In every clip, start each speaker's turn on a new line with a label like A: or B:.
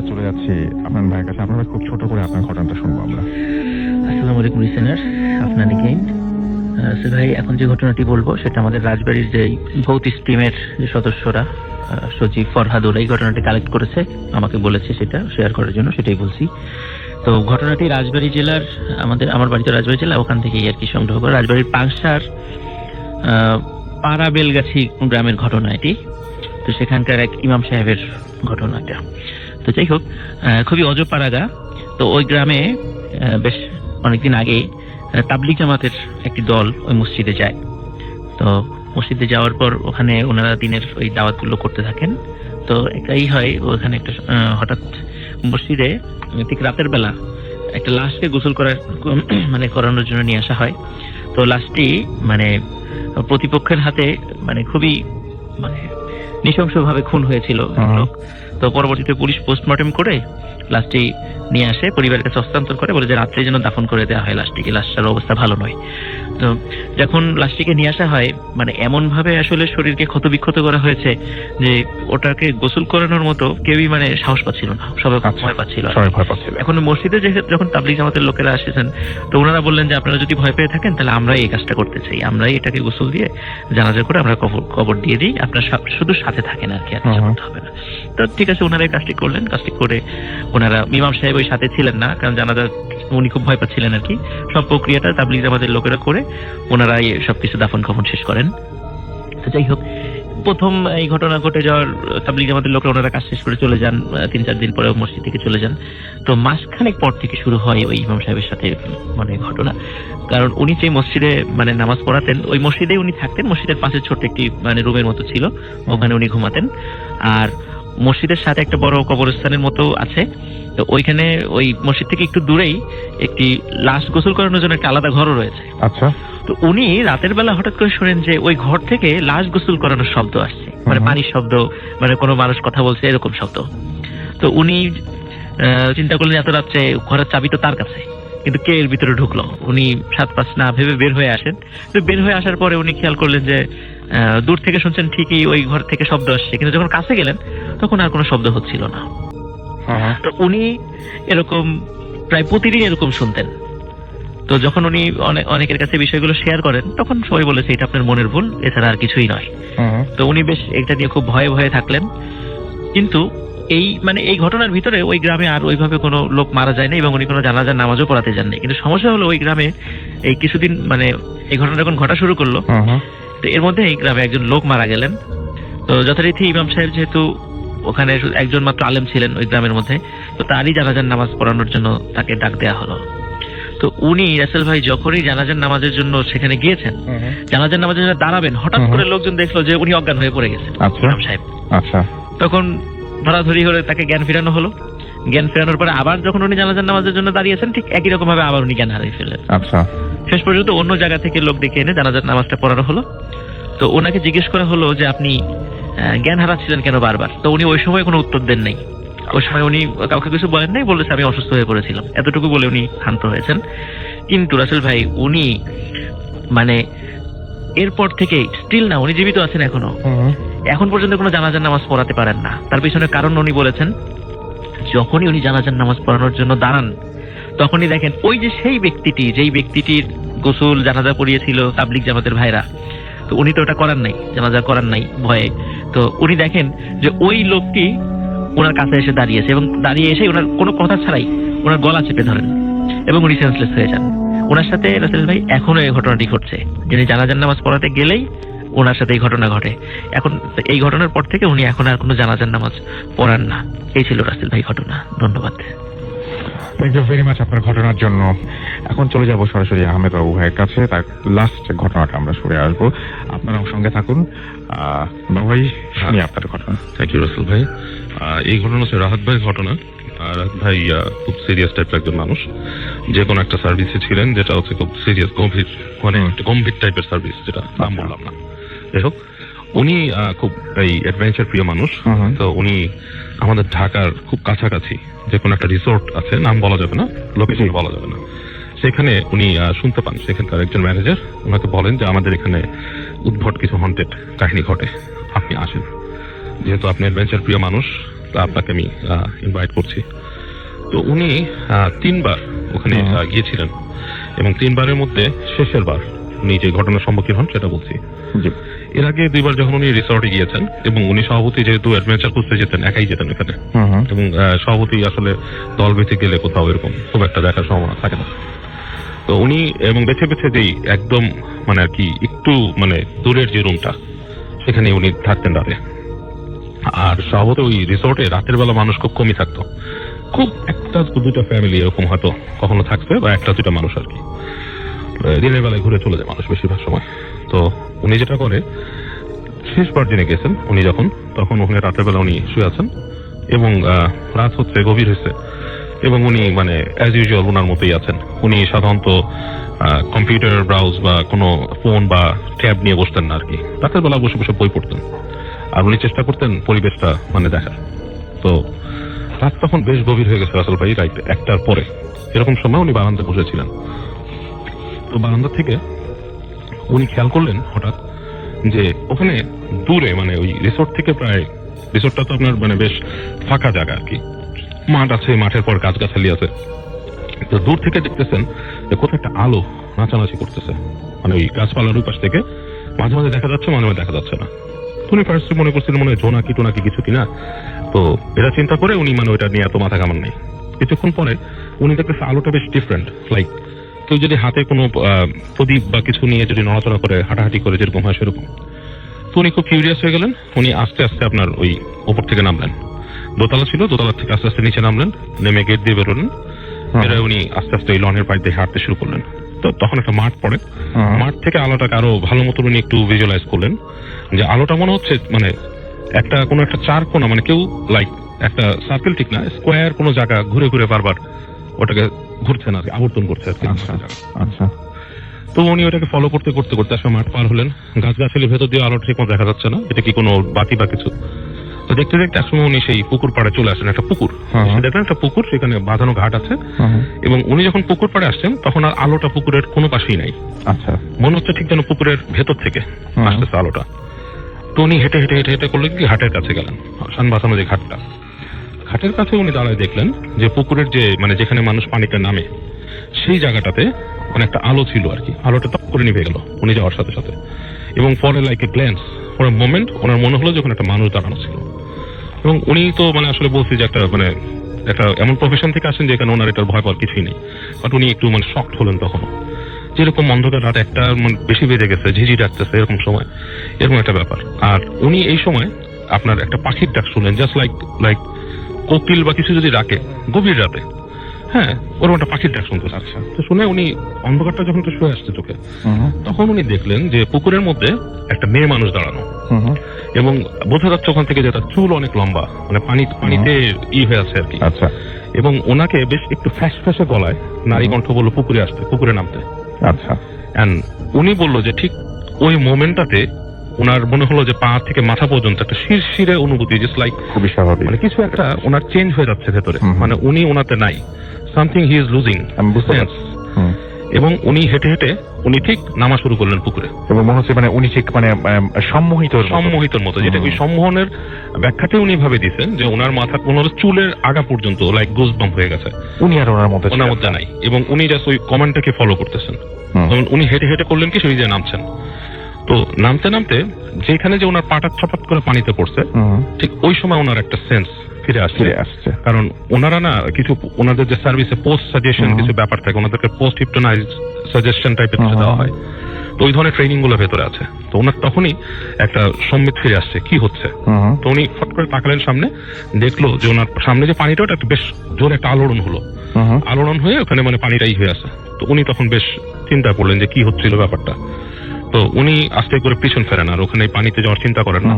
A: আমরা চলে যাচ্ছি আপনার ভাইয়ের কাছে। আপনারা খুব ছোট করে আপনার ঘটনাটা শুনবো আমরা।
B: আসসালামু আলাইকুম লিসেনার, আপনার নিকেন ভাই, এখন যে ঘটনাটি বলবো সেটা আমাদের রাজবাড়ির যে ভৌত স্ট্রিমের যে সদস্যরা সচিব ফরহাদুল এই ঘটনাটি কালেক্ট করেছে, আমাকে বলেছে সেটা শেয়ার করার জন্য, সেটাই বলছি। তো ঘটনাটি রাজবাড়ী জেলার, আমার বাড়ি তো রাজবাড়ী জেলা, ওখান থেকেই আর কি সংগ্রহ করে। রাজবাড়ির পাংশার পাড়া বেলগাছি গ্রামের ঘটনা এটি। তো সেখানকার এক ইমাম সাহেবের ঘটনাটা। তো যাই হোক, খুবই অজপাড়াগা। তো ওই গ্রামে বেশ অনেকদিন আগে তাবলিগ জামাতের একটি দল ওই মসজিদে যায়। তো মসজিদে যাওয়ার পর ওখানে ওনারা দিনের ওই দাওয়াতগুলো করতে থাকেন। তো এটাই হয়, ওখানে একটা হঠাৎ মসজিদে ঠিক রাতের বেলা একটা লাশকে গোসল করানোর জন্য নিয়ে আসা হয়। তো লাশটি প্রতিপক্ষের হাতে খুবই নৃশংসভাবে খুন হয়েছিল। তো পরবর্তীতে পুলিশ পোস্টমর্টেম করে লাশটি নিয়ে আসে, পরিবারের কাছে হস্তান্তর করে, বলে যে রাত্রে যেন দাফন করে দেওয়া হয় লাশটিকে, লাশটার অবস্থা ভালো নয়। তো যখন লাশটিকে নিয়ে আসা হয়, এমন ভাবে আসলে শরীরকে ক্ষতবিক্ষত করা হয়েছে যে ওটাকে গোসল করানোর মতো কেউই সাহস পাচ্ছিল না, সবাই ভয় পাচ্ছিল। এখন মসজিদে যখন তাবলিগ জামাতের লোকেরা আসেছেন, তো ওনারা বললেন যে আপনারা যদি ভয় পেয়ে থাকেন তাহলে আমরাই এই কাজটা করতে চাই, আমরাই এটাকে গোসল দিয়ে জানাজা করে আমরা কবর দিয়ে দিই, আপনার শুধু সাথে থাকেন আর কি, আর কিছু করতে হবে না। তো ঠিক আছে, ওনারা এই কাজটি করলেন। কাজটি করে ওনারা, ইমাম সাহেব ওই সাথে ছিলেন না, কারণ জানাজা উনি খুব ভয় পাচ্ছিলেন আর কি। সব প্রক্রিয়াটা তাবলিগ জামাতের লোকেরা করে ওনারা সবকিছু দাফন কাফন শেষ করেন। তো যাই হোক, প্রথম এই ঘটনা ঘটে যাওয়ার তাবলিগ জামাতের লোকরা ওনারা কাজ শেষ করে চলে যান, 3-4 দিন পরে মসজিদ থেকে চলে যান। তো মাসখানেক পর থেকে শুরু হয় ওই ইমাম সাহেবের সাথে ঘটনা। কারণ উনি যে মসজিদে নামাজ পড়াতেন, ওই মসজিদে উনি থাকতেন। মসজিদের পাশে ছোট্ট একটি রুমের মতো ছিল, ওখানে উনি ঘুমাতেন। আর মসজিদের সাথে একটা বড় কবরস্থানের মতো আছে। তো ওইখানে ওই মসজিদ থেকে একটু দূরেই একটি লাশ গোসল করানোর জন্য একটা আলাদা ঘরও রয়েছে।
A: আচ্ছা।
B: তো উনি রাতের বেলা হঠাৎ করে শোনেন যে ওই ঘর থেকে লাশ গোসল করানোর শব্দ আসছে, পানির শব্দ, কোনো মানুষ কথা বলছে, এরকম শব্দ। তো উনি চিন্তা করলেন এত রাত্রে ঘরের চাবি তো তার কাছে, কিন্তু কে এর ভিতরে ঢুকলো। উনি 7-5 না ভেবে বের হয়ে আসেন। তো বের হয়ে আসার পরে উনি খেয়াল করলেন যে দূর থেকে শুনছেন ঠিকই ওই ঘর থেকে শব্দ আসছে, কিন্তু যখন কাছে গেলেন তখন আর কোনো শব্দ হচ্ছিল না। তো উনি এরকম প্রায় প্রতিদিন এরকম শুনতেন। তো যখন উনি অনেকের কাছে বিষয়গুলো শেয়ার করেন, তখন সবাই বলেছে এটা আপনার মনের ভুল, এছাড়া আর কিছুই নয়। তো উনি বেশ এটা নিয়ে খুব ভয়ে ভয়ে থাকলেন। কিন্তু এই ঘটনার ভিতরে ওই গ্রামে আর ওইভাবে কোনো লোক মারা যায়নি, এবং উনি কোনো জানাজার নামাজও পড়াতে যাননি। কিন্তু সমস্যা হলো, ওই গ্রামে এই কিছুদিন এই ঘটনা যখন ঘটা শুরু করলো, তো এর মধ্যে এই গ্রামে একজন লোক মারা গেলেন। তো যথারীতি ইমাম সাহেব যেহেতু ওখানে একজন মাত্র আলেম ছিলেন ওই গ্রামের মধ্যে, তো তারই জানাজার নামাজ পড়ানোর জন্য তাকে ডাক দেওয়া হলো। তো উনি রাসেল ভাই যখনই জানাজার নামাজের জন্য সেখানে গিয়েছেন, জানাজার নামাজের জন্য দাঁড়াবেন, হঠাৎ করে লোকজন দেখলো যে উনি অজ্ঞান হয়ে পড়ে গেছেন ইমাম সাহেব। আচ্ছা। তখন ধরাধরি হলে তাকে জ্ঞান ফেরানো হলো। জ্ঞান ফেরানোর পরে আবার যখন উনি জানাজার নামাজের জন্য দাঁড়িয়েছেন, ঠিক একই রকম ভাবে আবার উনি জ্ঞান হারিয়ে ফেললেন। আচ্ছা। শেষ পর্যন্ত অন্য জায়গা থেকে লোক ডেকে এনে জানাজার নামাজটা পড়ানো হলো। তো ওনাকে জিজ্ঞেস করা হলো যে আপনি জ্ঞান হারাচ্ছিলেন কেন বারবার? তো উনি ওই সময় কোনো উত্তর দেন নাই। ওই সময় উনি কাউকে কিছু বলেন নাই, বলেছে আমি অসুস্থ হয়ে পড়েছিলাম, এতটুকু বলে উনি শান্ত হয়েছেন। কিন্তু রাসেল ভাই, উনি এরপর থেকে স্টিল না, উনি জীবিত আছেন এখনো, এখন পর্যন্ত কোনো জানাজার নামাজ পড়াতে পারেন না। তার পিছনে কারণ উনি বলেছেন, যখনই উনি জানাজার নামাজ পড়ানোর জন্য দাঁড়ান, তখনই দেখেন ওই যে সেই ব্যক্তিটি, যেই ব্যক্তিটির গোসল জানাজা পড়িয়েছিল তাবলিগ জামাতের ভাইরা, তো উনি তো ওটা করার নাই, জানাজা করার নাই ভয়ে। তো উনি দেখেন যে ওই লোকটি ওনার কাছে এসে দাঁড়িয়েছে, এবং দাঁড়িয়ে এসে ওনার কোনো কথা ছাড়াই ওনার গলা চেপে ধরেন, এবং উনি সেন্সলেস হয়ে যান। ওনার সাথে রাসেল ভাই এখনো এই ঘটনাটি ঘটছে। যিনি জানাজার নামাজ পড়াতে গেলেই ওনার সাথে এই ঘটনা ঘটে। এখন এই ঘটনার পর থেকে উনি এখন আর কোনো জানাজার নামাজ পড়ান না। এই ছিল রাসেল ভাই ঘটনা। ধন্যবাদ।
A: থ্যাংক ইউ ভেরি মাচ আপনার ঘটনার জন্য। এখন চলে যাব সরাসরি আহমেদ বাবু ভাইয়ের কাছে, তার লাস্ট ঘটনাটা আমরা শুনে আসবো। আপনারা সঙ্গে থাকুন। বাবু ভাই, শুনি আপনার ঘটনা।
C: থ্যাংক ইউ রাসেল ভাই। এই ঘটনা হচ্ছে রাহাত ভাইয়ের ঘটনা। রাহাত ভাই খুব সিরিয়াস টাইপের একজন মানুষ, যে কোনো একটা সার্ভিসে ছিলেন, যেটা হচ্ছে খুব সিরিয়াস, গম্ভীর টাইপের সার্ভিস, যেটা নাম বললাম না। যাই হোক, উনি খুব এই অ্যাডভেঞ্চার প্রিয় মানুষ। তো উনি আমাদের ঢাকার খুব কাছাকাছি যে কোনো একটা রিসোর্ট আছে, নাম বলা যাবে না, লোকেশন বলা যাবে না, সেখানে উনি শুনতে পান সেখানকার একজন ম্যানেজার ওনাকে বলেন যে আমাদের এখানে উদ্ভট কিছু হন্টেড কাহিনী ঘটে, আপনি আসেন। যেহেতু আপনি অ্যাডভেঞ্চার প্রিয় মানুষ, তা আপনাকে আমি ইনভাইট করছি। তো উনি 3 বার ওখানে গিয়েছিলেন, এবং 3 বারের মধ্যে শেষের বার উনি যে ঘটনার সম্মুখীন হন সেটা বলছি।
A: জি।
C: এর আগে 2 বার যখন উনি রিসর্টে গিয়েছেন, এবং উনি সভাপতি যেহেতু অ্যাডভেঞ্চার করতে যেতেন, একাই যেতেন এখানে, এবং সভাপতি আসলে দল বেঁচে গেলে কোথাও এরকম খুব একটা দেখার সম্ভাবনা থাকে না। তো উনি এবং বেছে বেছে যেই একদম মানে আর কি একটু মানে দূরের যে রুমটা, সেখানে উনি থাকতেন রাতে। আর সভাপতি ওই রিসোর্টে রাতের বেলা মানুষ খুব কমই থাকতো, খুব 1-2টা ফ্যামিলি এরকম হয়তো কখনো থাকছে, বা 1-2টা মানুষ আর কি। দিনের বেলায় ঘুরে চলে যায় মানুষ বেশিরভাগ সময়। তো উনি যেটা করে, শেষবার জেনে গেছেন উনি যখন, তখন ওখানে রাতের বেলা উনি শুয়ে আছেন, এবং রাত হচ্ছে, গভীর হয়েছে, এবং উনি মানে অ্যাজ ইউজুয়াল ওনার মতোই আছেন। উনি সাধারণত কম্পিউটার ব্রাউজ বা কোনো ফোন বা ট্যাব নিয়ে বসতেন না আর কি, রাতের বেলা বসে বসে বই পড়তেন, আর উনি চেষ্টা করতেন পরিবেশটা মানে দেখার। তো রাত তখন বেশ গভীর হয়ে গেছে রাসেল ভাই, রাইট 1টার পরে এরকম সময় উনি বারান্দায় বসেছিলেন। তো বারান্দা থেকে উনি খেয়াল করলেন হঠাৎ যে ওখানে দূরে মানে ওই রিসোর্ট থেকে প্রায়, রিসোর্টটা তো আপনার মানে বেশ ফাঁকা জায়গা আর কি, মাঠ আছে, মাঠের পর গাছগাছালি আছে। তো দূর থেকে দেখতেছেন যে কোথাও একটা আলো নাচানাচি করতেছে, মানে ওই গাছপালার ওই পাশ থেকে মাঝে মাঝে দেখা যাচ্ছে, মাঝে মাঝে দেখা যাচ্ছে না। উনি ফার্স্টে মনে করছিলেন মনে হয় জোনাকি টোনাকি কিছু কিনা। তো এটা চিন্তা করে উনি মানে ওইটা নিয়ে এত মাথা কামান নেই। কিছুক্ষণ পরে উনি দেখতেছে আলোটা বেশ ডিফারেন্ট, লাইক কেউ যদি হাতে কোনো প্রদীপ বা কিছু নিয়ে যদি নড়াচড়া করে, হাঁটাহাঁটি করে যেরকম হয় সেরকম। তো উনি খুব কিউরিয়াস হয়ে গেলেন। উনি আস্তে আস্তে আপনার ওই ওপর থেকে নামলেন, দোতলা ছিল, দোতলা থেকে আস্তে আস্তে নিচে নামলেন, নেমে গেট দিয়ে বেরোলেন। বেরোয় উনি আস্তে আস্তে ওই লনের পাড় দিয়ে হাঁটতে শুরু করলেন। তো তখন একটা মাঠ পড়ে, মাঠ থেকে আলোটাকে আরো ভালো মতো উনি একটু ভিজুয়ালাইজ করলেন, যে আলোটা মনে হচ্ছে মানে একটা কোনো একটা চার কোণা, মানে কেউ লাইক একটা সার্কেল ঠিক না, স্কোয়ার কোনো জায়গা ঘুরে ঘুরে বারবার ওটাকে ঘুরছে না, আবর্তন করছে আর কি।
A: আচ্ছা।
C: তো উনি ওটাকে ফলো করতে করতে করতে আসলে মাঠ পার হলেন। গাছগাছালির ভেতর দিয়ে আলো ঠিক মতো দেখা যাচ্ছে না, এটা কি কোনো বাতি বা কিছু। তো দেখতে দেখতে একসময় উনি সেই পুকুর পাড়ে চলে আসেন, একটা পুকুর দেখলেন, একটা পুকুর, সেখানে বাঁধানো ঘাট আছে। এবং উনি যখন পুকুর পাড়ে আসছেন তখন আর আলোটা পুকুরের কোনো পাশেই নাই।
A: আচ্ছা।
C: মনে হচ্ছে ঠিক যেন পুকুরের ভেতর থেকে আসতেছে আলোটা। তো উনি হেঁটে হেঁটে হেঁটে হেঁটে করলেন কি, ঘাটের কাছে গেলেন, শান বাঁধানো যে ঘাটটা, ঘাটের কাছে উনি দাঁড়ায় দেখলেন যে পুকুরের যে মানে যেখানে মানুষ পানিতে নামে সেই জায়গাটাতে মানে একটা আলো ছিল আর কি। আলোটা টপ করে নিভে গেল উনি যাওয়ার সাথে সাথে, এবং পরে like a glance, for a moment ওনার মনে হলো যে ওখানে একটা মানুষ দাঁড়ানো ছিল। এবং উনি তো মানে আসলে বলছি যে একটা মানে একটা এমন প্রফেশন থেকে আসেন যেখানে ওনার এটার ভয় পাওয়ার কিছুই নেই, বাট উনি একটু মানে শকড হলেন তখনও, যেরকম অন্ধকার রাত 1টা বেশি বেজে গেছে, ঝিঝি ডাকতেছে এরকম সময়, এরকম একটা ব্যাপার। আর উনি এই সময় আপনার একটা পাখির ডাক শুনলেন, জাস্ট লাইক কোকিল বা কিছু যদি ডাকে গভীর রাতে, হ্যাঁ ওরকম একটা পাখির ডাক শুনতে। আচ্ছা। তো শুনে উনি অন্ধকারটা যখন একটু শুয়ে আসছে চোখে, তখন উনি দেখলেন যে পুকুরের মধ্যে একটা মেয়ে মানুষ দাঁড়ানো, এবং বোঝা যাচ্ছে ওখান থেকে যে তার চুল অনেক লম্বা, মানে পানিতে হয়ে আছে আর কি।
A: আচ্ছা।
C: এবং ওনাকে বেশ একটু ফ্যাস ফ্যাসে গলায় নারী কণ্ঠ বললো পুকুরে আসতে, পুকুরে নামতে।
A: আচ্ছা।
C: এন্ড উনি বললো যে ঠিক ওই মোমেন্টটাতে ওনার মনে হলো যে পা থেকে মাথা পর্যন্ত একটা শিরশিরে অনুভূতি, জাস্ট লাইক
A: খুবই স্বাভাবিক,
C: মানে কিছু একটা ওনার চেঞ্জ হয়ে যাচ্ছে ভেতরে, মানে উনি ওনাতে নাই, সামথিং হি ইজ লুজিং। এবং উনি হেঁটে হেঁটে উনি ঠিক নামা শুরু করলেন পুকুরে,
A: এবং মনে হচ্ছে মানে উনি ঠিক মানে
C: সম্মোহিতর মতো, যেটা ওই সম্মোহনের ব্যাখ্যাতে উনি ভাবে দিচ্ছেন যে ওনার মাথা ওনার চুলের আগা পর্যন্ত লাইক গুজবাম্প হয়ে গেছে,
A: উনি আর ওনার
C: মধ্যে নাই, এবং উনি জাস্ট ওই কমেন্টটাকে ফলো করতেছেন। উনি হেঁটে হেঁটে করলেন কি, সেই যে নামছেন। তো নামতে নামতে যেখানে যে ওনার পাটা ছপাত করে পানিতে পড়ছে, ঠিক ওই সময় ওনার একটা সেন্স ফিরে আসছে। কারণ ওনারা না কিছু ওনাদের যে সার্ভিসে পোস্ট সাজেশন কিছু ব্যাপার থাকে, ওনাদেরকে পোস্ট হিপনোটাইজ সাজেশন টাইপের কিছু দেওয়া হয়, তো ওই ধরনের ট্রেনিং গুলো ভেতরে আছে। তো ওনার তখনই একটা সম্মিত ফিরে আসছে কি হচ্ছে। তো উনি ফট করে তাকালেন সামনে, দেখলো যে ওনার সামনে যে পানিটা ওটা একটা বেশ জোরে একটা আলোড়ন হলো, আলোড়ন হয়ে ওখানে মানে পানিটাই হয়ে আছে। তো উনি তখন বেশ চিন্তা করলেন যে কি হচ্ছিল ব্যাপারটা। তো উনি আস্তে করে পিছন ফেরেন, আর ওখানে পানিতে যাওয়ার চিন্তা করেন না।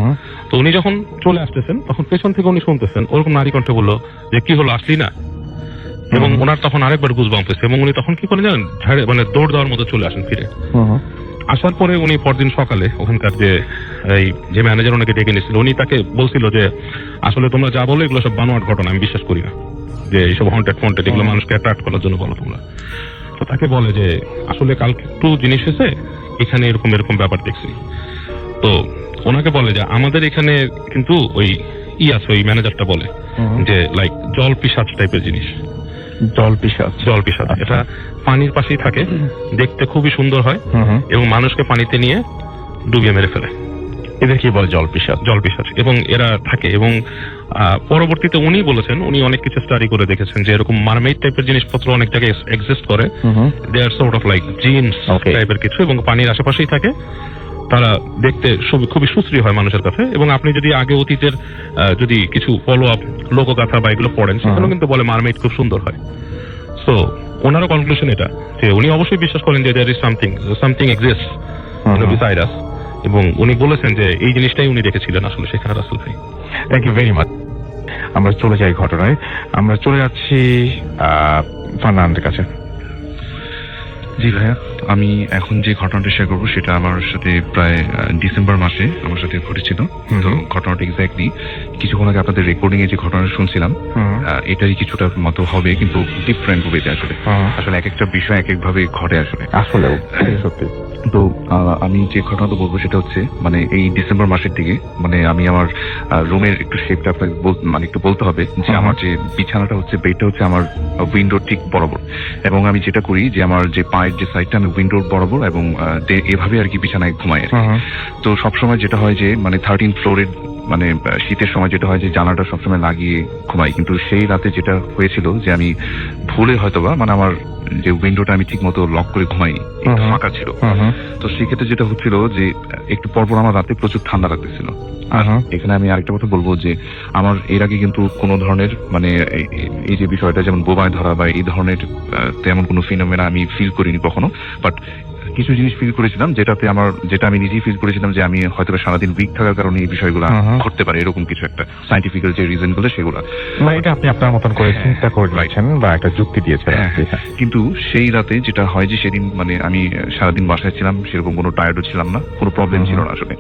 C: তো উনি যখন চলে আসতেছেন তখন পেছন থেকে উনি শুনতেছেন ওরকম নারী কণ্ঠে বললো যে কি হলো, আসলি না। এবং ওনার তখন আরেকবার গুজবাম্প হয়েছে, এবং উনি তখন কি করে জানেন, মানে দৌড় দেওয়ার মতো চলে আসেন ফিরে। আসার পরে উনি পরদিন সকালে ওখানকার যে ম্যানেজার ওনাকে ডেকে নিয়েছিল, উনি তাকে বলছিল যে আসলে তোমরা যা বলো এগুলো সব বানোয়াট ঘটনা, আমি বিশ্বাস করি না, যে এইসব হন্টেড এগুলো মানুষকে অ্যাট্রাক্ট করার জন্য বলো তোমরা। তো তাকে বলে যে আসলে কালকে একটু জিনিস হয়েছে, এখানে এরকম এরকম ব্যাপার দেখছি। তো ওনাকে বলে যে আমাদের এখানে কিন্তু ওই আছে, ওই ম্যানেজারটা বলে যে লাইক জল পিশাচ টাইপের জিনিস।
A: জল পিশাচ।
C: এটা পানির পাশেই থাকে, দেখতে খুবই সুন্দর হয় এবং মানুষকে পানিতে নিয়ে ডুবিয়ে মেরে ফেলে।
A: এদের কি বলে? জল পিশাচ।
C: এবং এরা থাকে। এবং পরবর্তীতে উনি বলেছেন, উনি অনেক কিছু স্টাডি করে দেখেছেন যে এরকম মারমেইড টাইপের জিনিসপত্র অনেক জায়গায় এক্সিস্ট করে। দে আর সর্ট অফ লাইক জিনস টাইপের কিছু, এবং পানির আশেপাশেই থাকে। তারা দেখতে খুবই সুশ্রী হয় মানুষের কাছে। এবং আপনি যদি আগে অতীতের যদি কিছু ফলো আপ লোকগাথা বা এগুলো পড়েন, সেগুলো কিন্তু বলে মারমেইড খুব সুন্দর হয়। সো ওনারও কনক্লুশন এটা যে উনি অবশ্যই বিশ্বাস করেন যে there is something exists beside us, এবং উনি বলেছেন যে এই জিনিসটাই উনি দেখেছিলেন আসলে সেখানে রাসেল ভাই।
A: Thank you very much. আমরা চলে যাই ঘটনায়। আমরা চলে যাচ্ছি ফারনান্দের কাছে।
D: জি ভাইয়া, আমি এখন যে ঘটনাটা শেয়ার করবো সেটা আমার সাথে প্রায় ডিসেম্বর মাসে আমার সাথে ঘটেছিল। তো ঘটনাটা এক্স্যাক্টলি কিছুক্ষণ আগে আপনাদের রেকর্ডিং এ যে ঘটনাটা শুনছিলাম এটারই কিছুটা মতো হবে, কিন্তু ডিফারেন্ট ওয়েতে। আসলে এক একটা বিষয় এক এক ভাবে ঘটে আসলে
A: সত্যি।
D: তো আমি যে ঘটনাটা বলবো সেটা হচ্ছে মানে এই ডিসেম্বর মাসের দিকে মানে আমি আমার রুমের একটু শেপটা আপনাকে মানে একটু বলতে হবে যে আমার যে বিছানাটা হচ্ছে, বেডটা হচ্ছে আমার উইন্ডোর ঠিক বরাবর। এবং আমি যেটা করি যে আমার যে পায়ের যে সাইডটা আমি উইন্ডোর বরাবর, এবং এভাবে আর কি বিছানায় ঘুমাই আর কি। তো সবসময় যেটা হয় যে মানে 13 ফ্লোরের মানে শীতের সময় যেটা হয় যে জানালাটা সবসময় লাগিয়ে ঘুমাই, কিন্তু সেই রাতে যেটা হয়েছিল যে আমি ভুলে হয়তোবা মানে আমার যে উইন্ডোটা আমি ঠিক মতো লক করে ঘুমাইনি, ফাঁকা ছিল। তো সেক্ষেত্রে যেটা হচ্ছিল যে একটু পরপর আমার রাতে প্রচুর ঠান্ডা লাগতেছিল। আর এখানে আমি আরেকটা কথা বলবো যে আমার এর আগে কিন্তু কোনো ধরনের মানে এই যে বিষয়টা যেমন বোবায় ধরা বা এই ধরনের তেমন কোনো ফিনোমেনা আমি ফিল করিনি কখনো। বাট কিছু জিনিস ফিল করেছিলাম যেটা আমি নিজেই ফিল করেছিলাম যে আমি হয়তো সারাদিন উইক থাকার কারণে এই বিষয়গুলো ঘটতে পারে, এরকম কিছু একটা সাইন্টিফিক্যাল যে রিজন গুলো সেগুলো
A: এটা আপনি আপনার মতন করে চিন্তা করছেন বা একটা যুক্তি দিয়েছেন।
D: কিন্তু সেই রাতে যেটা হয় যে সেদিন মানে আমি সারাদিন বাসায় ছিলাম, সেরকম কোনো টায়ার্ডও ছিলাম না, কোনো প্রবলেম ছিল না আসলে।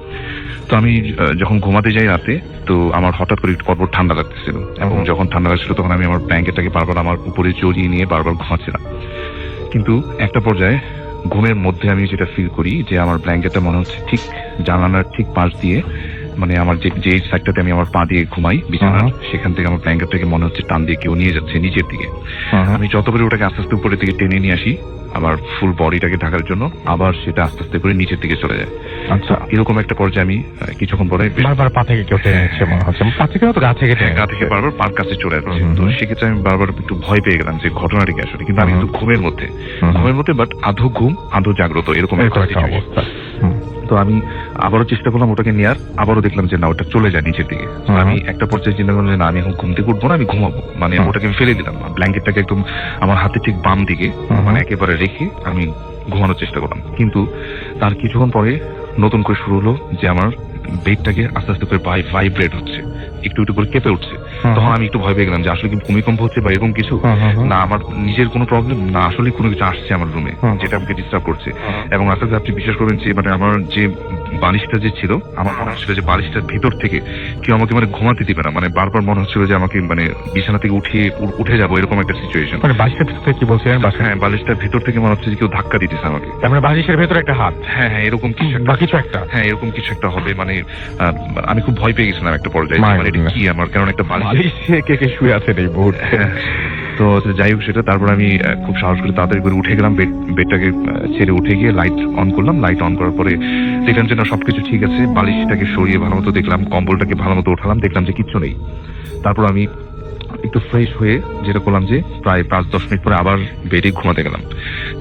D: তো আমি যখন ঘুমাতে যাই রাতে, তো আমার হঠাৎ করে একটু পরপর ঠান্ডা লাগতেছিল, এবং যখন ঠান্ডা লাগছিল তখন আমি আমার ব্ল্যাঙ্কেটটাকে বারবার আমার উপরে জড়িয়ে নিয়ে বারবার ঘুমাচ্ছিলাম। কিন্তু একটা পর্যায়ে ঘুমের মধ্যে আমি যেটা ফিল করি যে আমার ব্ল্যাঙ্কেটটা মনে হচ্ছে ঠিক জানালার ঠিক পাশ দিয়ে, মানে আমার যে সাইডটাতে আমি আমার পা দিয়ে ঘুমাই বিছানার, সেখান থেকে আমার ব্ল্যাঙ্কেটটাকে মনে হচ্ছে টান দিয়ে কেউ নিয়ে যাচ্ছে নিচের দিকে। আমি যতবারই ওটাকে আস্তে আস্তে উপরের দিকে টেনে নিয়ে আসি আমার ফুল বডিটাকে ঢাকার জন্য, আবার সেটা আস্তে আস্তে করে নিচের দিকে চলে যায়।
A: আচ্ছা,
D: এরকম একটা পর্যায়ে আমি কিছুক্ষণ পরে
A: বারবার পা থেকে কেউ টেনে নিচ্ছে মনে হচ্ছে, পা থেকে গা থেকে
D: বারবার পার কাছে চলে যাচ্ছে। তো সেক্ষেত্রে আমি বারবার একটু ভয় পেয়ে গেলাম যে ঘটনাটি কি আসলে, কিন্তু আমি কিন্তু ঘুমের মধ্যে বাট আধো ঘুম আধো জাগ্রত এরকম একটা অবস্থা। তো আমি আবারও চেষ্টা করলাম ওটাকে নেওয়ার, আবারও দেখলাম যে না ওটা চলে যায় নিচের দিকে। আমি একটা পর্যায়ে চিন্তা করলাম যে না আমি এখন ঘুম থেকে উঠবো না, আমি ঘুমাবো, মানে ওটাকে আমি ফেলে দিলাম, ব্ল্যাঙ্কেটটাকে একদম আমার হাতে ঠিক বাম দিকে মানে একেবারে রেখে আমি ঘুমানোর চেষ্টা করলাম। কিন্তু তার কিছুক্ষণ পরে নতুন করে শুরু হলো যে আমার বেডটাকে আস্তে আস্তে করে ভাইব্রেট হচ্ছে, একটু একটু করে কেঁপে উঠছে। তখন আমি একটু ভয় পেয়ে গেলাম যে আসলে কি ভূমিকম্প হচ্ছে বা এরকম কিছু, না আমার নিজের কোনো প্রবলেম, না আসলে কোনো কিছু আসছে আমার রুমে যেটা আমাকে ডিস্টার্ব করছে। এবং আসলে আপনি বিশ্বাস করবেন যে মানে আমার যে বালিশটা যে ছিল, আমার মনে হচ্ছিল যে বালিশটার ভিতর থেকে কেউ আমাকে মানে ঘুমাতে দিবে না, মানে বারবার মনে হচ্ছিল যে আমাকে মানে বিছানা থেকে উঠে যাবো এরকম একটা সিচুয়েশন।
A: মানে বালিশের ভিতর থেকে কি বলছিলেন?
D: হ্যাঁ, বালিশটার ভিতর থেকে মনে হচ্ছে যে কেউ ধাক্কা দিতেছে আমাকে।
A: তারপরে বালিশের ভেতরে একটা হাত,
D: হ্যাঁ এরকম কিছু
A: বা কিছু একটা,
D: হ্যাঁ এরকম কিছু একটা হবে। মানে আমি খুব ভয় পেয়ে গেছিলাম একটা পর্যায়ে, মানে এটা কি আমার, কারণ একটা
A: বালিশে কে শুয়ে আছে এই মুহূর্তে।
D: তো যাই হোক সেটা, তারপর আমি খুব সাহস করে তাড়াতাড়ি করে উঠে গেলাম, বেডটাকে ছেড়ে উঠে গিয়ে লাইট অন করলাম। লাইট অন করার পরে দেখলাম যে না সবকিছু ঠিক আছে, বালিশটাকে সরিয়ে ভালো মতো দেখলাম, কম্বলটাকে ভালো মতো উঠালাম, দেখলাম যে কিচ্ছু নেই। তারপর আমি একটু ফ্রেশ হয়ে যেটা করলাম যে প্রায় 5-10 মিনিট পরে আবার বেডে ঘুমাতে গেলাম।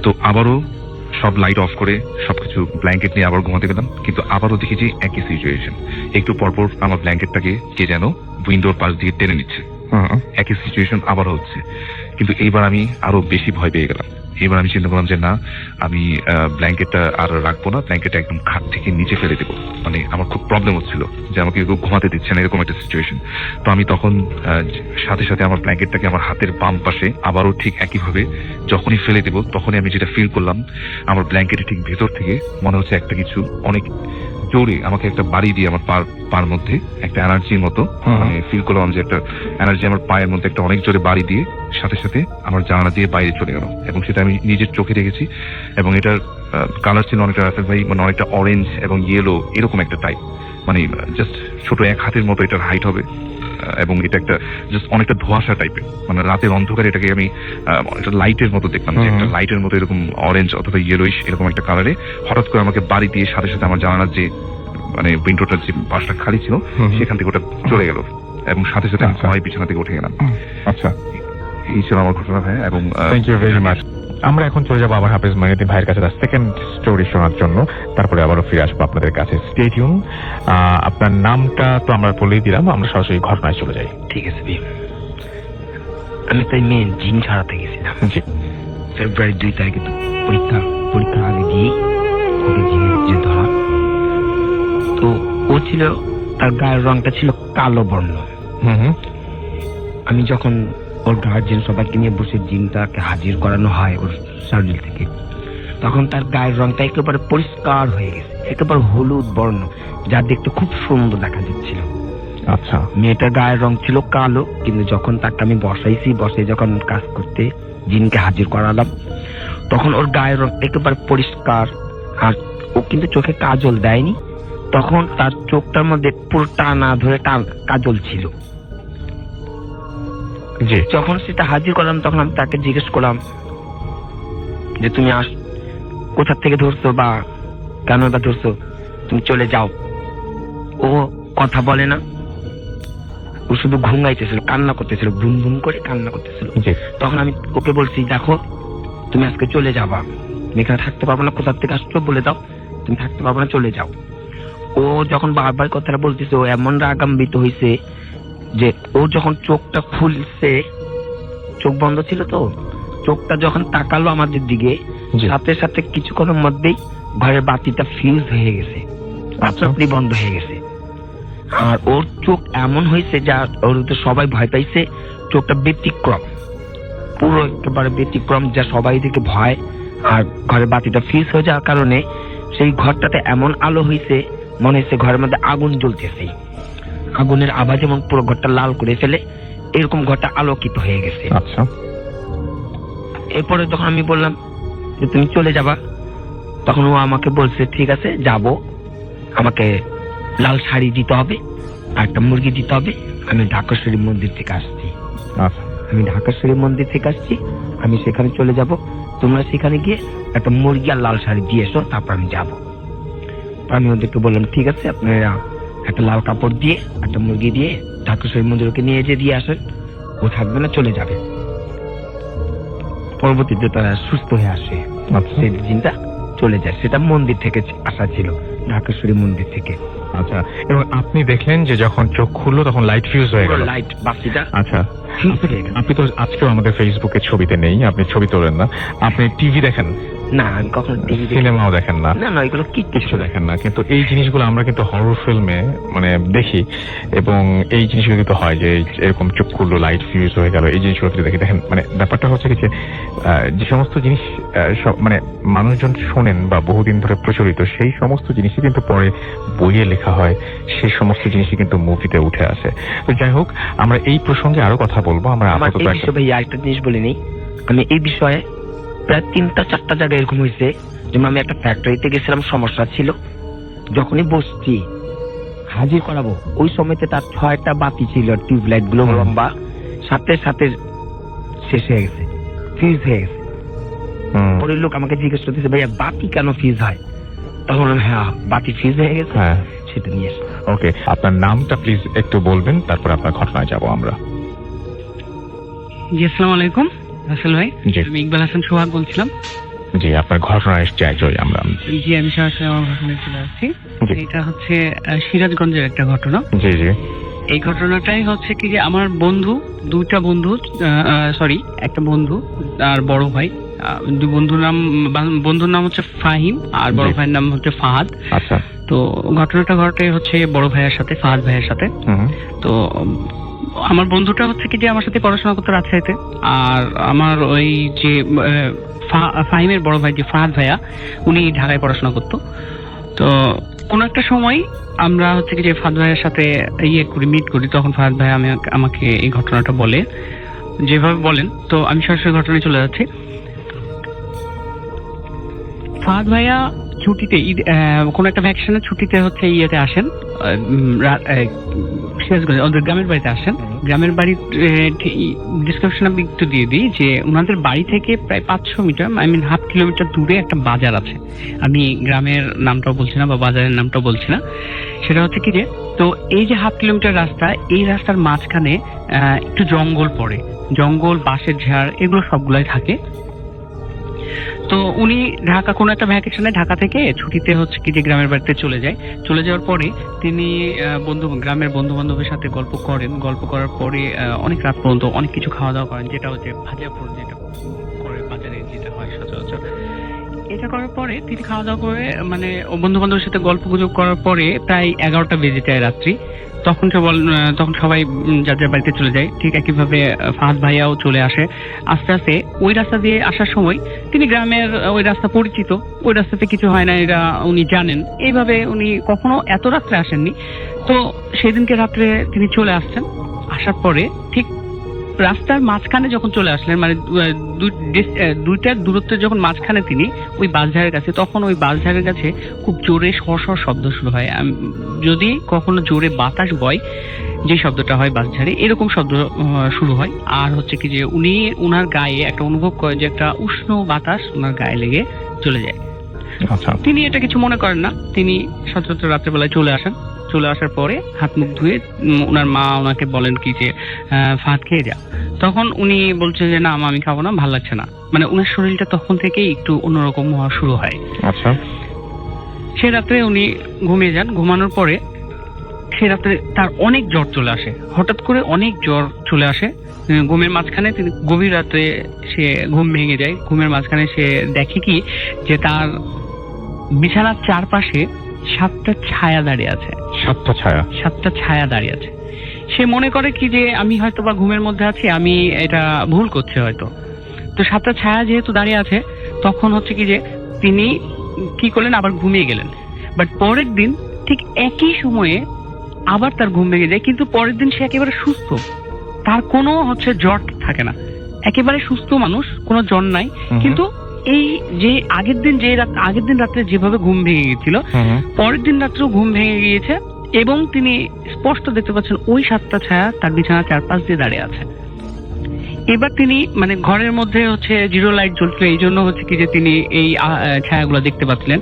D: তো আবারও সব লাইট অফ করে সবকিছু ব্ল্যাঙ্কেট নিয়ে আবার ঘুমাতে গেলাম, কিন্তু আবারও দেখি যে একই সিচুয়েশন, একটু পরপর আমার ব্ল্যাঙ্কেটটাকে কে যেন উইন্ডোর পাশ দিয়ে টেনে নিচ্ছে, একই সিচুয়েশন আবার হচ্ছে। কিন্তু এইবার আমি আরো বেশি ভয় পেয়ে গেলাম। এবার আমি চিন্তা করলাম যে না আমি ব্ল্যাঙ্কেটটা আর রাখবো না, ব্ল্যাঙ্কেটটা একদম খাট থেকে নিচে ফেলে দেবো। মানে আমার খুব প্রবলেম হচ্ছিল যে আমাকে কেউ ঘুমাতে দিচ্ছে না এরকম একটা সিচুয়েশন। তো আমি তখন সাথে সাথে আমার ব্ল্যাঙ্কেটটাকে আমার হাতের বাম পাশে আবারও ঠিক একইভাবে যখনই ফেলে দেবো, তখনই আমি যেটা ফিল করলাম আমার ব্ল্যাঙ্কেটের ঠিক ভেতর থেকে মনে হচ্ছে একটা কিছু অনেক জোরে আমাকে একটা বাড়ি দিয়ে আমার পার মধ্যে একটা এনার্জির মতো মানে ফিল করলাম যে একটা এনার্জি আমার পায়ের মধ্যে একটা অনেক জোরে বাড়ি দিয়ে সাথে সাথে আমার জানালা দিয়ে বাইরে চলে গেল। এবং সেটা আমি নিজের চোখে দেখেছি, এবং এটার কালার ছিল অনেকটা রাসেল ভাই মানে অনেকটা অরেঞ্জ এবং ইয়েলো এরকম একটা টাইপ। মানে জাস্ট ছোট এক হাতের মতো এটার হাইট হবে, এবং এটা একটা জাস্ট অনেকটা ধোঁয়াশা টাইপের, মানে রাতের অন্ধকারে এটাকে আমি একটা লাইটের মতো দেখলাম, যে একটা লাইটের মতো এরকম অরেঞ্জ অথবা ইয়েলোইশ এরকম একটা কালারে হঠাৎ করে আমাকে বাড়ি দিয়ে সাথে সাথে আমার জানালার যে মানে উইন্ডোটার যে পাশটা খালি ছিল সেখান থেকে ওটা চলে গেল, এবং সাথে সাথে আমি ভয় বিছানা থেকে উঠে গেলাম।
A: আচ্ছা,
D: এই ছিল আমার ঘটনা ভাই। এবং
A: থ্যাংক ইউ ভেরি মাচ। আমরা এখন চলে যাবো আবার হাফেজ মঈনুদ্দিন ভাইয়ের কাছে তার সেকেন্ড স্টোরি শোনার জন্য, তারপরে আবারও ফিরে আসবো আপনাদের কাছে। Stay tune. আপনার নামটা তো আমরা বলেই দিলাম, আমরা সরাসরি ঘটনায় চলে যাই।
E: ঠিক আছে ভাই। আমি তাই মেন জিন ছাড়াতে গেছিলাম।
A: জি।
E: ফেব্রুয়ারি 2 তারিখে তো পরীক্ষার আগে দিয়েই ওকে জিনের যে ধরা। তো ও ছিল, তার গায়ের রংটা ছিল কালো বর্ণ। আমি যখন ওর গার্জেন সবাইকে নিয়ে বসে জিনটাকে হাজির করানো হয় ওর শরীর থেকে, তখন তার গায়ের রংটা একেবারে পরিষ্কার হয়ে গেছে, একেবারে হলুদ বর্ণ, যা দেখতে খুব সুন্দর দেখা যাচ্ছিল।
A: আচ্ছা।
E: মেয়েটার গায়ের রং ছিল কালো, কিন্তু যখন তাকে আমি বসে যখন কাজ করতে জিনকে হাজির করালাম, তখন ওর গায়ের রং একেবারে পরিষ্কার। আর ও কিন্তু চোখে কাজল দেয়নি, তখন তার চোখটার মধ্যে পুরো টানা ধরে কাজল ছিল।
A: জি।
E: যখন সেটা হাজির করলাম, তখন আমি তাকে জিজ্ঞেস করলাম যে তুমি কোথা থেকে ধরছো বা কেন বা ধরছো, তুমি চলে যাও। ও কথা বলে না, ও শুধু ঘুমাইতেছিল, কান্না করতেছিল, ভুন ভুন করে কান্না করতেছিল। তখন আমি ওকে বলছি, দেখো তুমি আজকে চলে যাবা, তুমি এখানে থাকতে পারবো না, কোথা থেকে আসছো বলে দাও, তুমি থাকতে পারবো না, চলে যাও। ও যখন বারবার কথাটা বলতেছে, ও এমন রাগান্বিত হয়েছে যে ও যখন চোখটা খুলছে, চোখ বন্ধ ছিল তো, চোখটা যখন তাকালো আমাদের দিকে, সাথে সাথে কিছুক্ষণের মধ্যেই ঘরের বাতিটা ফিউজ হয়ে গেছে, আপনি বন্ধ হয়ে গেছে। আর ওর চোখ এমন হয়েছে যা ওর তো সবাই ভয় পাইছে, চোখটা ব্যতিক্রম, পুরো একেবারে ব্যতিক্রম, যা সবাই দিকে ভয়। আর ঘরের বাতিটা ফিউজ হয়ে যাওয়ার কারণে সেই ঘরটাতে এমন আলো হয়েছে, মনে হচ্ছে ঘরের মধ্যে আগুন জ্বলতেছে, আগুনের আভা যেমন পুরো ঘরটা লাল করে ফেলে, এরকম ঘরটা আলোকিত হয়ে গেছে।
A: আচ্ছা।
E: এরপরে যখন আমি বললাম যে তুমি চলে যাবা, তখন ও আমাকে বলছে ঠিক আছে যাব, আমাকে লাল শাড়ি দিতে হবে আর একটা মুরগি দিতে হবে। আমি ঢাকেশ্বরী মন্দির থেকে আসছি, আমি সেখানে চলে যাব, তোমরা সেখানে গিয়ে একটা মুরগি আর লাল শাড়ি দিয়ে এসো, তারপর আমি যাব। আমি ওদেরকে বললাম ঠিক আছে, আপনারা একটা লাল কাপড় দিয়ে একটা মুরগি দিয়ে ঢাকেশ্বরী মন্দিরকে নিয়ে দিয়ে আসেন, ও থাকবে না, চলে যাবে। পরবর্তীতে তারা সুস্থ হয়ে আসে, সেই দিনটা চলে যায়। সেটা মন্দির থেকে আসা ছিল, ঢাকেশ্বরী মন্দির থেকে।
A: আচ্ছা, এবং আপনি দেখলেন যে যখন চোখ খুললো তখন লাইট ফিউজ হয়ে গেল,
E: লাইট বাতিটা।
A: আচ্ছা, আপনি তো আজকেও আমাদের ফেসবুকে ছবিতে নেই, আপনি ছবি তোলেন না, আপনি টিভি দেখেন
E: না? আমি কখনো টিভি
A: সিনেমাও দেখেন না?
E: না, এগুলো
A: কিছু দেখেন না, কিন্তু এই জিনিসগুলো আমরা কিন্তু হরর ফিল্মে মানে দেখি, এবং এই জিনিসগুলো কিন্তু হয় যে এরকম চোখ খুললো লাইট ফিউজ হয়ে গেল, এই জিনিসগুলো কিন্তু দেখি। দেখেন মানে ব্যাপারটা হচ্ছে কি যে সমস্ত জিনিস সব মানে মানুষজন শোনেন বা বহুদিন ধরে প্রচলিত, সেই সমস্ত জিনিসই কিন্তু পরে বইয়ে লেখা হয়, সেই সমস্ত জিনিসই কিন্তু মুভিতে উঠে আসে। তো যাই হোক, আমরা এই প্রসঙ্গে আরো কথা বলবো। আমরা আপাতত
E: একটা জিনিস বলি নেই, আমি এই বিষয়ে প্রায় 3-4টা জায়গায় এরকম হয়েছে। যেমন আমি একটা ফ্যাক্টরিতে গেছিলাম, সমস্যা ছিল, যখনই বসছি হাজির করাবো, ওই সময়তে তার 6টা বাতি ছিল, টিউবলাইট গুলো লম্বা, সাথে সাথে শেষ হয়ে গেছে, ফিউজ হয়ে গেছে। পরের লোক আমাকে জিজ্ঞেস করতেছে, ভাইয়া বাতি কেন ফিউজ হয়? তখন হ্যাঁ, বাতি ফিউজ হয়ে গেছে, সেটা নিয়ে এসে।
A: ওকে, আপনার নামটা প্লিজ একটু বলবেন, তারপর আপনার ঘটনায় যাব আমরা।
F: জি, আসসালামু আলাইকুম রাসেল ভাই, আমি ইকবাল হাসান সোহাগ বলছিলাম।
A: জি, আপনার ঘটনা এসছে একজয় আমরা।
F: জি, আমি সরাসরি আমার ঘটনায় চলে আসছি। এটা হচ্ছে সিরাজগঞ্জের একটা ঘটনা।
A: জি জি।
F: এই ঘটনাটাই হচ্ছে কি যে আমার একটা বন্ধু আর বড় ভাই, দুই বন্ধুর নাম হচ্ছে ফাহিম আর বড় ভাইয়ের নাম হচ্ছে ফাহাদ।
A: আচ্ছা।
F: তো ঘটনাটা ঘটে হচ্ছে বড় ভাইয়ের সাথে, ফাহাদ ভাইয়ের সাথে। তো আমার বন্ধুটা হচ্ছে কি যে আমার সাথে পড়াশোনা করতে রাজশাহীতে, আর আমার ওই যে ফাহিমের বড় ভাই যে ফাহাদ ভাইয়া, উনি ঢাকায় পড়াশোনা করতো। তো কোন একটা সময় আমরা হচ্ছে কি যে ফাহাদ ভাইয়ের সাথে মিট করি, তখন ফাহাদ ভাই আমাকে এই ঘটনাটা বলে, যেভাবে বলেন। তো আমি সরাসরি ঘটনায় চলে যাচ্ছি। ফাহাদ ভাইয়া ছুটিতে কোন একটা ভ্যাকেশনের ছুটিতে হচ্ছে আসেন সিরাজগঞ্জ ওদের গ্রামের বাড়িতে আসেন। গ্রামের বাড়ির ডিসক্রিপশন আমি একটু দিয়ে দিই যে ওনাদের বাড়ি থেকে প্রায় 500 metre, I mean half kilometre দূরে একটা বাজার আছে। আমি গ্রামের নামটাও বলছি না বা বাজারের নামটাও বলছি না। সেটা হচ্ছে কি যে, তো এই যে হাফ কিলোমিটার রাস্তা, এই রাস্তার মাঝখানে একটু জঙ্গল পড়ে, জঙ্গল, বাঁশের ঝাড়, এগুলো সবগুলাই থাকে। তো উনি ঢাকা কোনো একটা ভ্যাকেশনে ঢাকা থেকে ছুটিতে হচ্ছে কি যে গ্রামের বাড়িতে চলে যায়। চলে যাওয়ার পরে তিনি গ্রামের বন্ধু বান্ধবের সাথে গল্প করেন। গল্প করার পরে অনেক রাত পর্যন্ত অনেক কিছু খাওয়া দাওয়া করেন, যেটা হচ্ছে ভাজাপুর যেটা করে বাজারে যেটা হয় সচরাচর। এটা করার পরে তিনি খাওয়া দাওয়া করে মানে বন্ধু বান্ধবের সাথে গল্প গুজব করার পরে প্রায় 11টা বেজে যায় রাত্রি। তখন সবাই যার যার বাড়িতে চলে যায়। ঠিক একইভাবে ফাহাদ ভাইয়াও চলে আসে। আস্তে আস্তে ওই রাস্তা দিয়ে আসার সময় তিনি গ্রামের ওই রাস্তা পরিচিত, ওই রাস্তাতে কিছু হয় না এটা উনি জানেন। এইভাবে উনি কখনো এত রাত্রে আসেননি। তো সেদিনকে রাত্রে তিনি চলে আসছেন। আসার পরে ঠিক রাস্তার মাঝখানে যখন চলে আসলেন, মানে দুইটার দূরত্বে যখন মাঝখানে তিনি ওই বাসঝাড়ের কাছে, তখন ওই বাসঝাড়ের কাছে খুব জোরে সর শব্দ শুরু হয়। যদি কখনো জোরে বাতাস বয় যে শব্দটা হয় বাসঝাড়ে, এরকম শব্দ শুরু হয়। আর হচ্ছে কি যে উনি ওনার গায়ে একটা অনুভব করেন যে একটা উষ্ণ বাতাস ওনার গায়ে লেগে চলে যায়।
A: আচ্ছা,
F: তিনি এটা কিছু মনে করেন না। তিনি সচরাচর রাত্রেবেলায় চলে আসেন। চলে আসার পরে হাত মুখ ধুয়ে ওনার মা ওনাকে বলেন কি যে ভাত খেয়ে যা। তখন উনি বলছে যে না মা, আমি খাবো না, ভালো লাগছে না। মানে ওনার শরীরটা তখন থেকেই একটু অন্যরকম হওয়া শুরু হয়।
A: আচ্ছা,
F: সে রাত্রে উনি ঘুমিয়ে যান। ঘুমানোর পরে সে রাত্রে তার অনেক জ্বর চলে আসে, হঠাৎ করে অনেক জ্বর চলে আসে। ঘুমের মাঝখানে তিনি গভীর রাতে সে ঘুম ভেঙে যায়। ঘুমের মাঝখানে সে দেখে কি যে তার বিছানার চারপাশে 7টা ছায়া দাঁড়িয়ে আছে। 7টা ছায়া দাঁড়িয়ে আছে। সে মনে করে কি যে আমি হয়তো বা ঘুমের মধ্যে আছি, আমি এটা ভুল করছি হয়তো। তো 7টা ছায়া যেহেতু দাঁড়িয়ে আছে, তখন হচ্ছে কি যে তিনি কি করলেন, আবার ঘুমিয়ে গেলেন। বাট পরের দিন ঠিক একই সময়ে আবার তার ঘুম ভেঙে যায়, কিন্তু পরের দিন সে একেবারে সুস্থ, তার কোনো হচ্ছে জ্বর থাকে না, একেবারে সুস্থ মানুষ, কোনো জ্বর নাই। কিন্তু এই যে আগের দিন রাত্রে যেভাবে ঘুম ভেঙে গিয়েছিল, পরের দিন রাত্রেও ঘুম ভেঙে গিয়েছে এবং তিনি স্পষ্ট দেখতে পাচ্ছেন ওই 7টা ছায়া তার বিছানার চারপাশ দিয়ে দাঁড়িয়ে আছে। এবার তিনি মানে ঘরের মধ্যে হচ্ছে জিরো লাইট জ্বলছিল, এই জন্য হচ্ছে কি যে তিনি এই ছায়াগুলো দেখতে পাচ্ছিলেন।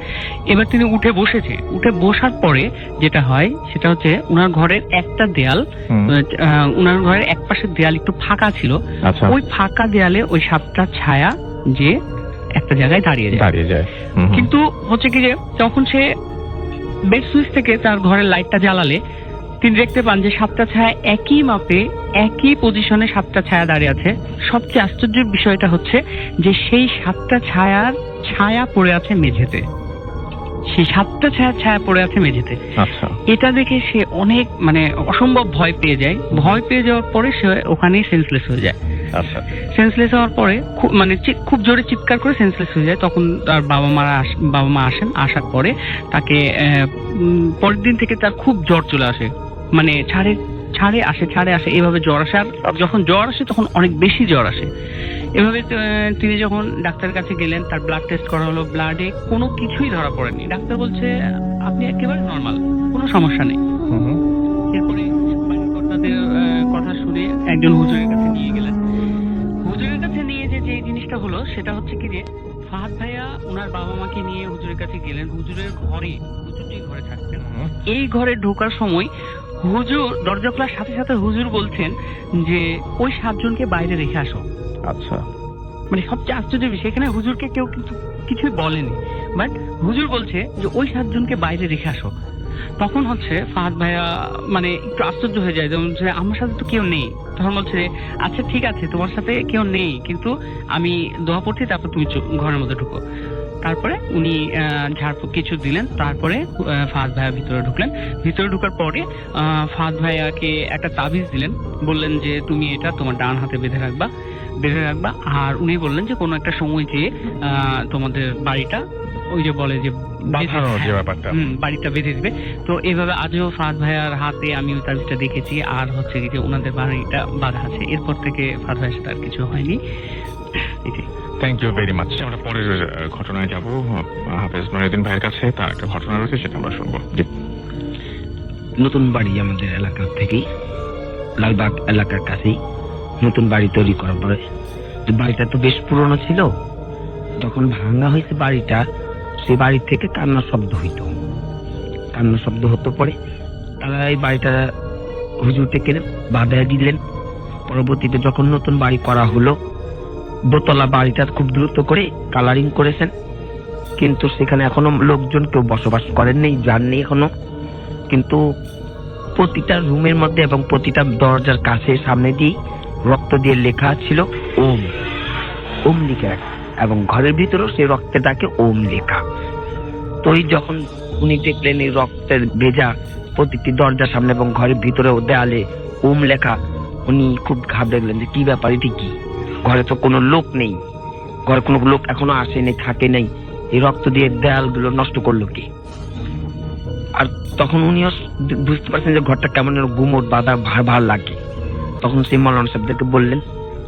F: এবার তিনি উঠে বসেছে। উঠে বসার পরে যেটা হয় সেটা হচ্ছে উনার ঘরের একটা দেয়াল, উনার ঘরের এক পাশের দেয়াল একটু ফাঁকা ছিল। ওই ফাঁকা দেয়ালে ওই 7টা ছায়া যে একটা জায়গায় দাঁড়িয়ে যায়। কিন্তু হচ্ছে কি যে তখন সে বেড সুইচ থেকে তার ঘরের লাইটটা জ্বালালে তিনি দেখতে পান যে 7টা ছায়া একই মাপে একই পজিশনে 7টা ছায়া দাঁড়িয়ে আছে। সবচেয়ে আশ্চর্যের বিষয়টা হচ্ছে যে সেই 7টা ছায়া পড়ে আছে মেঝেতে। সেই 7টা ছায়া পড়ে আছে মেঝেতে।
A: আচ্ছা,
F: এটা দেখে সে অনেক মানে অসম্ভব ভয় পেয়ে যায়। ভয় পেয়ে যাওয়ার পরে সে ওখানেই সেন্সলেস হয়ে যায়।
A: আচ্ছা,
F: সেন্সলেস হওয়ার পরে খুব জোরে চিৎকার করে সেন্সলেস হয়ে যায়। তখন তার বাবা মা আসেন। আসার পরে তাকে পরের দিন থেকে তার খুব জ্বর চলে আসে, মানে ছাড়ে আসে এভাবে জ্বর আসে। আর যখন জ্বর আসে তখন অনেক বেশি জ্বর আসে। এভাবে তিনি যখন ডাক্তারের কাছে গেলেন, তার ব্লাড টেস্ট করা হলো, ব্লাডে কোনো কিছুই ধরা পড়েনি। ডাক্তার বলছে আপনি একেবারে নর্মাল, কোনো সমস্যা নেই। এরপরে কর্তাদের কথা শুনে একজন হুজুরের কাছে নিয়ে গেলেন। হুজুরের কাছে নিয়ে যে জিনিসটা হলো সেটা হচ্ছে কি যে ফাহাদ ভাইয়া ওনার বাবা মাকে নিয়ে হুজুরের কাছে গেলেন। হুজুর যে ঘরে থাকতেন, এই ঘরে ঢোকার সময় হুজুর দরজা খোলার সাথে সাথে হুজুর বলছেন যে ওই 7 জনকে বাইরে রেখে আসো।
A: আচ্ছা,
F: মানে সবচেয়ে আশ্চর্যের বিষয়, এখানে হুজুরকে কেউ কিন্তু কিছুই বলেনি, বাট হুজুর বলছে যে ওই 7 জনকে বাইরে রেখে আসো। তখন হচ্ছে ফাহাদ ভাইয়া মানে একটু আশ্চর্য হয়ে যায়, যেমন আমার সাথে তো কেউ নেই। তখন বলছে আচ্ছা ঠিক আছে, তোমার সাথে কেউ নেই, কিন্তু আমি দোয়া পড়ছি, তারপর তুমি ঘরের মধ্যে ঢুকো। তারপরে উনি ঝাড়ফুঁক কিছু দিলেন। তারপরে ফাহাদ ভাইয়া ভিতরে ঢুকলেন। ভিতরে ঢোকার পরে ফাহাদ ভাইয়াকে একটা তাবিজ দিলেন। বললেন যে তুমি এটা তোমার ডান হাতে বেঁধে রাখবা। আর উনি বললেন যে কোনো একটা সময় যে তোমাদের বাড়িটা ওই যে বলে যে
A: বাঁধানোর যে ব্যাপারটা,
F: বাড়িটা বেঁধে দিবে। তো এইভাবে আজও ফাহাদ ভাইয়ার হাতে আমি ওই তাবিজটা দেখেছি। আর হচ্ছে যে ওনাদের বাড়িটা বাঁধা আছে। এরপর থেকে ফাহাদ ভাইয়ের সাথে আর কিছু হয়নি।
A: Thank you very much. আমরা পরের ঘটনায় যাব। হাফেজ নুরউদ্দিন ভাইয়ের কাছে তার একটা ঘটনা রয়েছে, সেটা আমরা শুনবো।
E: নতুন বাড়ি আমাদের এলাকা থেকেই, লালবাগ এলাকার কাছেই নতুন বাড়ি তৈরি করার পরে, যে বাড়িটা তো বেশ পুরনো ছিল, যখন ভাঙা হয়েছে বাড়িটা, সেই বাড়ি থেকে কান্নার শব্দ হইতো, কান্নার শব্দ হতো। পরে তারা এই বাড়িটা হুজুর থেকে বাঁধা দিলেন। পরবর্তীতে যখন নতুন বাড়ি করা হলো, দোতলা বাড়িটা খুব দ্রুত করে কালারিং করেছেন, কিন্তু সেখানে এখনো লোকজন কেউ বসবাস করেন নেই, যাননি এখনো। কিন্তু প্রতিটা রুমের মধ্যে এবং প্রতিটা দরজার কাছে সামনে দিয়ে রক্ত দিয়ে লেখা ছিল ওম, ওম লিখে রাখা, এবং ঘরের ভিতরেও সেই রক্তের ডাকে ওম লেখা। তো এই যখন উনি দেখলেন এই রক্তের ভেজা প্রতিটি দরজার সামনে এবং ঘরের ভিতরেও দেয়ালে ওম লেখা, উনি খুব ঘাবড়ে গেলেন যে কি ব্যাপার, এটি কি? ঘরে তো কোনো লোক নেই, ঘরে কোনো লোক এখনো আসেনি, থাকে নাই, এই রক্ত দিয়ে দেয়ালগুলো নষ্ট করলো কি? আর তখন উনিও বুঝতে পারছেন যে ঘরটা কেমন গুমোট বাঁধা, ভার ভার লাগে। তখন সেই মৌলানা সাহেবদেরকে বললেন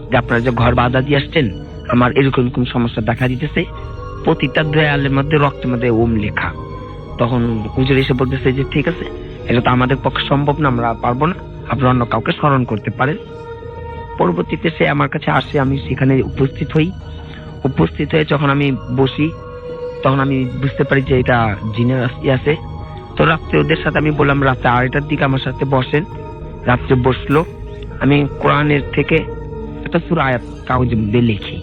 E: যে আপনারা যে ঘর বাঁধা দিয়ে আসছেন, আমার এরকম কোন সমস্যা দেখা দিতেছে, প্রতিটা দেয়ালের মধ্যে রক্তের মধ্যে ওম লেখা। তখন হুজুর এসে বলতেছে যে ঠিক আছে, এটা তো আমাদের পক্ষে সম্ভব না, আমরা পারবো না, আপনারা অন্য কাউকে স্মরণ করতে পারেন। পরবর্তীতে সে আমার কাছে আসে, আমি সেখানে উপস্থিত হই। উপস্থিত হয়ে যখন আমি বসি, তখন আমি বুঝতে পারি যে এটা জিনের আছে। তো রাত্রে ওদের সাথে আমি বললাম রাত্রে 2:30টার দিকে আমার সাথে বসেন। রাত্রে বসলো, আমি কোরআনের থেকে একটা সূরা আয়াত কাগজে মধ্যে লিখি।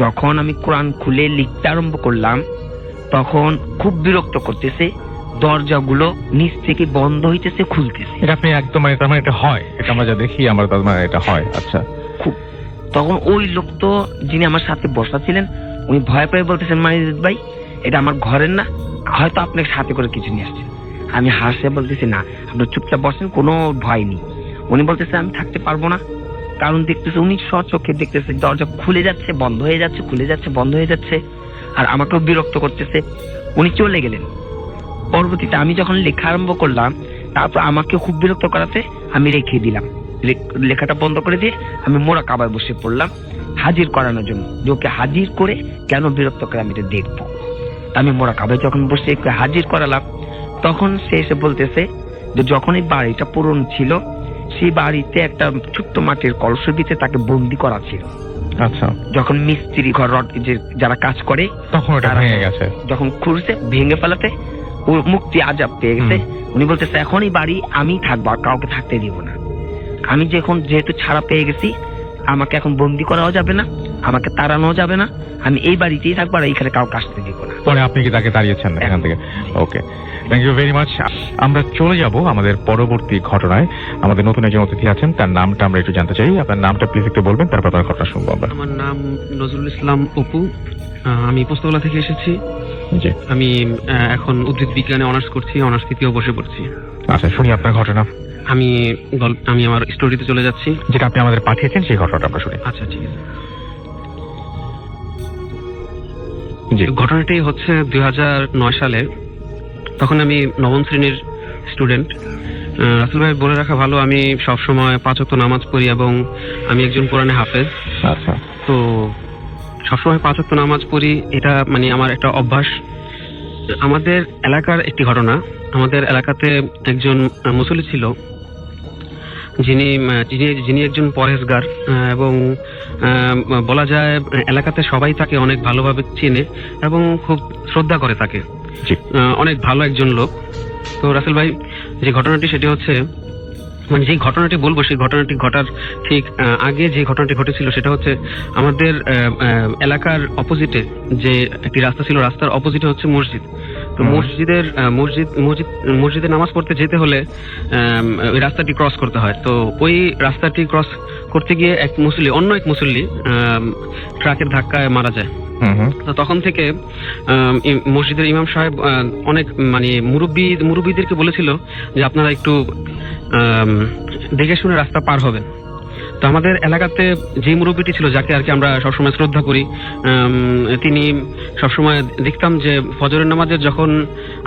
E: যখন আমি কোরআন খুলে লিখতে আরম্ভ করলাম, তখন খুব বিরক্ত করতেছে, দরজাগুলো নিচ থেকে বন্ধ হইতেছে, খুলতেছে।
A: এটা আপনি একদম মানে তার মানে এটা হয়, এটা আমরা যা দেখি আমরা তার মানে এটা হয়। আচ্ছা,
E: খুব। তখন ওই লোক তো যিনি আমার সাথে বসা ছিলেন, উনি ভয় পেয়ে বলতেছেন মানিক ভাই, এটা আমার ঘরের না, হয়তো আপনাকে সাথে করে কিছু নিয়ে আসছে। আমি হাসে বলতেছি না, আপনি চুপচাপ বসেন, কোনো ভয় নেই। উনি বলতেছে আমি থাকতে পারবো না, কারণ দেখতেছে উনি স্বচক্ষে দেখতেছে দরজা খুলে যাচ্ছে, বন্ধ হয়ে যাচ্ছে, খুলে যাচ্ছে, বন্ধ হয়ে যাচ্ছে, আর আমাকেও বিরক্ত করতেছে। উনি চলে গেলেন। পরবর্তীতে আমি যখন লেখা আরম্ভ করলাম, তারপর আমাকে খুব বিরক্ত করাতে আমি রেখে দিলাম, লেখাটা বন্ধ করে দিয়ে আমি মোরাকাবায় বসে পড়লাম হাজির করানোর জন্য, যে ওকে হাজির করে কেন বিরক্ত করে আমি এটা দেখবো। আমি মোরাকাবায় যখন বসে একটু হাজির করালাম, তখন সে এসে বলতেছে যে যখন এই বাড়িটা পুরনো ছিল, সেই বাড়িতে একটা ছোট্ট মাটির কলসের ভিতরে তাকে বন্দি করা ছিল।
A: আচ্ছা,
E: যখন মিস্ত্রি ঘর যে যারা কাজ করে,
A: তখন ওটা ভেঙে গেছে,
E: যখন খুঁড়ছে ভেঙে ফেলাতে ও মুক্তি আজাব পেয়ে গেছে। উনি বলতেছে এখন এই বাড়ি আমি থাকবো, আর কাউকে থাকতে দিব না। আমি যেহেতু ছাড়া পেয়ে গেছি, আমাকে এখন বন্দি করাও যাবে না, আমাকে তাড়ানো যাবে না, আমি এই বাড়িতেই থাকবো, আর এইখানে কাউকে আসতে দিব না।
A: পরে আপনি কি তাকে তাড়িয়েছেন এখান থেকে? ওকে, থ্যাংক ইউ ভেরি মাচ। আমরা চলে যাব আমাদের পরবর্তী ঘটনায়। আমাদের নতুন একজন অতিথি আছেন, তার নামটা আমরা একটু জানতে চাই। আপনার নামটা প্লিজ একটু বলবেন, তারপর আপনার ঘটনা শুনবো আমরা।
F: আমার নাম নজরুল ইসলাম অপু, আমি পোস্তগোলা থেকে এসেছি।
A: জি,
F: আমি এখন উদ্ভিদ বিজ্ঞানে অনার্স করছি, অনার্স তৃতীয় বর্ষে পড়ছি।
A: আচ্ছা, শুনি আপনার ঘটনা।
F: আমি আমার স্টোরিতে চলে যাচ্ছি,
A: যেটা আপনি আমাদের পাঠিয়েছেন, সেই ঘটনাটা আমরা শুনি।
F: আচ্ছা ঠিক আছে।
A: জি,
F: ঘটনাটি হচ্ছে 2009 সালে। তখন আমি নবম শ্রেণীর স্টুডেন্ট। রাসেল ভাই বলে রাখা ভালো, আমি সবসময় 5 ওয়াক্ত নামাজ পড়ি এবং আমি একজন কোরআনে হাফেজ।
A: আচ্ছা,
F: তো সবসময় 5 ওয়াক্ত নামাজ পড়ি, এটা মানে আমার একটা অভ্যাস। আমাদের এলাকার একটি ঘটনা, আমাদের এলাকাতে একজন মুসল্লি ছিল, যিনি একজন পরহেজগার, এবং বলা যায় এলাকাতে সবাই তাকে অনেক ভালোভাবে চেনে এবং খুব শ্রদ্ধা করে তাকে। অনেক ভালো একজন লোক। তো রাসেল ভাই, যে ঘটনাটি সেটি হচ্ছে, মানে যে ঘটনাটি বলবো সেই ঘটনাটি ঘটার ঠিক আগে যে ঘটনাটি ঘটেছিল সেটা হচ্ছে আমাদের এলাকার অপোজিটে যে একটি রাস্তা ছিল, রাস্তার অপোজিটে হচ্ছে মসজিদ। তো মসজিদে নামাজ পড়তে যেতে হলে ওই রাস্তাটি ক্রস করতে হয়। তো ওই রাস্তাটি ক্রস করতে গিয়ে অন্য এক মুসল্লি ট্রাকের ধাক্কায় মারা যায়। তো তখন থেকে মসজিদের ইমাম সাহেব অনেক মানে মুরব্বীদেরকে বলেছিল যে আপনারা একটু দেখে শুনে রাস্তা পার হবেন। তো আমাদের এলাকাতে যে মুরব্বীটি ছিল, যাকে আর কি আমরা সবসময় শ্রদ্ধা করি, তিনি সবসময় দেখতাম যে ফজরের নামাজের যখন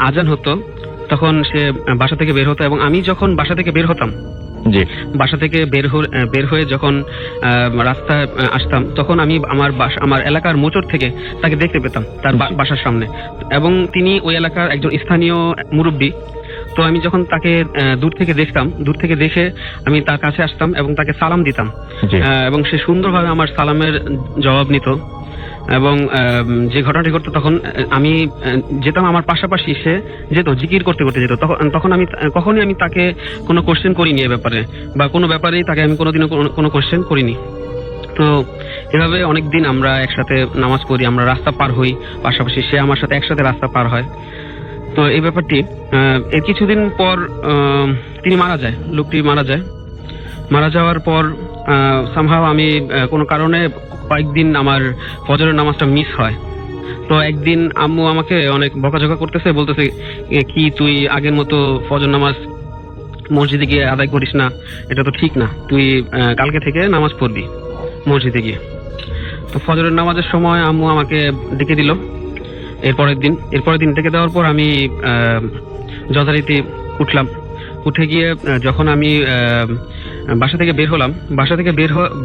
F: আজান হতো তখন সে বাসা থেকে বের হতো, এবং আমি যখন বাসা থেকে বের হতাম, বাসা থেকে বের হয়ে যখন রাস্তায় আসতাম, তখন আমি আমার এলাকার মোচড় থেকে তাকে দেখতে পেতাম তার বাসার সামনে, এবং তিনি ওই এলাকার একজন স্থানীয় মুরব্বী। তো আমি যখন তাকে দূর থেকে দেখতাম, দূর থেকে দেখে আমি তার কাছে আসতাম এবং তাকে সালাম দিতাম,
A: জি।
F: এবং সে সুন্দরভাবে আমার সালামের জবাব নিত। এবং যে ঘটনাটি ঘটতো তখন আমি যেতাম আমার পাশাপাশি, সে যেত জিকির করতে করতে যেত। তখন আমি কখনই আমি তাকে কোনো কোশ্চেন করিনি এ ব্যাপারে, বা কোনো ব্যাপারেই তাকে আমি কোনোদিনও কোনো কোশ্চেন করিনি। তো এভাবে অনেকদিন আমরা একসাথে নামাজ পড়ি, আমরা রাস্তা পার হই পাশাপাশি, সে আমার সাথে একসাথে রাস্তা পার হয়। তো এই ব্যাপারটি এর কিছুদিন পর তিনি মারা যায়, লোকটি মারা যায়। মারা যাওয়ার পর সামহাও আমি কোনো কারণে কয়েকদিন আমার ফজরের নামাজটা মিস হয়। তো একদিন আম্মু আমাকে অনেক বকাঝকা করতেছে, বলতেছে কি তুই আগের মতো ফজর নামাজ মসজিদে গিয়ে আদায় করিস না, এটা তো ঠিক না, তুই কালকে থেকে নামাজ পড়বি মসজিদে গিয়ে। তো ফজরের নামাজের সময় আম্মু আমাকে ডেকে দিল এরপরের দিন ডেকে দেওয়ার পর আমি যথারীতি উঠলাম। উঠে গিয়ে যখন আমি বাসা থেকে বের হলাম, বাসা থেকে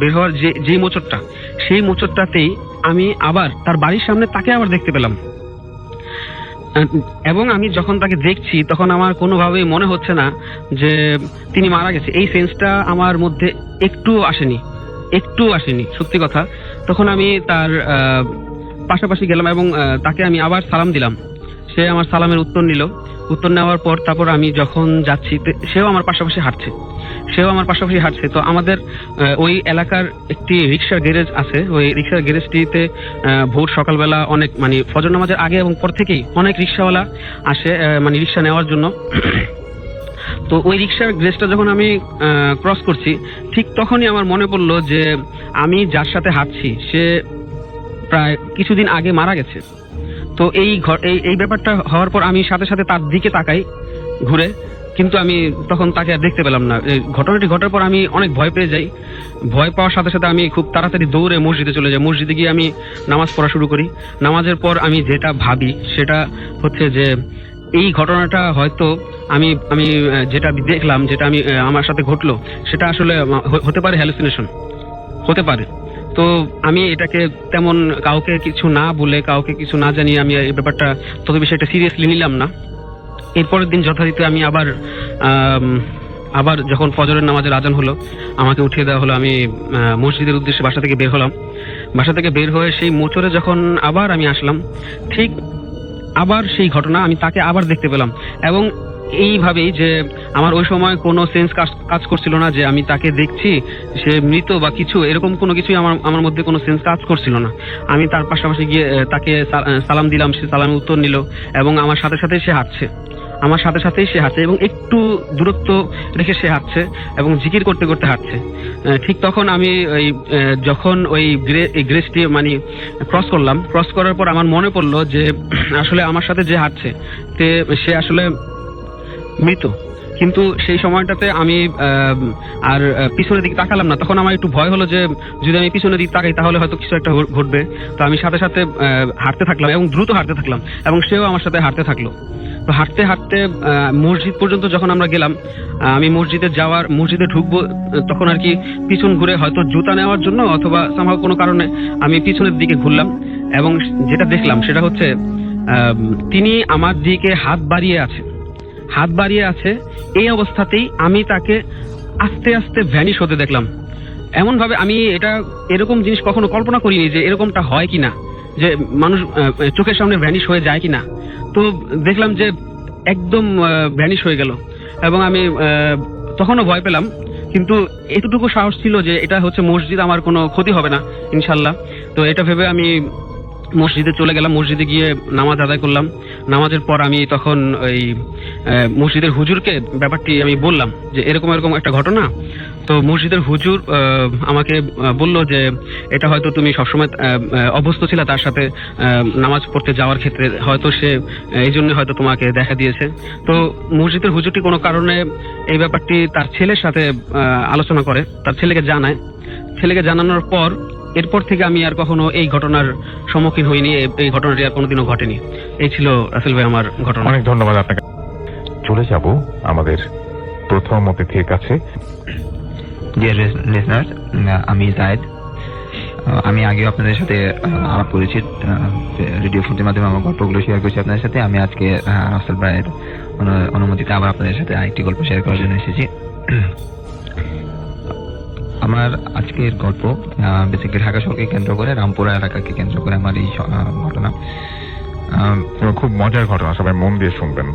F: বের হওয়ার যে মোচড়টা, সেই মোচড়টাতেই আমি আবার তার বাড়ির সামনে তাকে আবার দেখতে পেলাম। এবং আমি যখন তাকে দেখছি তখন আমার কোনোভাবেই মনে হচ্ছে না যে তিনি মারা গেছে। এই সেন্সটা আমার মধ্যে একটু আসেনি সত্যি কথা। তখন আমি তার পাশাপাশি গেলাম এবং তাকে আমি আবার সালাম দিলাম। সে আমার সালামের উত্তর নিল। উত্তর নেওয়ার পর তারপর আমি যখন যাচ্ছি সেও আমার পাশাপাশি হাঁটছে। তো আমাদের ওই এলাকার একটি রিক্সার গ্যারেজ আছে। ওই রিক্সার গ্যারেজটিতে ভোর সকালবেলা অনেক, মানে ফজর নামাজের আগে এবং পর থেকেই অনেক রিক্সাওয়ালা আসে, মানে রিক্সা নেওয়ার জন্য। তো ওই রিক্সার গ্যারেজটা যখন আমি ক্রস করছি, ঠিক তখনই আমার মনে পড়লো যে আমি যার সাথে হাঁটছি সে প্রায় কিছুদিন আগে মারা গেছে। তো এই ব্যাপারটা হওয়ার পর আমি সাথে সাথে তার দিকে তাকাই ঘুরে, কিন্তু আমি তখন তাকে আর দেখতে পেলাম না। ঘটনাটি ঘটার পর আমি অনেক ভয় পেয়ে যাই। ভয় পাওয়ার সাথে সাথে আমি খুব তাড়াতাড়ি দৌড়ে মসজিদে চলে যাই। মসজিদে গিয়ে আমি নামাজ পড়া শুরু করি। নামাজের পর আমি যেটা ভাবি সেটা হচ্ছে যে এই ঘটনাটা হয়তো আমি যেটা দেখলাম, যেটা আমার সাথে ঘটলো, সেটা আসলে হতে পারে হ্যালুসিনেশন, হতে পারে। তো আমি এটাকে তেমন কাউকে কিছু না বলে, কাউকে কিছু না জানিয়ে আমি এই ব্যাপারটা তত বেশি একটা সিরিয়াসলি নিলাম না। এরপরের দিন যথারীতি আমি আবার যখন ফজরের নামাজের আজান হলো, আমাকে উঠিয়ে দেওয়া হলো। আমি মসজিদের উদ্দেশ্যে বাসা থেকে বের হলাম। বাসা থেকে বের হয়ে সেই মোচরে যখন আবার আমি আসলাম, ঠিক আবার সেই ঘটনা, আমি তাকে আবার দেখতে পেলাম। এবং এইভাবেই যে আমার ওই সময় কোনো সেন্স কাজ করছিল না যে আমি তাকে দেখছি, সে মৃত বা কিছু, এরকম কোনো কিছুই আমার মধ্যে কোনো সেন্স কাজ করছিল না। আমি তার পাশাপাশি গিয়ে তাকে সালাম দিলাম, সে সালামের উত্তর নিল এবং আমার সাথে সাথেই সে হাঁটছে এবং একটু দূরত্ব রেখে সে হাঁটছে এবং জিকির করতে করতে হাঁটছে। ঠিক তখন আমি যখন ওই গ্রেসটি মানে ক্রস করার পর আমার মনে পড়লো যে আসলে আমার সাথে যে হাঁটছে সে আসলে মৃত। কিন্তু সেই সময়টাতে আমি আর পিছনের দিকে তাকালাম না। তখন আমার একটু ভয় হলো যে যদি আমি পিছনের দিকে তাকাই তাহলে হয়তো কিছু একটা ঘটবে। তো আমি সাথে সাথে হাঁটতে থাকলাম এবং দ্রুত হাঁটতে থাকলাম এবং সেও আমার সাথে হাঁটতে থাকলো। তো হাঁটতে হাঁটতে মসজিদ পর্যন্ত যখন আমরা গেলাম, আমি মসজিদে ঢুকবো তখন আর কি পিছন ঘুরে হয়তো জুতা নেওয়ার জন্য অথবা সামহাও কোনো কারণে আমি পিছনের দিকে ঘুরলাম এবং যেটা দেখলাম সেটা হচ্ছে তিনি আমার দিকে হাত বাড়িয়ে আছে। এই অবস্থাতেই আমি তাকে আস্তে আস্তে ভ্যানিশ হতে দেখলাম। এমন ভাবে আমি এরকম জিনিস কখনো কল্পনা করিনি যে এরকমটা হয় কিনা, যে মানুষ চোখের সামনে ভ্যানিশ হয়ে যায় কিনা। তো দেখলাম যে একদম ভ্যানিশ হয়ে গেল এবং আমি তখনও ভয় পেলাম, কিন্তু এতটুকু সাহস ছিল যে এটা হচ্ছে মসজিদ, আমার কোনো ক্ষতি হবে না ইনশাল্লাহ। তো এটা ভেবে আমি মসজিদে চলে গেলাম। মসজিদে গিয়ে নামাজ আদায় করলাম। নামাজের পর আমি তখন ওই মসজিদের হুজুরকে ব্যাপারটি আমি বললাম যে এরকম একটা ঘটনা। তো মসজিদের হুজুর আমাকে বলল যে এটা হয়তো তুমি সবসময় অভ্যস্ত ছিল তার সাথে নামাজ পড়তে যাওয়ার ক্ষেত্রে, হয়তো সে এই জন্য হয়তো তোমাকে দেখা দিয়েছে। তো মসজিদের হুজুরটি কোনো কারণে এই ব্যাপারটি তার ছেলের সাথে আলোচনা করে, তার ছেলেকে জানানোর পর এরপর থেকে আমি আর কখনো এই ঘটনার সম্মুখীন হইনি। এই ঘটনাটি আর কোনোদিনও ঘটেনি। এই ছিল রাসেল ভাই আমার ঘটনা।
A: অনেক ধন্যবাদ আপনাকে। চলে যাব আমাদের প্রথম অতিথির কাছে।
G: ডিয়ার লিসনার, আমি জায়েদ। আমি আগেও আপনাদের সাথে আমার পরিচিত, রেডিও ফোনের মাধ্যমে আমার গল্পগুলো শেয়ার করছি আপনাদের সাথে। আমি আজকে রাসেল ভাইয়ের অনুমতিতে আবার আপনাদের সাথে আরেকটি গল্প শেয়ার করার জন্য এসেছি। আমার আজকের গল্প বেসিক্যালি ঢাকা শহরকে কেন্দ্র করে, রামপুরা এলাকাকে কেন্দ্র করে আমার এই ঘটনা।
A: এবং খুব মজার ঘটনা, সবাই মন দিয়ে শুনবেন।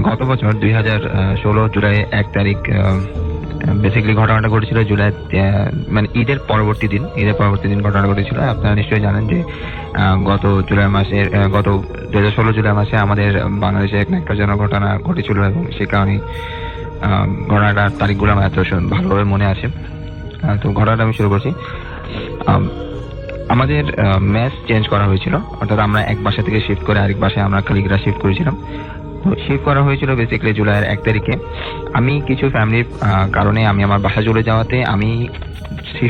G: গত বছর 2016 জুলাই 1 তারিখ বেসিক্যালি ঘটনাটা ঘটেছিল জুলাই মানে ঈদের পরবর্তী দিন ঘটনা ঘটেছিল। আপনারা নিশ্চয়ই জানেন যে গত 2016 জুলাই মাসে আমাদের বাংলাদেশে এক ন্যাক্কারজনক ঘটনা ঘটেছিল, এবং সে কারণে ঘটনাটার তারিখগুলো আমার এত ভালোভাবে মনে আছে। তো ঘটনাটা আমি শুরু করছি। আমাদের মেস চেঞ্জ করা হয়েছিল, অর্থাৎ আমরা এক বাসা থেকে শিফট করে আরেক বাসায় আমরা কলিগরা শিফট করেছিলাম। তো শিফট করা হয়েছিল বেসিক্যালি জুলাইয়ের 1 তারিখে। আমি কিছু ফ্যামিলির কারণে আমি আমার বাসা চলে যাওয়াতে আমি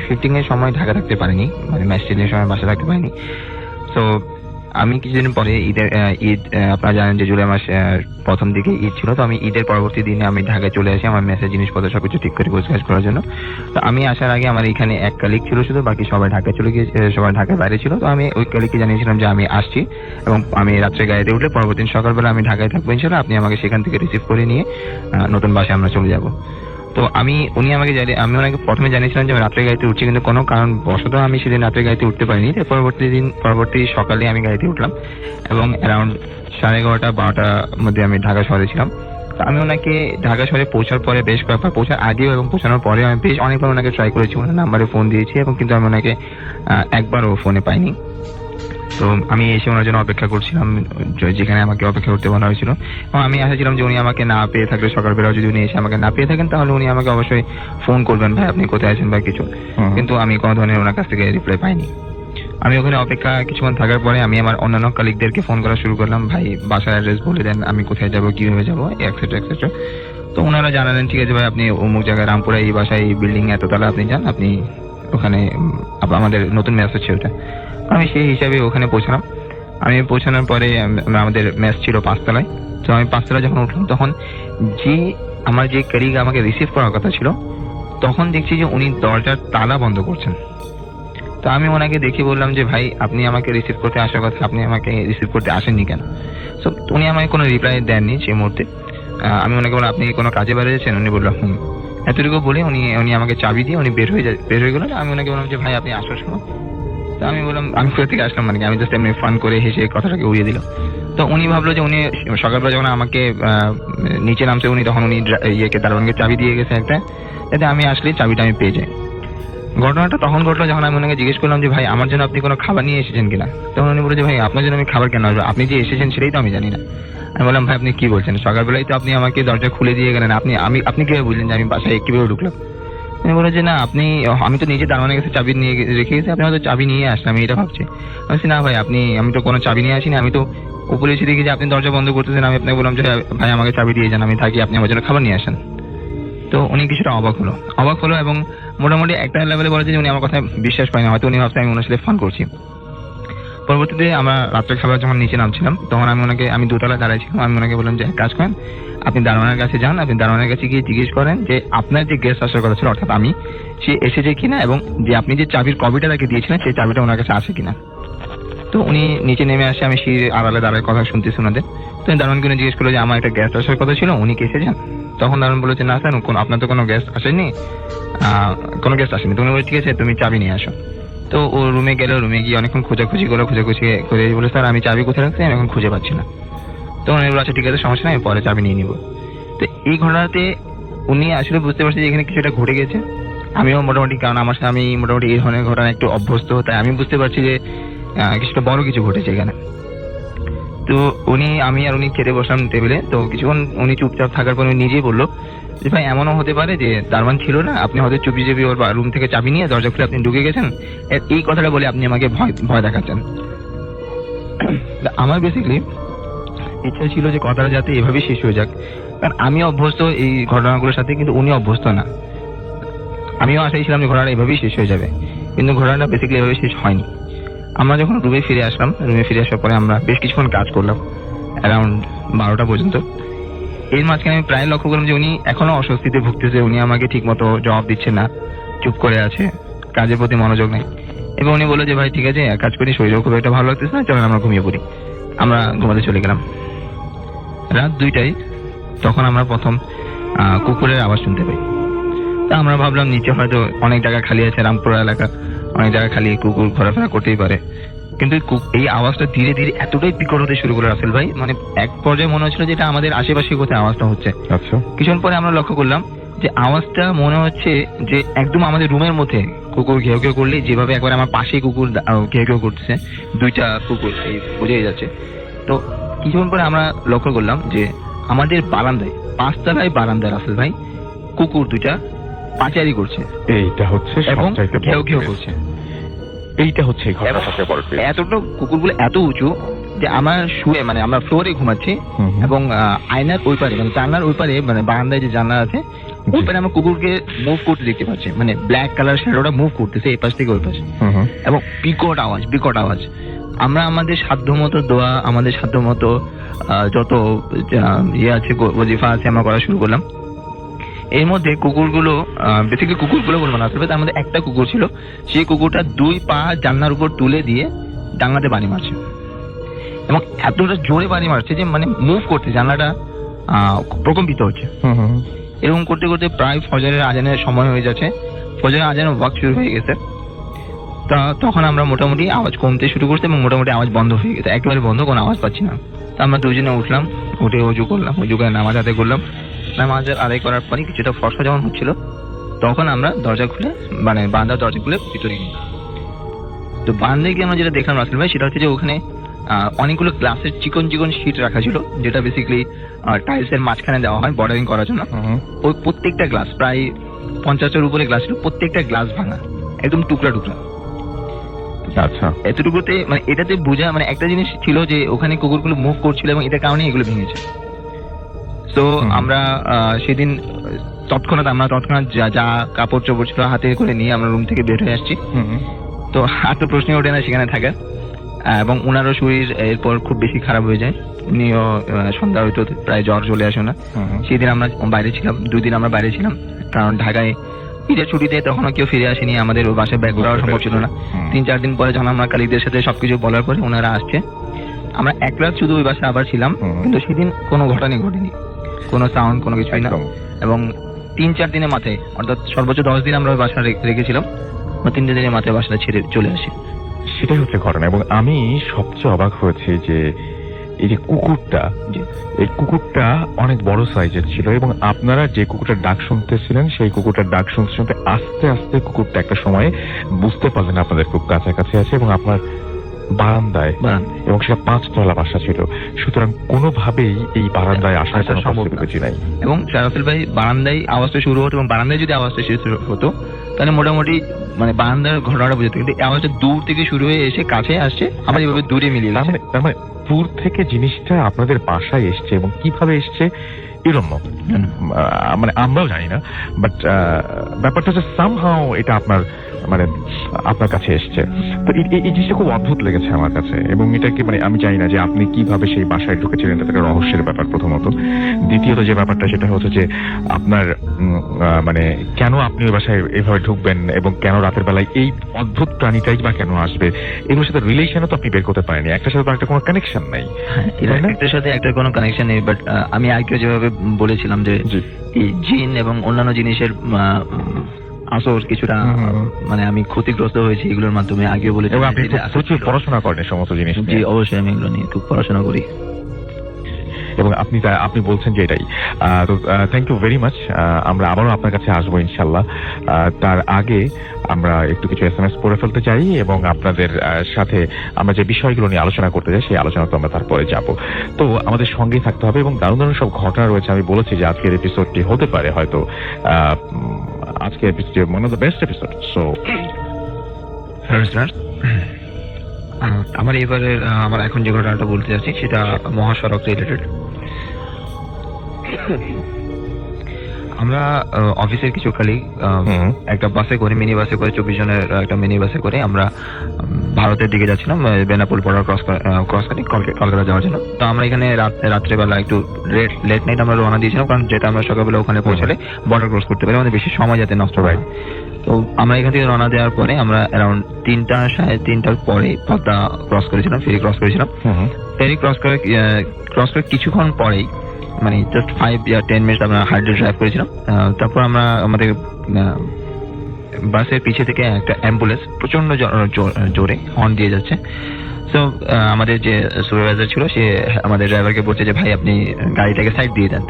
G: শিফটিং এর সময় ঢাকা থাকতে পারিনি, মানে মেস চেঞ্জের সময় বাসা থাকতে পারিনি। তো আমি কিছুদিন পরে ঈদ আপনারা জানেন যে জুলাই মাস প্রথম দিকে ঈদ ছিল, তো আমি ঈদের পরবর্তী দিনে আমি ঢাকায় চলে আসি আমার মেসের জিনিসপত্র সবকিছু ঠিক করে গোছগাছ করার জন্য। তো আমি আসার আগে আমার এখানে এক কলিগ ছিল শুধু, বাকি সবাই ঢাকায় চলে গিয়ে সবাই ঢাকায় বাইরে ছিল। তো আমি ওই কলিগকে জানিয়েছিলাম যে আমি আসছি এবং আমি রাত্রে গাড়িতে উঠলে পরবর্তী দিন সকালবেলা আমি ঢাকায় থাকবো ইনশাআল্লাহ, আপনি আমাকে সেখান থেকে রিসিভ করে নিয়ে নতুন বাসায় আমরা চলে যাব। তো আমি ওনাকে প্রথমে জানিয়েছিলাম যে আমি রাত্রে গাড়িতে উঠছি, কিন্তু কোনো কারণ বশত আমি সেদিন রাত্রে গাড়িতে উঠতে পারিনি। পরবর্তী সকালে আমি গাড়িতে উঠলাম এবং অ্যারাউন্ড 11:30-12টার মধ্যে আমি ঢাকা শহরে ছিলাম। তো আমি ওনাকে ঢাকা শহরে পৌঁছার পরে বেশ কয়েকবার, পৌঁছার আগেও এবং পৌঁছানোর পরে আমি বেশ অনেকবার ওনাকে ট্রাই করেছি, ওনার নাম্বারে ফোন দিয়েছি, এবং কিন্তু আমি ওনাকে একবারও ফোনে পাইনি। তো আমি এসে ওনার জন্য অপেক্ষা করছিলাম যেখানে আমাকে অপেক্ষা করতে বলা হয়েছিল, এবং আমি আশাছিলাম যে উনি আমাকে না পেয়ে থাকলে সকালবেলা যদি উনি এসে আমাকে না পেয়ে থাকেন তাহলে উনি আমাকে অবশ্যই ফোন করবেন, ভাই আপনি কোথায় আছেন বা কিছু। কিন্তু আমি কোনো ধরনের ওনার কাছ থেকে রিপ্লাই পাইনি। আমি ওখানে অপেক্ষা কিছুক্ষণ থাকার পরে আমি আমার অন্যান্য কলিগদেরকে ফোন করা শুরু করলাম, ভাই বাসার অ্যাড্রেস বলে দেন, আমি কোথায় যাবো, কিভাবে যাবো, এক্সেট্রা এক্সেট্রা। তো ওনারা জানালেন ঠিক আছে ভাই আপনি অমুক জায়গায় রামপুরা এই বাসায় এই বিল্ডিং এততলা আপনি যান, আপনি ওখানে আমাদের নতুন মেস হচ্ছে ওটা। আমি সেই হিসাবে ওখানে পৌঁছালাম। আমি পৌঁছানোর পরে আমাদের মেস ছিল 5 তলায়। তো আমি 5 তলায় যখন উঠলাম তখন আমার যে কলিগ আমাকে রিসিভ করার কথা ছিল তখন দেখছি যে উনি দরজার তালা বন্ধ করছেন। তো আমি ওনাকে দেখে বললাম যে ভাই আপনি আমাকে রিসিভ করতে আসার কথা, আপনি আমাকে রিসিভ করতে আসেননি কেন? তো উনি আমাকে কোনো রিপ্লাই দেননি সেই মুহূর্তে। আমি ওনাকে বললাম আপনি কোনো কাজে বেরিয়েছেন? উনি বললো এতটুকু বলে উনি আমাকে চাবি দিয়ে উনি বের হয়ে গেলেন। আমি ওনাকে বললাম যে ভাই আপনি আসার সময়, তো আমি বললাম আমি কোথা থেকে আসলাম, মানে আমি জাস্ট এমনি ফান করে হেসে কথাটাকে উড়িয়ে দিল। তো উনি ভাবলো যে উনি সকালবেলা যখন আমাকে নিচে নামছে তখন উনি দারোয়ানকে চাবি দিয়ে গেছে একটা, যাতে আমি আসলে চাবিটা আমি পেয়ে যাই। ঘটনাটা তখন ঘটলো যখন আমি ওনাকে জিজ্ঞেস করলাম যে ভাই আমার জন্য আপনি কোনো খাবার নিয়ে এসেছেন কিনা। তখন উনি বলে যে ভাই আপনার জন্য আমি খাবার কেন আসবো, আপনি যে এসেছেন সেটাই তো আমি জানি না। আমি বললাম ভাই আপনি কি বলছেন, সকালবেলায় তো আপনি আমাকে দরজা খুলে দিয়ে গেলেন, আপনি কিভাবে বুঝলেন যে আমি বাসায় কিভাবে ঢুকলাম? আমি বলে যে না আমি তো নিজে দারোয়ানের কাছে চাবি নিয়ে রেখে গেছি, আপনি হয়তো চাবি নিয়ে আসলাম এটা ভাবছি। বলছি না ভাই আমি তো কোনো চাবি নিয়ে আসিনি, আমি তো উপরে এসে দেখি যে আপনি দরজা বন্ধ করতেছেন। আমি আপনাকে বললাম যে ভাই আমাকে চাবি দিয়ে যান, আমি থাকি, আপনি আমার জন্য খাবার নিয়ে আসেন। তো উনি কিছুটা অবাক হলো এবং মোটামুটি একটা লেভেলে বলে যে উনি আমার কথা বিশ্বাস পায় না, হয়তো উনি ভাবছে আমি ওনার সাথে ফান করছি। পরবর্তীতে আমরা রাত্রে খাবার যখন নিচে নামছিলাম তখন আমি 2 তলায় দাঁড়াইছিলাম। আমি ওনাকে বললাম যে কাজ করেন, আপনি দারোয়ানের কাছে যান, আপনি দারোয়ানের কাছে গিয়ে জিজ্ঞেস করেন যে আপনার যে গেস্ট আসার কথা ছিল অর্থাৎ আমি, সে এসেছে কিনা এবং যে আপনি যে চাবির কপিটা তাকে দিয়েছিলেন সেই চাবিটা ওনার কাছে আছে কিনা। তো উনি নিচে নেমে আসে, আমি সেই আড়ালে দাঁড়ায় কথা শুনতেছি ওনাদের। তো দারোয়ানকে জিজ্ঞেস করলো যে আমার একটা গেস্ট আসার কথা ছিল, উনি কি এসেছেন? তখন দারোয়ান বলেছে না স্যার আপনার তো কোনো গেস্ট আসেনি, কোনো গেস্ট আসেনি। তুমি বলে ঠিক আছে তুমি চাবি নিয়ে আসো। তো ও রুমে গিয়ে অনেকক্ষণ খোঁজাখুঁজি করে বলে স্যার আমি চাবি কোথায় রাখছি, আমি এখন খুঁজে পাচ্ছি না। তো উনি বলে আচ্ছা ঠিক আছে সমস্যা নেই, পরে চাবি নিয়ে নিব। তো এই ঘটনাতে উনি আসলে বুঝতে পারছে যে এখানে কিছুটা ঘটে গেছে। আমিও মোটামুটি, কারণ আমি মোটামুটি এই ধরনের ঘটনা একটু অভ্যস্ত, তাই আমি বুঝতে পারছি যে কিছুটা বড় কিছু ঘটেছে এখানে। তো আমি আর উনি খেতে বসলাম টেবিলে। তো কিছুক্ষণ উনি চুপচাপ থাকার পর উনি নিজেই বললো যে ভাই এমনও হতে পারে যে দারোয়ান ছিল না, আপনি হয়তো চুপি ওর রুম থেকে চাবি নিয়ে দরজা খুলে আপনি ঢুকে গেছেন, এই কথাটা বলে আপনি আমাকে ভয় দেখাচ্ছেন। আমার বেসিক্যালি ইচ্ছা ছিল যে কথাটা যাতে এভাবেই শেষ হয়ে যাক, কারণ আমি অভ্যস্ত এই ঘটনাগুলোর সাথে, কিন্তু উনি অভ্যস্ত না। আমিও আশাই ছিলাম যে ঘটনাটা এভাবেই শেষ হয়ে যাবে, কিন্তু ঘটনাটা বেসিক্যালি এভাবে শেষ হয়নি। আমরা যখন রুমে ফিরে আসার পরে আমরা বেশ কিছুক্ষণ কাজ করলাম অ্যারাউন্ড 12টা পর্যন্ত। এর মাঝখানে আমি প্রায় লক্ষ্য করলাম যে উনি এখনো অস্বস্তিতে ভুগতেছে, উনি আমাকে ঠিক মতো জবাব দিচ্ছে না, চুপ করে আছে, কাজের প্রতি মনোযোগ নেই। এবং উনি বললো যে ভাই ঠিক আছে কাজ করি, শরীরও খুব একটা ভালো লাগতেছে না, চলেন আমরা ঘুমিয়ে পড়ি। আমরা ঘুমাতে চলে গেলাম। রাত 2টায় তখন আমরা প্রথম কুকুরের আওয়াজ শুনতে পাই। তা আমরা ভাবলাম নিচে হয়তো অনেক জায়গা খালি আছে, রামপুরা এলাকা, অনেক জায়গা খালি, কুকুর ঘোরাফেরা করতেই পারে। কিন্তু এই আওয়াজটা ধীরে ধীরে এতটাই বিকট হতে শুরু করে রাসেল ভাই, মানে এক পর্যায়ে মনে হচ্ছিল যে এটা আমাদের আশেপাশে কোথায় আওয়াজটা হচ্ছে।
A: আচ্ছা,
G: কিছুক্ষণ পরে আমরা লক্ষ্য করলাম যে আওয়াজটা মনে হচ্ছে যে একদম আমাদের রুমের মধ্যে কুকুর ঘেউ ঘেউ করলে যেভাবে একবার আমার পাশেই কুকুর ঘেউ ঘেউ করতেছে, 2টা কুকুর, এই বোঝাই যাচ্ছে। তো কিছুক্ষণ পরে আমরা লক্ষ্য করলাম যে আমাদের বারান্দায়, 5 তলায় বারান্দায় রাসেল ভাই কুকুর 2টা পাচারি করছে
A: এইটা হচ্ছে
G: এবং
A: সবচাইতে
G: ঘেউ
A: বড়
G: ঘেউ
A: twist।
G: করছে।
A: এইটা হচ্ছে এই ঘটনার সবচেয়ে বড় twist।
G: এতটা কুকুরগুলো এত উঁচু যে আমার শুয়ে, মানে আমরা ফ্লোরে ঘুমাচ্ছি
A: হুম হুম।
G: এবং আয়নার ওই পারে, মানে জানলার ওই পারে, মানে বারান্দায় যে জানলা আছে ওই পারে আমরা কুকুরকে মুভ করতে দেখতে পাচ্ছি, মানে ব্ল্যাক কালার শ্যাডোটা মুভ করতেছে এই পাশ থেকে ওই পাশে,
A: হুম হুম।
G: এবং বিকট আওয়াজ। আমরা আমাদের সাধ্যমতো দোয়া, আমাদের সাধ্যমতো যত ইয়ে আছে, ওজিফা আছে, আমরা করা শুরু করলাম। এর মধ্যে কুকুরগুলো, বেসিক্যালি কুকুরগুলো বলবো না, আসলে তার মধ্যে একটা কুকুর ছিল, সেই কুকুরটা 2 পা জানলার উপর তুলে দিয়ে জানলাতে বাড়ি মারছে, এবং এতটা জোরে বাড়ি মারছে যে মানে মুভ করতে জানলাটা প্রকম্পিত হচ্ছে।
A: হুম হুম।
G: এরকম করতে করতে প্রায় ফজরের আজানের সময় হয়ে যাচ্ছে, ফজরের আজানের ওয়াক্ত শুরু হয়ে গেছে। তা তখন আমরা মোটামুটি আওয়াজ কমতে শুরু করছি এবং মোটামুটি আওয়াজ বন্ধ হয়ে গেছে, একেবারে বন্ধ, কোনো আওয়াজ পাচ্ছি না। তা আমরা দুজনে উঠলাম, উঠে অজু করলাম, অজু করে নামাজ আদায় করলাম। নামাজ আদায় করার পরে কিছুটা ফর্সা যখন হচ্ছিল তখন আমরা দরজা খুলে, মানে বারান্দার দরজা খুলে ভিতরে গেলাম। তো বারান্দায় গিয়ে আমরা যেটা দেখলাম রাসেল ভাই, সেটা হচ্ছে যে ওখানে অনেকগুলো গ্লাসের চিকন চিকন শিট রাখা ছিল, যেটা বেসিক্যালি টাইলসের মাঝখানে দেওয়া হয় বর্ডারিং করার জন্য। ওই প্রত্যেকটা গ্লাস, প্রায় 50টার উপরে গ্লাস ছিল, প্রত্যেকটা গ্লাস ভাঙা, একদম টুকরা টুকরা।
A: আচ্ছা,
G: এতটুকুতে মানে এটাতে বোঝা, মানে একটা জিনিস ছিল যে ওখানে কুকুরগুলো মুভ করছিল এবং এটার কারণে এগুলো ভেঙেছে। তো আমরা সেদিন তৎক্ষণাৎ যা কাপড় চোপড় ছিল হাতে করে নিয়ে আমরা রুম থেকে বের হয়ে আসছি। তো আর তো প্রশ্নই ওঠে না সেখানে থাকার, এবং ওনারও শরীর এরপর খুব বেশি খারাপ হয়ে যায়। উনিও সন্ধ্যা হয়তো প্রায় জ্বর চলে আসে না। সেদিন আমরা বাইরে ছিলাম, 2 দিন আমরা বাইরে ছিলাম, কারণ ঢাকায় ঈদের ছুটিতে তখনও কেউ ফিরে আসেনি, আমাদের ওই বাসায় ব্যাগ করাও সম্ভব ছিল না। 3-4 দিন পরে যখন আমরা কালীদের সাথে সবকিছু বলার পরে ওনারা আসছে, আমরা 1 রাত শুধু ওই বাসায় আবার ছিলাম, কিন্তু সেদিন কোনো ঘটনাই ঘটেনি, কোনো সাউন্ড, কোনো কিছুই না। এবং 3-4 দিনের মাথায়, অর্থাৎ সর্বোচ্চ 10 দিন আমরা ওই বাসা রেখেছিলাম, 3 দিনের মাথায় বাসাটা ছেড়ে চলে আসি।
A: সেটাই হচ্ছে ঘটনা। এবং আমি সবচেয়ে অবাক হয়েছি যে এই যে কুকুরটা, এই কুকুরটা অনেক বড় সাইজের ছিল, এবং আপনারা যে কুকুরটার ডাক শুনতেছিলেন সেই কুকুরটার ডাক শুনতে শুনতে আস্তে আস্তে কুকুরটা একটা সময়ে বুঝতে পারলেন আপনাদের খুব কাছাকাছি আছে এবং আপনার বারান্দায়, এবং সেটা 5 তলা বাসা ছিল। সুতরাং কোনোভাবেই এই বারান্দায় আসার কোনো পসিবিলিটি নাই।
G: এবং রাসেল ভাই, বারান্দায় আওয়াজটা শুরু হতো, এবং বারান্দায় যদি আওয়াজটা শুরু হতো তাহলে মোটামুটি মানে বারান্দার ঘটনাটা বুঝতে, কিন্তু আওয়াজটা দূর থেকে শুরু হয়ে এসে কাছে আসছে, আবার এভাবে দূরে মিলিয়ে গেছে।
A: তার মানে দূর থেকে জিনিসটা আপনাদের বাসায় এসছে, এবং কিভাবে এসছে এরকম মানে আমরাও জানি না, বাট ব্যাপারটা হচ্ছে সামহাও এটা আপনার কাছে এসছে। তো এই জিনিসটা খুব অদ্ভুত লেগেছে আমার কাছে, এবং এটাকে মানে আমি জানি না যে আপনি কিভাবে সেই বাসায় ঢুকেছিলেন, এটা একটা রহস্যের ব্যাপার প্রথমত। দ্বিতীয়ত যে ব্যাপারটা সেটা হচ্ছে যে আপনার মানে কেন আপনি ওই বাসায় এভাবে ঢুকবেন, এবং কেন রাতের বেলায় এই অদ্ভুত প্রাণীটাই বা কেন আসবে, এগুলোর সাথে রিলেশনও তো আপনি বের করতে পারেনি, একটার সাথে তো একটা কোনো কানেকশন নাই।
G: একটার সাথে একটা কোনো কানেকশন নেই, বাট আমি আগে যেভাবে বলেছিলাম যে এই জিন এবং অন্যান্য জিনিসের আসর কিছুটা মানে আমি ক্ষতিগ্রস্ত হয়েছি এগুলোর মাধ্যমে, আগেও বলেছি।
A: এবং আপনি প্রচুর পড়াশোনা করেন সমস্ত জিনিস।
G: জি অবশ্যই, আমি এগুলো নিয়ে খুব পড়াশোনা করি,
A: এবং আপনি বলছেন যে এটাই। তো থ্যাংক ইউ ভেরি মাচ। আমরা আবারও আপনার কাছে আসবো ইনশাল্লাহ। তার আগে আমরা একটু কিছু SMS পড়ে ফেলতে চাই, এবং আপনাদের সাথে আমরা যে বিষয়গুলো নিয়ে আলোচনা করতে চাই সেই আলোচনা তো আমরা তারপরে যাব। তো আমাদের সঙ্গেই থাকতে হবে, এবং দারুণ দারুণ সব ঘটনা রয়েছে। আমি বলেছি যে আজকের এপিসোডটি হতে পারে হয়তো আজকের episode one of the best episode. So
G: আমার এবারের আমার এখন যে ঘটনাটা বলতে যাচ্ছি সেটা মহাসড়ক রিলেটেড। আমরা অফিসের কিছু খালি একটা বাসে করে, মিনি বাসে করে, 24 জনের একটা মিনি বাসে করে আমরা ভারতের দিকে যাচ্ছিলাম, বেনাপোল বর্ডার ক্রস করে কলকাতা যাওয়ার জন্য। তো আমরা এখানে রাত্রেবেলা একটু লেট নাইট আমরা রওনা দিয়েছিলাম, কারণ যেটা আমরা সকালবেলা ওখানে পৌঁছালে বর্ডার ক্রস করতে পারি, আমাদের বেশি সময় যাতে নষ্ট হয়। তো আমরা এখান থেকে রওনা দেওয়ার পরে আমরা অ্যারাউন্ড 3-3:30 পরে পদ্মা ক্রস করেছিলাম, ফেরি ক্রস করেছিলাম। ফেরি ক্রস করে কিছুক্ষণ পরেই মানে জাস্ট 5 or 10 মিনিট আমরা হার্ডলি ড্রাইভ করেছিলাম। তারপর আমরা আমাদের বাসের পিছে থেকে একটা অ্যাম্বুলেন্স প্রচন্ড জোরে হর্ন দিয়ে যাচ্ছে। তো আমাদের যে সুপারভাইজার ছিল সে আমাদের ড্রাইভারকে বলছে যে ভাই আপনি গাড়িটাকে সাইড দিয়ে দেন,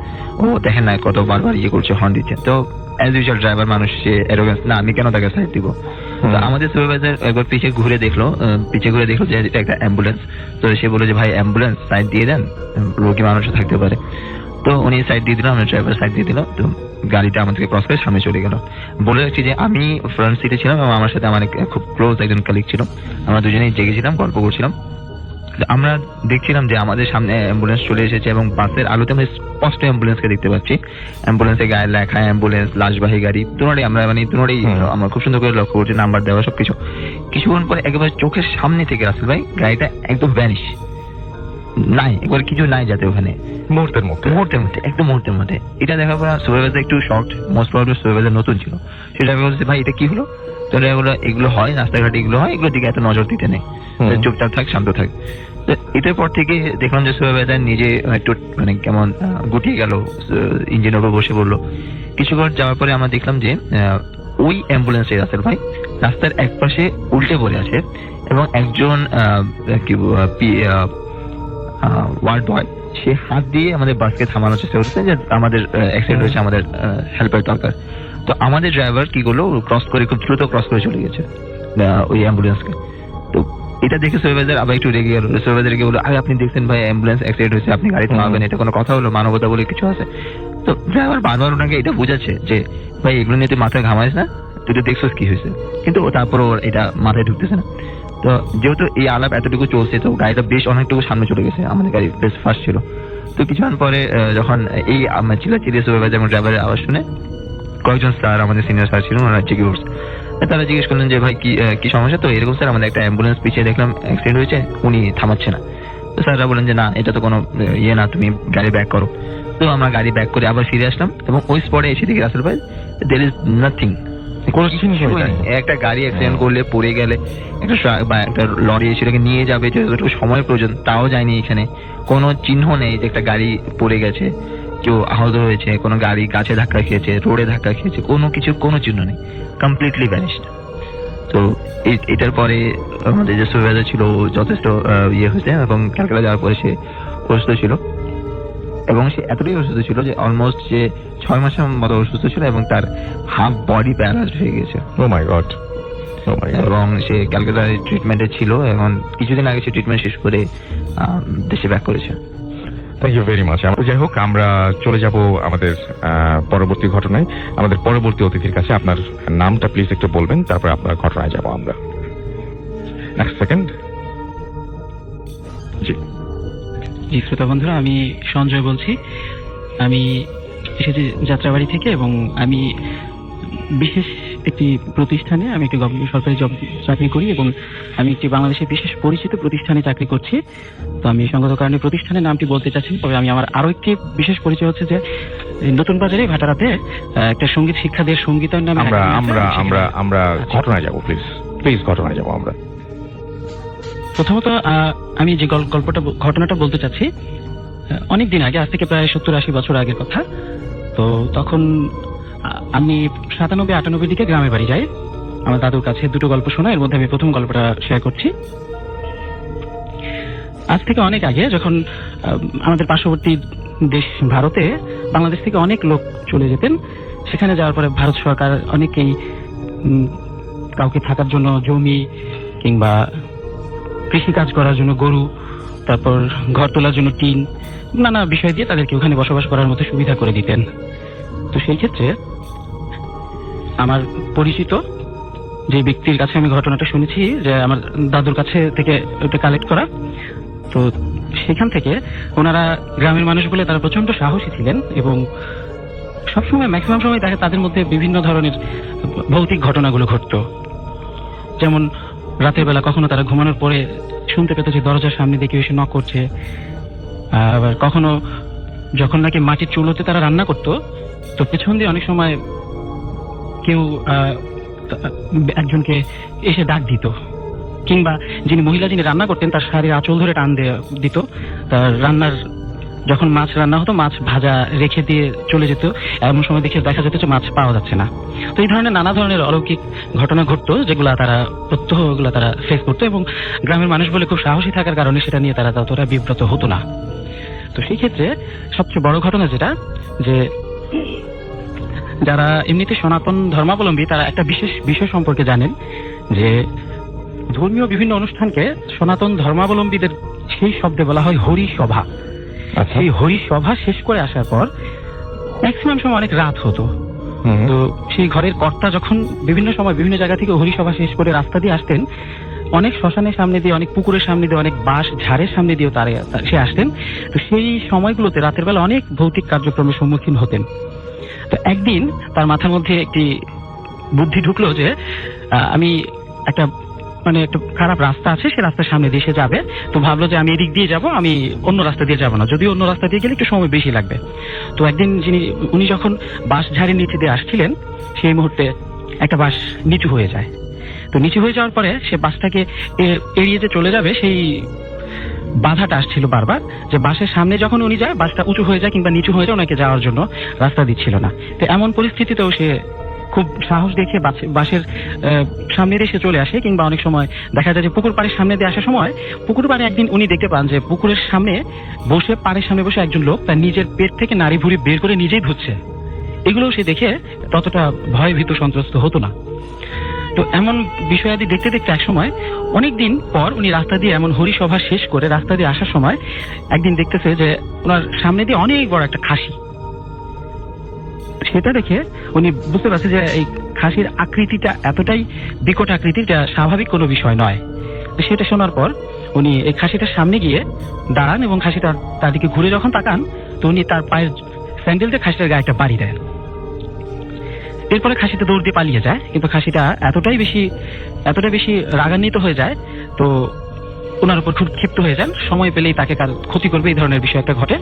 G: ও দেখেন না কত বারবার ইয়ে করছে, হর্ন দিচ্ছে। তো অ্যাজ ইউজুয়াল ড্রাইভার মানুষ, সে অ্যারোগেন্স, না আমি কেন তাকে সাইড দিব। তো আমাদের সুপারভাইজার একবার পিছে ঘুরে দেখলো যে এটা একটা অ্যাম্বুলেন্স। তো সে বললো যে ভাই অ্যাম্বুলেন্স সাইড দিয়ে দেন, রোগী মানুষও থাকতে পারে। তো উনি সাইড দিয়ে দিল, আমরা ড্রাইভার সাইড দিয়ে দিল। তো গাড়িটা আমাদেরকে ক্রস করে সামনে চলে গেল। বলে রাখছি যে আমি ফ্রন্ট সিটে ছিলাম এবং আমার সাথে আমার খুব ক্লোজ একজন কলিগ ছিল। আমরা দুজনেই জেগেছিলাম, গল্প করছিলাম। আমরা দেখছিলাম যে আমাদের সামনে অ্যাম্বুলেন্স চলে এসেছে এবং বাসের আলোতে আমরা স্পষ্ট অ্যাম্বুলেন্সকে দেখতে পাচ্ছি। অ্যাম্বুলেন্সের গায়ে লেখা অ্যাম্বুলেন্স, লাশবাহী গাড়ি, দুটোই আমরা আমরা খুব সুন্দর করে লক্ষ্য করছি, নাম্বার দেওয়া সবকিছু। কিছুক্ষণ পরে একেবারে চোখের সামনে থেকে রাসেল ভাই গাড়িটা একদম ভ্যানিশ, নাই, একবার কিছু নাই যাতে ওখানে, মুহূর্তের মধ্যে একদম মুহূর্তের মধ্যে। এটা দেখার পর সুপারভাইজার একটু শকড, মোস্ট প্রবাবলি সুপারভাইজার নতুন ছিল। সেটা বলছে ভাই এটা কি হলো। তো এগুলো হয় রাস্তাঘাটে, এগুলো হয়, এগুলোর দিকে এত নজর দিতে নেই, চুপচাপ থাক, শান্ত থাক। তো এটার পর থেকে দেখলাম যে সুপারভাইজার নিজে একটু মানে কেমন গুটিয়ে গেল, ইঞ্জিনের উপর বসে পড়লো। কিছুক্ষণ যাওয়ার পরে আমরা দেখলাম যে ওই অ্যাম্বুলেন্সে রাসেল ভাই রাস্তার একপাশে উল্টে পড়ে আছে এবং একজন ওয়ার্ড বয় সে হাত দিয়ে আমাদের বাসকে থামানোর চেষ্টা করছে যে আমাদের অ্যাক্সিডেন্ট হয়েছে, আমাদের হেল্পের দরকার। তো আমাদের ড্রাইভার কি করলো, ক্রস করে, খুব দ্রুত ক্রস করে চলে গেছে ওই অ্যাম্বুলেন্সকে। তো এটা দেখে সুপারভাইজার আবার একটু রেগে গেল। সুপারভাইজারকে বললো আগে আপনি দেখছেন ভাই অ্যাম্বুলেন্স অ্যাক্সিডেন্ট হয়েছে, আপনি গাড়ি থামাবেন, এটা কোনো কথা হলো, মানবতা বলে কিছু আছে। তো ড্রাইভার বারবার ওনাকে এটা বোঝাচ্ছে যে ভাই এগুলো নিয়ে তুই মাথায় ঘামাইস না, তুই তো দেখছিস কি হয়েছে, কিন্তু তারপরও এটা মাথায় ঢুকতেছে না। তো যেহেতু এই আলাপ এতটুকু চলছে, তো গাড়িটা বেশ অনেকটুকু সামনে চলে গেছে, আমাদের গাড়ি বেশ ফাস্ট ছিল। তো কিছুক্ষণ পরে যখন এই চিল্লাচিল্লি সুপারভাইজার এবং ড্রাইভারের আওয়াজ শুনে কয়েকজন স্যার, আমাদের সিনিয়র স্যার ছিল, ওনারা জেগে উঠছে। তারা জিজ্ঞেস করলেন যে ভাই কি সমস্যা। তো এরকম স্যার আমাদের একটা অ্যাম্বুলেন্স পিছিয়ে দেখলাম অ্যাক্সিডেন্ট হয়েছে, উনি থামাচ্ছে না। তো স্যাররা বলেন যে না এটা তো কোনো ইয়ে না, তুমি গাড়ি ব্যাক করো। তো আমরা গাড়ি ব্যাক করে আবার ফিরে আসলাম এবং ওই স্পটে এসে দেখি রাসেল ভাই দেয়ার ইজ নাথিং, কোনো কিছু নেই। একটা গাড়ি অ্যাক্সিডেন্ট করলে, পড়ে গেলে, একটা লরি সেটাকে নিয়ে যাবে, যতটুকু সময় প্রয়োজন তাও যায়নি এখানে। কোনো চিহ্ন নেই যে একটা গাড়ি পড়ে গেছে, কেউ আহত হয়েছে, কোনো গাড়ি গাছে ধাক্কা খেয়েছে, রোডে ধাক্কা খেয়েছে, কোনো কিছু কোনো চিহ্ন নেই, কমপ্লিটলি ভ্যানিশড। তো এটার পরে আমাদের যে সুপারভাইজার ছিল যথেষ্ট ইয়ে হয়েছে এবং ক্যালকাটা যাওয়ার পরে সে অসুস্থ ছিল এবং সে এতটাই অসুস্থ ছিল যে অলমোস্ট সে 6 মাসের মতো অসুস্থ ছিল এবং তার হাফ বডি প্যারালাইজড হয়ে গেছে।
A: ও মাই গড।
G: এবং সে ক্যালকাটায় ট্রিটমেন্টে ছিল এবং কিছুদিন আগে সে ট্রিটমেন্ট শেষ করে দেশে ব্যাক করেছে।
A: Thank you very much. যাই হোক, আমরা চলে যাব আমাদের পরবর্তী ঘটনায়, আমাদের পরবর্তী অতিথির কাছে। আপনার নামটা প্লিজ একটু বলবেন, তারপর আপনার ঘটনায় যাব আমরা। Next second. জি
F: জি শ্রোতা বন্ধুরা, আমি সঞ্জয় বলছি। আমি এসেছি যাত্রাবাড়ি থেকে এবং আমি বিশেষ একটি প্রতিষ্ঠানে, আমি একটি সরকারি চাকরি করি এবং আমি একটি বাংলাদেশের বিশেষ পরিচিত প্রতিষ্ঠানে চাকরি করছি। তো আমি সঙ্গত কারণে প্রতিষ্ঠানের নামটি বলতে চাচ্ছি, তবে আমি আমার আরো একটি বিশেষ পরিচয় হচ্ছে যে নতুন বাজারে ভাটারাতে একটা সঙ্গীত শিক্ষাদের সঙ্গীতায়ন নামে
A: আমরা ঘটনায় যাব। প্লিজ ঘটনায় যাব আমরা।
F: প্রথমত আমি যে ঘটনাটা বলতে চাচ্ছি, অনেক দিন আগে, আজ থেকে প্রায় 70-80 বছর আগের কথা। তো তখন আমি 97-98 দিকে গ্রামের বাড়ি যাই আমার দাদুর কাছে দুটো গল্প শোনা। এর মধ্যে আমি প্রথম গল্পটা শেয়ার করছি। আজ থেকে অনেক আগে যখন আমাদের পার্শ্ববর্তী দেশ ভারতে বাংলাদেশ থেকে অনেক লোক চলে যেতেন, সেখানে যাওয়ার পরে ভারত সরকার অনেকেই কাউকে থাকার জন্য জমি কিংবা কৃষিকাজ করার জন্য গরু, তারপর ঘর তোলার জন্য টিন, নানা বিষয় দিয়ে তাদেরকে ওখানে বসবাস করার মতো সুবিধা করে দিতেন। তো সেই ক্ষেত্রে আমার পরিচিত যে ব্যক্তির কাছে আমি ঘটনাটা শুনেছি, যে আমার দাদুর কাছে থেকে ওটা কালেক্ট করা, তো সেখান থেকে ওনারা গ্রামের মানুষ বলে তারা প্রচন্ড সাহসী ছিলেন এবং সবসময় ম্যাক্সিমাম সময় দেখা তাদের মধ্যে বিভিন্ন ধরনের ভৌতিক ঘটনাগুলো ঘটতো। যেমন রাতের বেলা কখনো তারা ঘুমানোর পরে শুনতে পেত যে দরজার সামনে দিয়ে কেউ এসে নক করছে। আবার কখনো যখন নাকি মাটির চুলোতে তারা রান্না করতো, তো পেছন দিয়ে অনেক সময় কেউ একজনকে এসে ডাক দিত, কিংবা যিনি রান্না করতেন তার শাড়ির আঁচল ধরে টান দিত, তার রান্নার যখন মাছ রান্না হতো মাছ ভাজা রেখে দিয়ে চলে যেত, এমন সময় দেখা যেত যে মাছ পাওয়া যাচ্ছে না। তো এই ধরনের নানা ধরনের অলৌকিক ঘটনা ঘটতো, যেগুলা তারা প্রত্যহ ওগুলা তারা ফেস করতো, এবং গ্রামের মানুষ বলে খুব সাহসী থাকার কারণে সেটা নিয়ে তারা ততটা বিব্রত হতো না। তো সেই ক্ষেত্রে সবচেয়ে বড় ঘটনা যেটা, যে যারা এমনিতে সনাতন ধর্মাবলম্বী তারা একটা বিশেষ বিষয় সম্পর্কে জানেন, যে ধর্মীয় বিভিন্ন অনুষ্ঠানকে সনাতন ধর্মাবলম্বীদের সেই শব্দে বলা হয় হরি সভা। সেই হরি সভা শেষ করে আসার পর ম্যাক্সিমাম সময় অনেক রাত হতো। তো সেই ঘরের কর্তা যখন বিভিন্ন সময় বিভিন্ন জায়গা থেকে হরি সভা শেষ করে রাস্তা দিয়ে আসতেন, অনেক শ্মশানের সামনে দিয়ে, অনেক পুকুরের সামনে দিয়ে, অনেক বাঁশ ঝাড়ের সামনে দিয়েও সে আসতেন। তো সেই সময়গুলোতে রাতের বেলা অনেক ভৌতিক কার্যক্রমের সম্মুখীন হতেন। তো একদিন তার মাথার মধ্যে একটি বুদ্ধি ঢুকলো যে আমি একটা খারাপ রাস্তা আছে, সে রাস্তার সামনে দিয়ে সে যাবে। তো ভাবলো যে আমি এদিক দিয়ে যাব, আমি অন্য রাস্তা দিয়ে যাবো না, যদিও অন্য রাস্তা দিয়ে গেলে একটু সময় বেশি লাগবে। তো একদিন উনি যখন বাঁশ ঝাড়ের নিচে দিয়ে আসছিলেন, সেই মুহূর্তে একটা বাঁশ নিচু হয়ে যায়। তো নিচু হয়ে যাওয়ার পরে সে বাসটাকে এড়িয়ে যে চলে যাবে, সেই বাধাটা আসছিল বারবার, যে বাসের সামনে যখন উনি যায় বাসটা উঁচু হয়ে যায় কিংবা নিচু হয়ে যায়, ওনাকে যাওয়ার জন্য রাস্তা দিচ্ছিল না। তো এমন পরিস্থিতিতেও সে খুব সাহস দেখে বাসের সামনে দিয়ে সে চলে আসে, কিংবা অনেক সময় দেখা যায় যে পুকুর পাড়ের সামনে দিয়ে আসার সময় পুকুর পাড়ে একদিন উনি দেখতে পান যে পুকুরের সামনে বসে, পাড়ের সামনে বসে একজন লোক তার নিজের পেট থেকে নাড়ি ভুড়ি বের করে নিজেই ধুচ্ছে। এগুলোও সে দেখে ততটা ভয় ভীত সন্ত্রস্ত হতো না। তো এমন বিষয়াদি দেখতে দেখতে একসময় অনেকদিন পর উনি রাস্তা দিয়ে এমন হরিসভা শেষ করে রাস্তা দিয়ে আসার সময় একদিন দেখতেছে যে ওনার সামনে দিয়ে অনেক বড় একটা খাসি। সেটা দেখে উনি বুঝতে পারছে যে এই খাসির আকৃতিটা এতটাই বিকট আকৃতির, যা স্বাভাবিক কোনো বিষয় নয়। তো সেটা শোনার পর উনি এই খাসিটার সামনে গিয়ে দাঁড়ান, এবং খাসিটার তার দিকে ঘুরে যখন তাকান, তো উনি তার পায়ের স্যান্ডেল দিয়ে খাসিটার গায়ে একটা বাড়ি দেন। এরপরে খাসিটা দৌড় দিয়ে পালিয়ে যায়, কিন্তু খাসিটা এতটাই বেশি রাগান্বিত হয়ে যায়, তো ওনার উপর খুব ক্ষিপ্ত হয়ে যান। সময় পেলেই তাকে কার ক্ষতি করবে এই ধরনের বিষয় একটা ঘটে।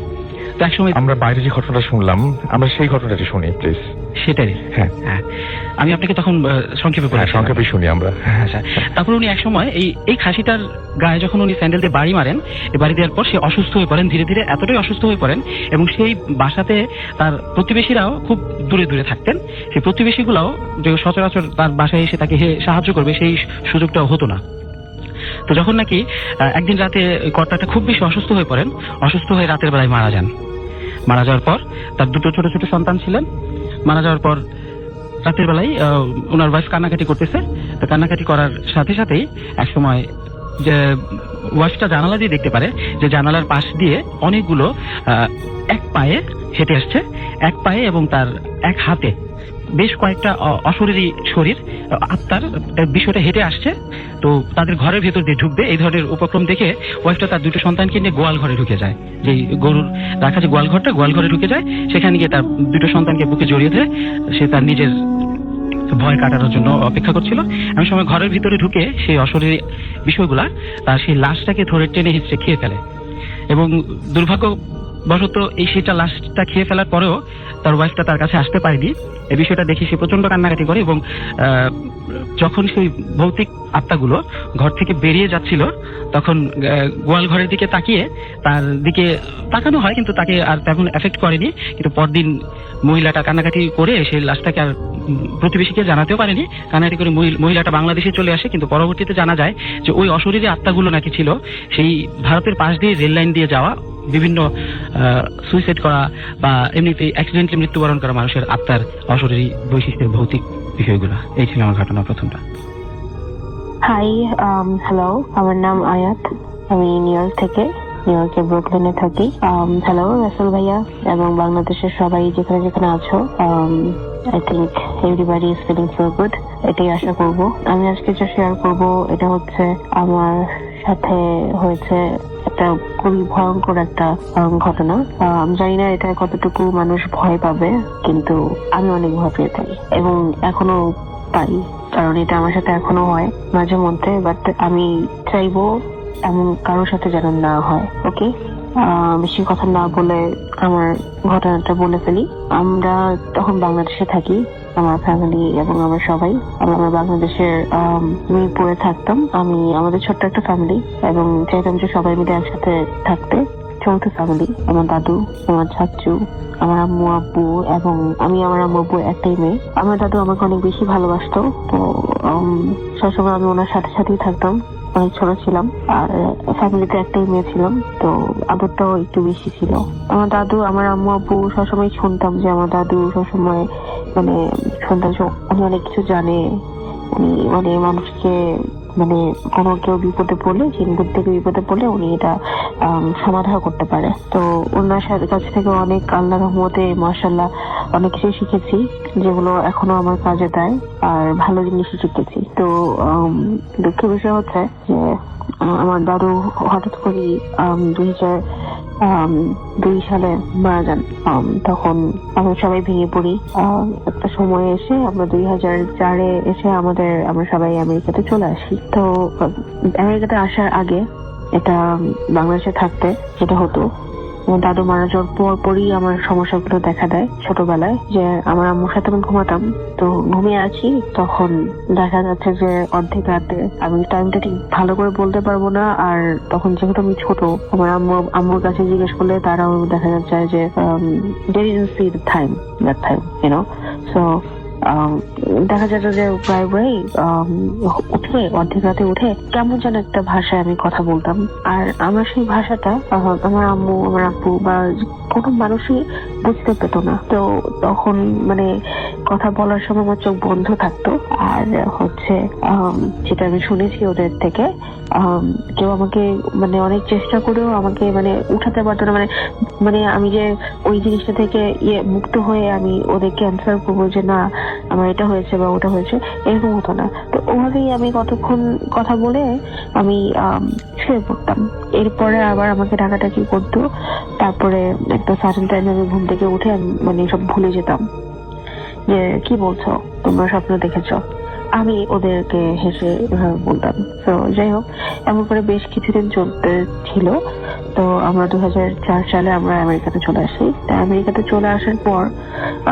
F: তো একসময়
A: আমরা বাইরে যে ঘটনাটা শুনলাম, আমরা সেই ঘটনাটি শুনি প্লিজ।
F: সেটাই, হ্যাঁ, আমি আপনাকে তখন সংক্ষেপে
A: শুনি আমরা।
F: আচ্ছা, তারপর উনি একসময় এই খাসিটার গায়ে যখন উনি স্যান্ডেল দিয়ে বাড়ি মারেন, এই বাড়ি দেওয়ার পর সে অসুস্থ হয়ে পড়েন, ধীরে ধীরে এতটাই অসুস্থ হয়ে পড়েন, এবং সেই বাসাতে তার প্রতিবেশীরাও খুব দূরে দূরে থাকতেন। সেই প্রতিবেশীগুলাও যে সচরাচর তার বাসায় এসে তাকে সাহায্য করবে, সেই সুযোগটাও হতো না। তো যখন নাকি একদিন রাতে কর্তাটা খুব বেশি অসুস্থ হয়ে পড়েন, অসুস্থ হয়ে রাতের বেলায় মারা যান। মারা যাওয়ার পর তার দুটো ছোট ছোট সন্তান ছিলেন। মারা যাওয়ার পর রাতের বেলায় ওনার ওয়াইফ কান্নাকাটি করতেছে। তো কান্নাকাটি করার সাথে সাথেই একসময় যে ওয়াইফটা জানালা দিয়ে দেখতে পারে যে জানালার পাশ দিয়ে অনেকগুলো এক পায়ে হেঁটে আসছে, এক পায়ে এবং তার এক হাতে বেশ কয়েকটা অশরীরী শরীর আত্মার বিষয়টা হেঁটে আসছে। তো তাদের ঘরের ভেতর দিয়ে ঢুকবে, এই ধরনের উপক্রম দেখে ওয়াইফটা তার দুটো সন্তানকে নিয়ে গোয়াল ঘরে ঢুকে যায়। যে গরুর রাখা যে গোয়াল ঘরে ঢুকে যায়, সেখানে গিয়ে তার দুটো সন্তানকে বুকে জড়িয়ে ধরে সে তার নিজের ভয় কাটানোর জন্য অপেক্ষা করছিল। এমন সময় ঘরের ভিতরে ঢুকে সেই অশরীরী বিষয়গুলা তার সেই লাশটাকে ধরে টেনে হিঁচড়ে খেয়ে ফেলে, এবং দুর্ভাগ্যবশত সেটা লাশটা খেয়ে ফেলার পরেও তার ওয়াইফটা তার কাছে আসতে পারেনি। এই বিষয়টা দেখে সে প্রচন্ড কান্নাকাটি করে, এবং যখন সেই ভৌতিক আত্মাগুলো ঘর থেকে বেরিয়ে যাচ্ছিল, তখন গোয়াল ঘরের দিকে তাকিয়ে তার দিকে তাকানো হয়, কিন্তু তাকে আর তেমন এফেক্ট করেনি। কিন্তু পরদিন মহিলাটা কান্নাকাটি করে সেই লাশটাকে আর প্রতিবেশীকে জানাতেও পারেনি। কান্নাকাটি করে মহিলাটা বাংলাদেশে চলে আসে, কিন্তু পরবর্তীতে জানা যায় যে ওই অশরীরী আত্মাগুলো নাকি ছিল সেই ভারতের পাশ দিয়ে রেল লাইন দিয়ে যাওয়া, বিভিন্ন সুইসাইড করা বা এমনিতে অ্যাক্সিডেন্টলি মৃত্যুবরণ করা মানুষের আত্মার অশরীরী বৈশিষ্ট্যের ভৌতিক বিষয়গুলো। এই ছিল আমার ঘটনা প্রথমটা।
H: হাই, হ্যালো, আমার নাম আয়াত, আমি নিউ ইয়র্কের ব্রুকলিনে থাকি। হ্যালো রাসেল ভাইয়া এবং বাংলাদেশের সবাই যেখানে যেখানে আছো, I think everybody is feeling so good, এটাই আশা করব। আমি আজকে যা শেয়ার করব এটা হচ্ছে আমার সাথে হয়েছে একটা খুবই ভয়ঙ্কর একটা ঘটনা। আমি জানি না এটা কতটুকু মানুষ ভয় পাবে, কিন্তু আমি অনেক ভয় পেয়ে থাকি এবং এখনো পাই, কারণ এটা আমার সাথে এখনো হয় মাঝে মধ্যে। বাট আমি চাইবো এমন কারোর সাথে যেন না হয়। ওকে, বেশি কথা না বলে আমার ঘটনাটা বলে ফেলি। আমরা তখন বাংলাদেশে থাকি, আমার ফ্যামিলি এবং আমরা সবাই। আমরা বাংলাদেশের মিরপুরে থাকতাম। আমাদের ছোট্ট একটা ফ্যামিলি, এবং চাইতাম যে সবাই মিলে একসাথে থাকতে। চৌথ ফ্যামিলি। আমার দাদু, আমার চাচু, আমার আম্মু আব্বু এবং আমি আমার আম্মু আব্বু একটাই মেয়ে। আমার দাদু আমাকে অনেক বেশি ভালোবাসতো, তো সবসময় আমি ওনার সাথে সাথেই থাকতাম। অনেক ছোট ছিলাম আর ফ্যামিলিতে একটাই মেয়ে ছিলাম, তো আদরটাও একটু বেশি ছিল। আমার দাদু, আমার আম্মু আব্বু সবসময় শুনতাম যে আমার দাদু সবসময় মানে শুনতাম যে উনি অনেক কিছু জানে, উনি মানে মানুষকে মানে কোনো কেউ বিপদে পড়লে, চিন্তা থেকে বিপদে পড়লে উনি এটা সমাধান করতে পারে। তো ওনার কাছ থেকে অনেক আল্লাহর রহমতে মাশাআল্লাহ অনেক কিছু শিখেছি, যেগুলো এখনো আমার কাজে দেয় আর ভালো জিনিসই শিখেছি। তো দুঃখের বিষয় হচ্ছে যে আমার দাদু হঠাৎ করে 2002 সালে মারা যান। তখন আমরা সবাই ভেঙে পড়ি। একটা সময় এসে আমরা 2004-এ এসে আমরা সবাই আমেরিকাতে চলে আসি। তো আমেরিকাতে আসার আগে এটা বাংলাদেশে থাকতে যেটা হতো, দাদু মারা যাওয়ার পরই আমার সমস্যাগুলো দেখা দেয় ছোটবেলায়। যে আমার আম্মুর সাথে আমি ঘুমাতাম, তো ঘুমিয়ে আছি, তখন দেখা যাচ্ছে যে অর্ধেক রাতে, আমি টাইমটা ঠিক ভালো করে বলতে পারবো না। আর তখন যেহেতু আমি ছোট, আমার আম্মুর কাছে জিজ্ঞেস করলে তারাও দেখা যাচ্ছে যে they didn't see the time that time, you know. So দেখা যেত যে প্রায় উঠে অর্ধেক রাতে উঠে কেমন যেন একটা ভাষায় আমি কথা বলতাম, আর আমার সেই ভাষাটা আমার আম্মু, আমার আব্বু বা কোনো মানুষই বুঝতে পেত না। তো তখন মানে কথা বলার সময় আমার চোখ বন্ধ থাকতো। আর হচ্ছে যেটা আমি শুনেছি ওদের থেকে, কেউ আমাকে মানে অনেক চেষ্টা করেও আমাকে মানে উঠাতে পারতো না। মানে আমি যে ওই জিনিসটা থেকে মুক্ত হয়ে আমি ওদেরকে অ্যান্সার করবো যে না আমার এটা হয়েছে বা ওটা হয়েছে, এরকম হতো না। তো ওভাবেই আমি কতক্ষণ কথা বলে আমি শুয়ে পড়তাম। এরপরে আবার আমাকে ডাকাডাকি করতো। তারপরে একটা সার্টেন টাইমে আমি ঘুম থেকে উঠে মানে সব ভুলে যেতাম যে কি বলছো, তোমরা স্বপ্ন দেখেছো। আমি ওদেরকে হেসে এভাবে বলতাম। তো যাই হোক, এমন করে বেশ কিছুদিন চলতে ছিল। তো আমরা 2004 সালে আমরা আমেরিকাতে চলে আসি। আমেরিকাতে চলে আসার পর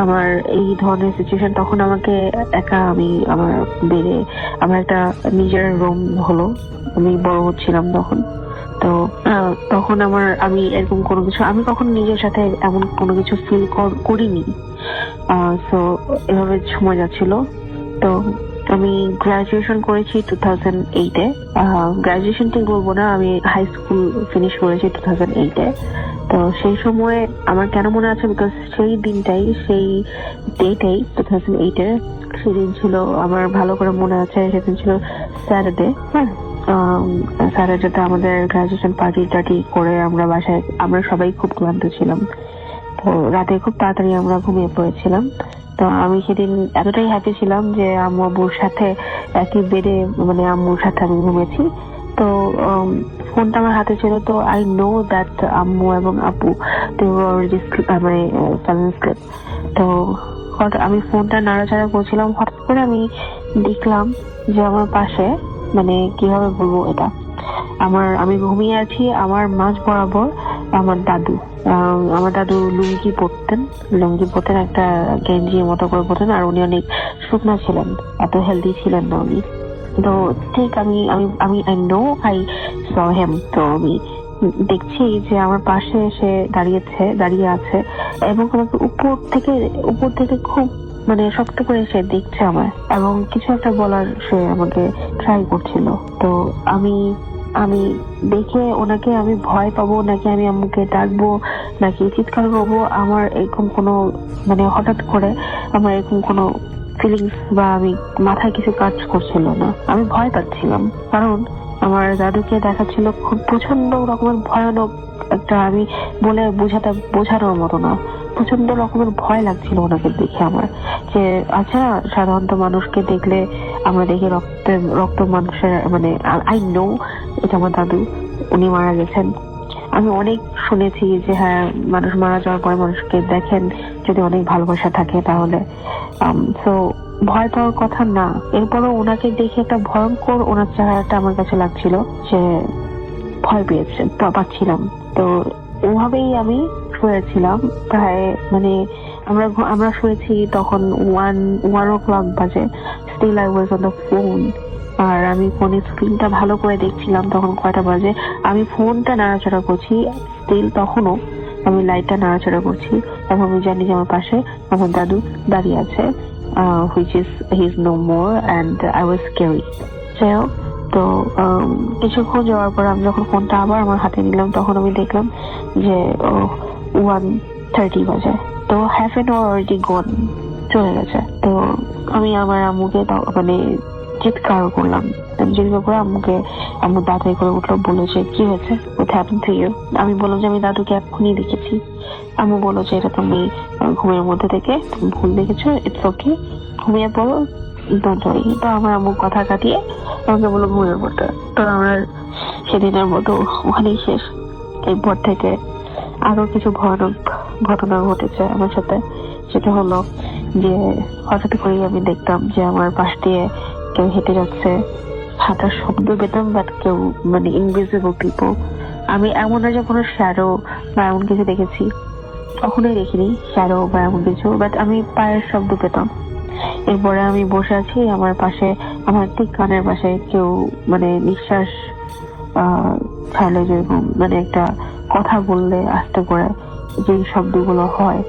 H: আমার এই ধরনের সিচুয়েশন, তখন আমাকে একা আমি আমার বেডে আমার একটা নিজের রুম হলো, আমি বড় হচ্ছিলাম তখন। তো তখন আমি এরকম কোনো কিছু, আমি কখনো নিজের সাথে এমন কোনো কিছু ফিল করিনি। সো এভাবে সময় যাচ্ছিল। তো আমি গ্রাজুয়েশন করেছি 2008-এ। গ্রাজুয়েশন ঠিক বলবো না, আমি হাই স্কুল ফিনিশ করেছি 2008-এ। তো সেই সময় আমার কেন মনে আছে, বিকজ সেই দিনটাই, সেই ডেটেই 2008-এ সেদিন ছিল, আমার ভালো করে মনে আছে, সেদিন ছিল স্যাটারডে। হ্যাঁ, স্যাটারডেতে আমাদের গ্রাজুয়েশন পার্টি করে আমরা সবাই খুব ক্লান্ত ছিলাম। তো রাতে খুব তাড়াতাড়ি আমরা ঘুমিয়ে পড়েছিলাম। তো আমি সেদিন এতটাই হ্যাপি ছিলাম যে আম্মু আব্বুর সাথে একই বেডে, মানে আম্মুর সাথে আমি ঘুমিয়েছি। তো ফোনটা আমার হাতে ছিল। তো আই নো দ্যাট আম্মু এবং আব্বু তো আমি ফোনটা নাড়াচাড়া করছিলাম, হঠাৎ করে আমি দেখলাম যে আমার পাশে, মানে কিভাবে বলবো এটা, আমি ঘুমিয়ে আছি, আমার মাঝ বরাবর আমার দাদু লুঙ্গি পরতেন, একটা গেঞ্জির মতো করে পরতেন। আর উনি অনেক শুকনা ছিলেন, এত হেলদি ছিলেন না উনি। তো ঠিক আমি আই স হিম। তো আমি দেখছি যে আমার পাশে এসে দাঁড়িয়ে আছে এবং আমাকে উপর থেকে খুব মানে শক্ত করে সে দেখছে আমার, এবং কিছু একটা বলার সে আমাকে ট্রাই করছিল। তো আমি দেখে ওনাকে আমি ভয় পাবো নাকি আমি আম্মুকে ডাকবো নাকি চিৎকার করবো, আমার এরকম কোনো মানে হঠাৎ করে আমার এরকম কোনো ফিলিংস বা আমি মাথায় কিছু কাজ করছিল না। আমি ভয় পাচ্ছিলাম, কারণ আমার দাদুকে দেখাচ্ছিল খুব প্রচন্ড রকমের ভয়ানক একটা, আমি বলে বোঝানোর মতো না, প্রচন্ড রকমের ভয় লাগছিল ওনাকে দেখে আমার। যে আচ্ছা, সাধারণত মানুষকে দেখলে আমরা দেখি রক্ত মানুষের, মানে আই নো এটা আমার দাদু, উনি মারা গেছেন। আমি অনেক শুনেছি যে হ্যাঁ, মানুষ মারা যাওয়ার পরে মানুষকে দেখেন, যদি অনেক ভালোবাসা থাকে তাহলে। সো ভয় পাওয়ার কথা না, এরপরও ওনাকে দেখে একটা ভয়ঙ্কর ওনার চেহারাটা আমার কাছে লাগছিল, যে ভয় পাচ্ছিলাম। তো ওভাবেই আমি শুয়েছিলাম প্রায়, মানে আমরা শুয়েছি তখন 1 o'clock বাজে। Still I was on the phone আর আমি ফোনের স্ক্রিনটা ভালো করে দেখছিলাম তখন কয়টা বাজে। আমি ফোনটা নাড়াচাড়া করছি, স্টিল তখনও আমি লাইটটা নাড়াচাড়া করছি এবং আমি জানি যে আমার পাশে আমার দাদু দাঁড়িয়ে আছে, which is he is no more and I was scary. যাই হোক, তো কিছুক্ষণ যাওয়ার পর আমি যখন ফোনটা আবার আমার হাতে নিলাম তখন আমি দেখলাম যে 1:30 বাজে। তো half an hour already gone, চলে গেছে। তো আমি আমার আম্মুকে মানে চিৎকার করলাম, জিজ্ঞাসা করে আম্মুকে, আম্মু দাদাই করে উঠলো, বললো যে কি হয়েছে, what happened to you? আমি বললাম যে আমি দাদুকে এক্ষুনি দেখেছি। আম্মু বললো যে এটা তুমি ঘুমের মধ্যে থেকে তুমি ভুল দেখেছো, ইটস ওকে, ঘুমিয়ে পড়ো, ডোন্ট ওয়ারি। তো আমার আম্মু কথা কাটিয়ে আমাকে বললো ঘুমের পড়তে। তো আমার সেদিনের মতো ওখানেই শেষ। এরপর থেকে আরো কিছু ভয়ানক ঘটনা ঘটেছে আমার সাথে। সেটা হলো যে হঠাৎ করে আমি দেখতাম যে আমার পাশ দিয়ে কেউ হেঁটে যাচ্ছে, হাঁটার শব্দ পেতাম, বাট কেউ মানে ইনভিজিবল পিপল। আমি এমন না যে কোনো শ্যাডো বা এমন কিছু দেখেছি, কখনোই দেখিনি শ্যাডো বা এমন কিছু, বাট আমি পায়ের শব্দ পেতাম। এরপরে আমি বসে আছি, আমার পাশে, আমার ঠিক কানের পাশে কেউ মানে নিঃশ্বাস ছাড়লে যেরকম মানে একটা কথা বললে আস্তে করে যে শব্দগুলো হয়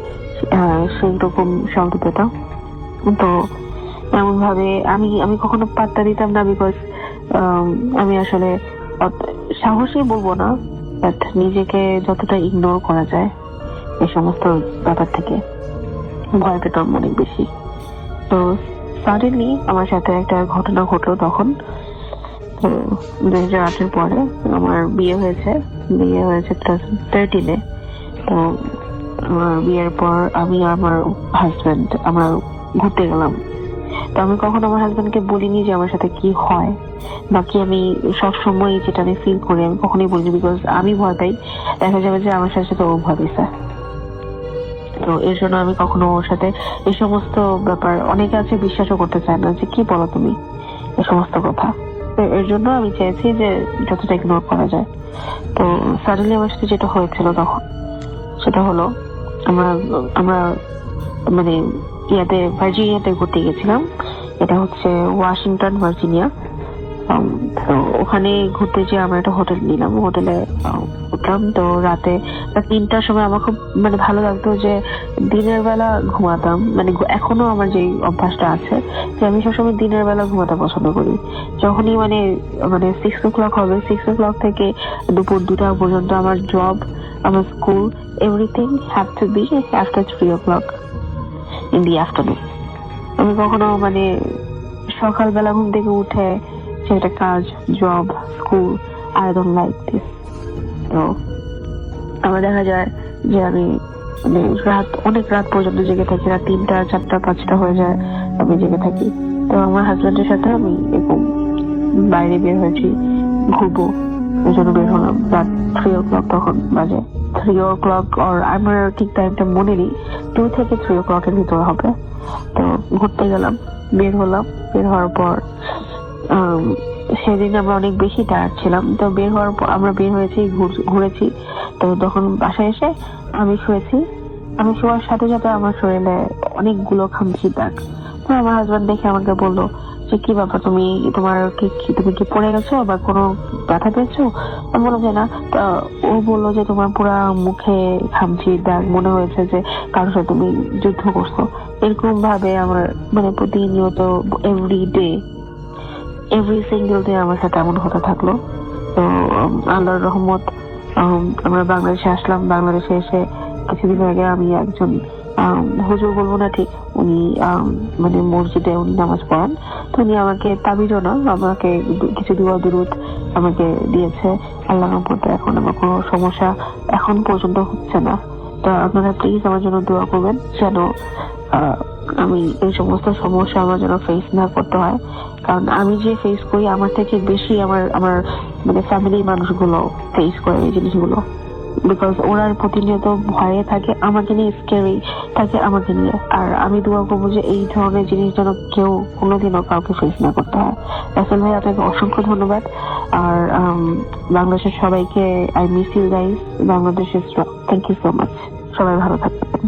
H: সেই রকম শব্দ পেতাম। তো এমন ভাবে আমি কখনো পাত্তা দিতাম না, বিকজ আমি আসলে সাহসী বলবো না, বাট নিজেকে যতটা ইগনোর করা যায় এই সমস্ত ব্যাপার থেকে ভয় পেতাম অনেক বেশি। তো সাডেনলি আমার সাথে একটা ঘটনা ঘটলো তখন। তো 2008 পরে আমার বিয়ে হয়েছে 2013-এ। তো আমার বিয়ের পর আমি আমার হাজবেন্ড আমরা ঘুরতে গেলাম। তো আমি কখনো আমার হাজবেন্ডকে বলিনি যে আমার সাথে কি হয়, বাকি আমি সবসময় যেটা আমি ফিল করি আমি কখনোই বলিনি, বিকজ আমি ভয় পাই দেখা যাবে যে আমার সাথে ও ভয় পেয়েছে। তো এর জন্য আমি কখনো ওর সাথে এই সমস্ত ব্যাপার, অনেকে আছে বিশ্বাসও করতে চায় না যে কি বলো তুমি এই সমস্ত কথা। তো এর জন্য আমি চেয়েছি যে যতটা ইগনোর করা যায়। তো সাডেনলি আমার সাথে যেটা হয়েছিল তখন সেটা হলো আমরা মানে ভার্জিনিয়াতে ঘুরতে গেছিলাম। এটা হচ্ছে ওয়াশিংটন ভার্জিনিয়া। তো ওখানে ঘুরতে যেয়ে আমরা একটা হোটেল নিলাম, হোটেলে উঠলাম। তো রাতে 3টার সময় আমার খুব মানে ভালো লাগতো যে দিনের বেলা ঘুমাতাম, মানে এখনো আমার যে অভ্যাসটা আছে যে আমি সবসময় দিনের বেলা ঘুমাতে পছন্দ করি। যখনই মানে 6 o'clock হবে, 6 o'clock থেকে দুপুর 2টা পর্যন্ত আমার জব, আমার school, everything have to be after 3 o'clock in the afternoon. আমি কখনো মানে সকালবেলা ঘুম থেকে উঠে সেটা কাজ, job, school, I don't like this. তো আমার দেখা যায় যে আমি মানে অনেক রাত পর্যন্ত জেগে থাকি, রাত 3টা, 4টা, 5টা হয়ে যায় আমি জেগে থাকি। তো আমার হাজবেন্ডের সাথে আমি এরকম বাইরে বের হয়েছি ঘুরবো, ওই জন্য বের হলাম। রাত 3 o'clock তখন বাজে, 3 o'clock আর আমার ঠিক টাইমটা মনে নেই, 2 থেকে 3 o'clock এর ভিতরে হবে। তো ঘুরতে গেলাম, বের হলাম। বের হওয়ার পর সেদিন আমরা অনেক বেশি টায়ার্ড ছিলাম। তো বের হওয়ার পর আমরা বের হয়েছি, ঘুরেছি। তো তখন বাসায় এসে আমি শুয়েছি। আমি শোয়ার সাথে সাথে আমার শরীরে অনেকগুলো খামচির দাগ। তো আমার হাজবেন্ড দেখে আমাকে বললো যে কি ব্যাপার, তুমি কি পড়ে গেছো বা কোনো ব্যথা পেয়েছো? আমি বললাম যে না। ও বললো যে তোমার পুরা মুখে খামচির দাগ, মনে হয়েছে যে কারোর সাথে তুমি যুদ্ধ করছো। এরকম ভাবে আমার মানে প্রতিনিয়ত এভরি সিঙ্গেল ডে আমার সাথে এমন হতে থাকলো। তো আল্লাহর রহমত আমরা বাংলাদেশে আসলাম। বাংলাদেশে এসে কিছুদিন আগে আমি একজন হুজুর বলবো না ঠিক, উনি মানে মসজিদে উনি নামাজ পড়ান। তো উনি আমাকে তাবিজও না, আমাকে কিছু দুয়া দুরুদ আমাকে দিয়েছে। আল্লাহর রহমতে এখন আমার কোনো সমস্যা এখন পর্যন্ত হচ্ছে না। তো আপনারা প্লিজ আমার জন্য দোয়া করবেন যেন আমি এই সমস্ত সমস্যা আমার যেন ফেস না করতে হয়। কারণ আমি যে ফেস করি আমার থেকে বেশি আমার মানে ফ্যামিলির মানুষগুলো ফেস করে এই জিনিসগুলো, বিকজ ওরা প্রতিনিয়ত ভয়ে থাকে আমাকে নিয়ে, স্ক্যারি থাকে আমাকে নিয়ে। আর আমি দোয়া করবো যে এই ধরনের জিনিস যেন কেউ কোনোদিনও কাউকে ফেস না করতে হয়। রাসেল ভাই, আপনাকে অসংখ্য ধন্যবাদ। আর বাংলাদেশের সবাইকে I miss you guys, Bangladesh is strong. Thank you so much, সবাই ভালো থাকবেন।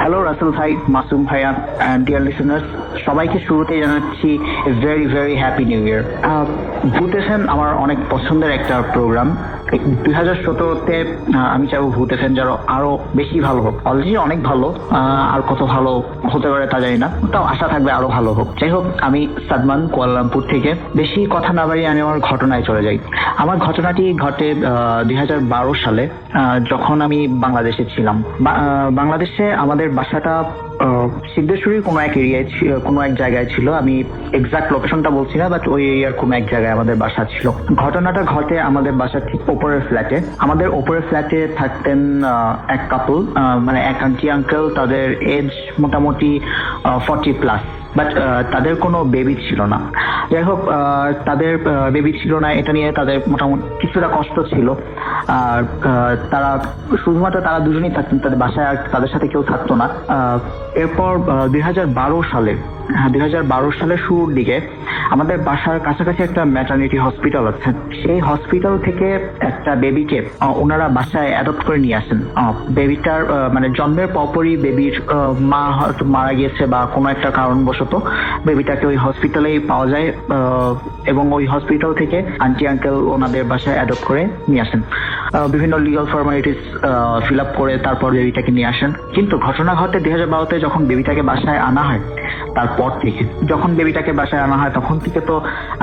I: হ্যালো রাসেল ভাই, মাসুম ভাইয়া অ্যান্ড ডিয়ার লিসেনার্স, সবাইকে শুরুতে জানাচ্ছি ভেরি ভেরি হ্যাপি নিউ ইয়ার। ভূত এফএম আমার অনেক পছন্দের একটা প্রোগ্রাম। 2017-তে আমি চাইবো ভূত এফএম যেন আরো বেশি ভালো হোক। অলরেডি অনেক ভালো, আর কত ভালো হতে পারে তা জানি না, তাও আশা থাকবে আরো ভালো হোক। যাই হোক, আমি সাদমান কুয়ালালামপুর থেকে। বেশি কথা না বাড়িয়ে আমি আমার ঘটনায় চলে যাই। আমার ঘটনাটি ঘটে 2012 সালে, যখন আমি বাংলাদেশে ছিলাম। বাংলাদেশে আমাদের বাসাটা সিদ্ধেশ্বরীর কোনো এক এরিয়ায়, কোনো এক জায়গায় ছিল। আমি এক্সাক্ট লোকেশনটা বলছি না, বাট ওই এরিয়ার কোনো এক জায়গায় আমাদের বাসা ছিল। ঘটনাটা ঘটে আমাদের বাসার ঠিক ওপরের ফ্ল্যাটে। আমাদের ওপরের ফ্ল্যাটে থাকতেন এক কাপল, মানে এক আন্টি আঙ্কেল। তাদের এজ মোটামুটি 40+, বাট তাদের কোনো বেবি ছিল না। যাই হোক, তাদের বেবি ছিল না, এটা নিয়ে তাদের মোটামুটি কিছুটা কষ্ট ছিল। আর তারা শুধুমাত্র তারা দুজনেই থাকতেন তাদের বাসায়, আর তাদের সাথে কেউ থাকতো না। এরপর 2012 সালের শুরুর দিকে আমাদের বাসার কাছাকাছি একটা ম্যাটারনিটি হসপিটাল আছে। সেই হসপিটাল থেকে একটা বেবিকে ওনারা বাসায় অ্যাডপ্ট করে নিয়ে আসেন। বেবিটার মানে জন্মের পরপরই বেবির মা হয়তো মারা গিয়েছে বা কোনো একটা কারণবশত বেবিটাকে ওই হসপিটালেই পাওয়া যায়, এবং ওই হসপিটাল থেকে আন্টি আঙ্কেল ওনাদের বাসায় অ্যাডপ্ট করে নিয়ে আসেন। বিভিন্ন লিগাল ফর্মালিটিস ফিল আপ করে তারপর বেবিটাকে নিয়ে আসেন। কিন্তু ঘটনা ঘটে 2012-তে যখন বেবিটাকে বাসায় আনা হয়। তারপর থেকে যখন বেবিটাকে বাসায় আনা হয় তখন থেকে তো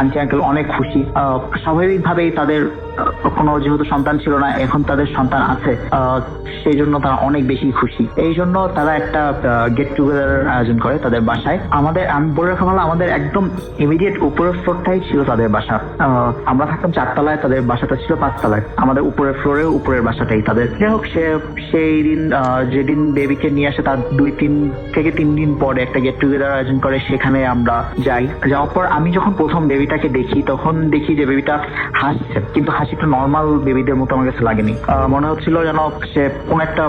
I: আন্টি আঙ্কেল অনেক খুশি। স্বাভাবিকভাবেই তাদের কোনো যেহেতু সন্তান ছিল না, এখন তাদের সন্তান আছে, সেই জন্য তারা অনেক বেশি খুশি। এই জন্য তারা একটা গেট টুগেদার আয়োজন করে তাদের বাসায়। আমি বলে রাখা ভালো, আমাদের একদম ইমিডিয়েট উপরের ফ্লোরটাই ছিল তাদের বাসা। আমরা থাকতাম 4 তলায়, তাদের বাসাটা ছিল 5 তলায়। আমাদের উপরের ফ্লোরে উপরের বাসাটাই তাদের। যাই হোক, সেই দিন যেদিন বেবিকে নিয়ে আসে তার 2 থেকে 3 দিন পরে একটা গেট টুগেদার আয়োজন করে, সেখানে আমরা যাই। যাওয়ার পর আমি যখন প্রথম বেবিটাকে দেখি তখন দেখি যে বেবিটা হাসছে, কিন্তু হাসিটা নর্মাল বেবিদের মতো আমার কাছে লাগেনি। মনে হচ্ছিল যেন সে কোন একটা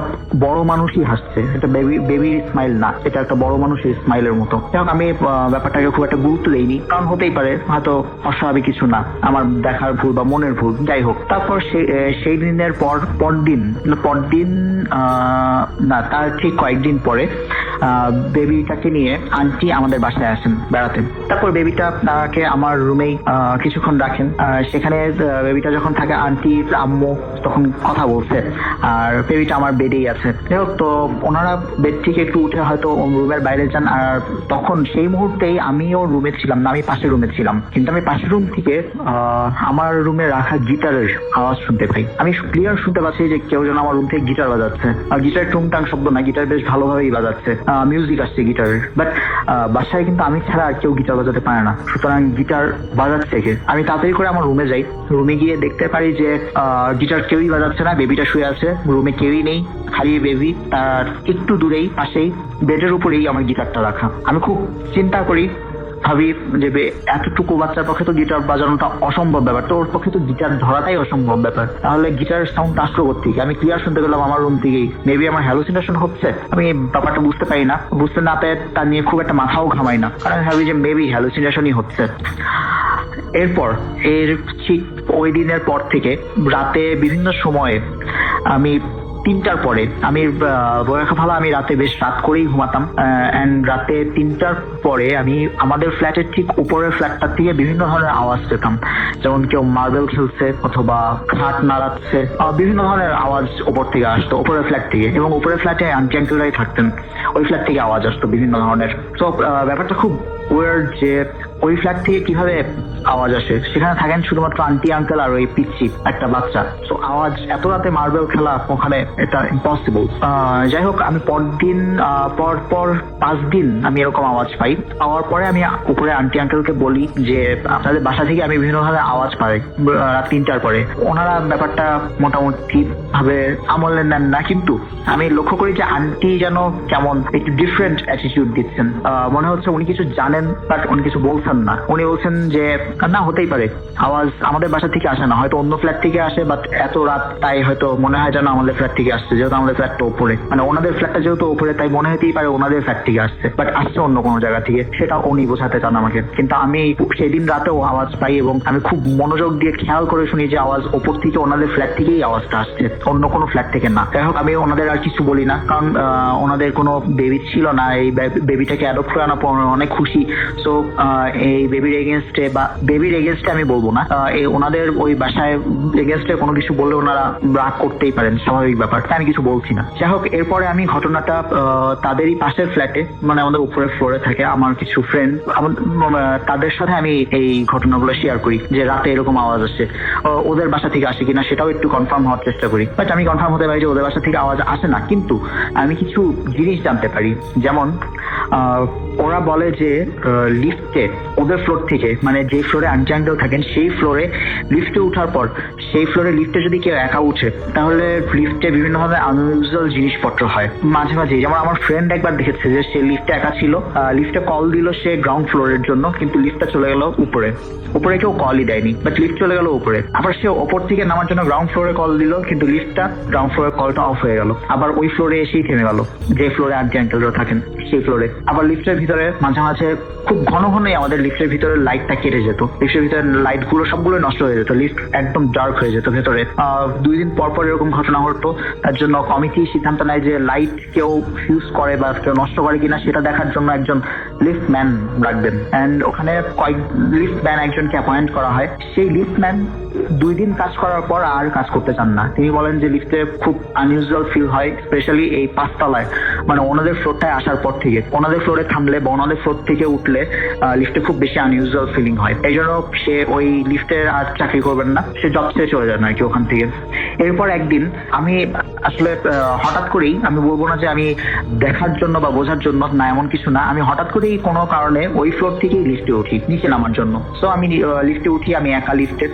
I: বড় মানুষই হাসছে। এটা বেবির স্মাইল না, এটা একটা বড় মানুষের স্মাইলের মতো। যাই হোক, আমি ব্যাপারটাকে খুব একটা গুরুত্ব দেইনি, কারণ হতেই পারে হয়তো অস্বাভাবিক কিছু না, আমার দেখার ভুল বা মনের ভুল। যাই হোক, তারপর সেই দিনের পরদিন না, তার ঠিক কয়েকদিন পরে বেবিটাকে নিয়ে আন্টি আমাদের বাসায় আসেন বেড়াতে। তারপর বেবিটাকে আমার রুমেই কিছুক্ষণ রাখেন। সেখানে বেবিটা যখন থাকে, আন্টি আম্মু তখন কথা বলছে, আর বেবিটা আমার বেডেই আছে। যাই হোক, তো ওনারা বেড থেকে একটু উঠে হয়তো রুমের বাইরে যান, আর তখন সেই মুহূর্তেই আমিও রুমে ছিলাম না, আমি পাশের রুমে ছিলাম। কিন্তু আমি পাশের রুম থেকে আমার রুমে রাখা গিটারের আওয়াজ শুনতে পাই। আমি ক্লিয়ার শুনতে পাচ্ছি যে কেউ যেন আমার রুম থেকে গিটার বাজাচ্ছে। আর গিটার টুংটাং শব্দ না, গিটার বেশ ভালোভাবেই বাজাচ্ছে, মিউজিক আসছে গিটারের। বাট বাসায় কিন্তু আমি ছাড়া আর কেউ গিটার বাজাতে পারে না, সুতরাং গিটার বাজাচ্ছে কে? আমি তাড়াতাড়ি করে আমার রুমে যাই। রুমে গিয়ে দেখতে পারি যে গিটার কেউই বাজাচ্ছে না, বেবিটা শুয়ে আছে, রুমে কেউই নেই, খালি বেবি। তার একটু দূরেই পাশেই বেডের উপরেই আমার গিটারটা রাখা। আমি খুব চিন্তা করি, ভাবি যে এতটুকু বাচ্চার পক্ষে তো গিটার বাজানোটা অসম্ভব ব্যাপার, তো ওর পক্ষে তো গিটার ধরাটাই অসম্ভব ব্যাপার। তাহলে গিটার সাউন্ড আসলো কোত্থেকে? আমি ক্লিয়ার শুনতে পেলাম আমার রুম থেকেই। মেবি আমার হ্যালুসিনেশন হচ্ছে, আমি ব্যাপারটা বুঝতে পারি না। বুঝতে না পেরে তা নিয়ে খুব একটা মাথাও ঘামাই না, কারণ ভাবি যে মেবি হ্যালুসিনেশনই হচ্ছে। এরপর ঠিক ওই দিনের পর থেকে রাতে বিভিন্ন সময়ে আমি 3টার পরে, আমি ভালো, আমি রাতে বেশ রাত করেই ঘুমাতাম। অ্যান্ড রাতে 3টার পরে আমি আমাদের ফ্ল্যাটের ঠিক উপরের ফ্ল্যাটটার থেকে বিভিন্ন ধরনের আওয়াজ পেতাম, যেমন কেউ মার্বেল খেলছে অথবা খাট নাড়াচ্ছে, বিভিন্ন ধরনের আওয়াজ উপর থেকে আসতো, উপরের ফ্ল্যাট থেকে। এবং উপরের ফ্ল্যাটে আন্টি আঙ্কেলরাই থাকতেন, ওই ফ্ল্যাট থেকে আওয়াজ আসতো বিভিন্ন ধরনের। তো ব্যাপারটা খুব ওয়ার্ড যে ওই ফ্ল্যাট থেকে কিভাবে আওয়াজ আসে। সেখানে থাকেন শুধুমাত্র আন্টি আঙ্কেল আর ওই পিচ্ছি একটা বাচ্চা। তো আওয়াজ এত রাতে মার্বেল খেলা ওখানে, এটা ইম্পসিবল। যাই হোক, আমি পর 5 দিন আমি এরকম আওয়াজ পাই। পাওয়ার পরে আমি উপরে আন্টি আঙ্কেলকে বলি যে আপনাদের বাসা থেকে আমি বিভিন্ন ধরনের আওয়াজ পাই রাত 3টার পরে। ওনারা ব্যাপারটা মোটামুটি ভাবে আমলে নেন না, কিন্তু আমি লক্ষ্য করি যে আন্টি যেন কেমন একটু ডিফারেন্ট অ্যাটিটিউড দিচ্ছেন। মনে হচ্ছে উনি কিছু জানেন, বাট উনি কিছু বলছেন বুঝছেন না। উনি বলছেন যে না, হতেই পারে, আওয়াজ আমাদের বাসা থেকে আসে না, হয়তো অন্য ফ্ল্যাট থেকে আসে, বাট এত রাত তাই হয়তো মনে হয় যেন আমাদের ফ্ল্যাট থেকে আসছে, যেহেতু আমাদের ফ্ল্যাটটা উপরে, মানে ওনাদের ফ্ল্যাটটা যেহেতু উপরে, তাই মনে হতেই পারে ওনাদের ফ্ল্যাট থেকে আসছে, বাট আসছে অন্য কোনো জায়গা থেকে, সেটা উনি বোঝাতে চান আমাকে। কিন্তু আমি সেদিন রাতেও আওয়াজ পাই এবং আমি খুব মনোযোগ দিয়ে খেয়াল করে শুনি যে আওয়াজ ওপর থেকে ওনাদের ফ্ল্যাট থেকেই আওয়াজটা আসছে, অন্য কোনো ফ্ল্যাট থেকে না। যাই হোক, আমি ওনাদের আর কিছু বলি না, কারণ ওনাদের কোনো বেবি ছিল না, এই বেবিটাকে অ্যাডপ্ট করে আনার পর অনেক খুশি। সো এই বেবির এগেনস্টে বা বেবির এগেনস্টে আমি বলবো না, এই ওনাদের ওই বাসায় এগেনস্টে কোনো কিছু বললে ওনারা রাগ করতেই পারেন, স্বাভাবিক ব্যাপার, তাই আমি কিছু বলছি না। যাই হোক, এরপরে আমি ঘটনাটা তাদেরই পাশের ফ্ল্যাটে, মানে আমাদের উপরের ফ্লোরে থাকে আমার কিছু ফ্রেন্ড, তাদের সাথে আমি এই ঘটনাগুলো শেয়ার করি যে রাতে এরকম আওয়াজ আসে, ওদের বাসা থেকে আসে কিনা সেটাও একটু কনফার্ম হওয়ার চেষ্টা করি। বাট আমি কনফার্ম হতে পারি যে ওদের বাসা থেকে আওয়াজ আসে না, কিন্তু আমি কিছু জিনিস জানতে পারি। যেমন ওরা বলে যে লিফটে ওদের ফ্লোর থেকে, মানে যে ফ্লোরে আন্টি আঙ্কেল থাকেন সেই ফ্লোরে লিফটে ওঠার পর, সেই ফ্লোরে লিফটে যদি কেউ একা উঠে তাহলে লিফটে বিভিন্ন ধরনের আনইউজুয়াল জিনিসপত্র হয় মাঝে মাঝে। যেমন আমার ফ্রেন্ড একবার দেখেছে যে সে লিফটে একা ছিল, লিফটে কল দিল সে গ্রাউন্ড ফ্লোরের জন্য, কিন্তু লিফটটা চলে গেল উপরে, উপরে কেউ কলই দেয়নি, বাট লিফট চলে গেল উপরে। আবার সে ওপর থেকে নামার জন্য গ্রাউন্ড ফ্লোরে কল দিল, কিন্তু লিফটটা গ্রাউন্ড ফ্লোরের কলটা অফ হয়ে গেল, আবার ওই ফ্লোরে এসেই থেমে গেল, যে ফ্লোরে আন্টি আঙ্কেলরা থাকেন সেই ফ্লোরে। আবার লিফটের ভিতরে মাঝে মাঝে খুব ঘন ঘনই আমাদের লিফটের ভিতরে লাইটটা কেটে যেত, লিফটের ভিতরে লাইট গুলো সবগুলো নষ্ট হয়ে যেত, লিফট একদম ডার্ক হয়ে যেত ভেতরে। 2 দিন পর পর এরকম ঘটনা ঘটতো। তার জন্য কমিটি সিদ্ধান্ত নেয় যে লাইট কেউ ফিউজ করে বা কেউ নষ্ট করে কিনা সেটা দেখার জন্য একজন লিফট ম্যান রাখবেন, এন্ড ওখানে কয়েক লিফট ম্যান একজনকে অ্যাপয়েন্ট করা হয়। সেই লিফট ম্যান 2 দিন কাজ করার পর আর কাজ করতে চান না। তিনি বলেন যে লিফটে খুব আনইউজুয়াল ফিল হয়, স্পেশালি এই 5 তলায়, মানে ওনাদের ফ্লোরটায় আসার পর থেকে, ওনাদের ফ্লোরে থামলে বা ওনাদের ফ্লোর থেকে উঠলে লিফটে খুব বেশি আনইউজুয়াল ফিলিং হয়। এই জন্য সে ওই লিফটের আর চাকরি করবেন না, সে জব ছেড়ে চলে যান আর কি ওখান থেকে। এরপর একদিন আমি আসলে হঠাৎ করেই, আমি বলবো না যে আমি দেখার জন্য বা বোঝার জন্য না, এমন কিছু না, আমি হঠাৎ করেই কোনো কারণে ওই ফ্লোর থেকেই লিফটে উঠি নিচে নামার জন্য। সো আমি লিফটে উঠি, আমি একা লিফটে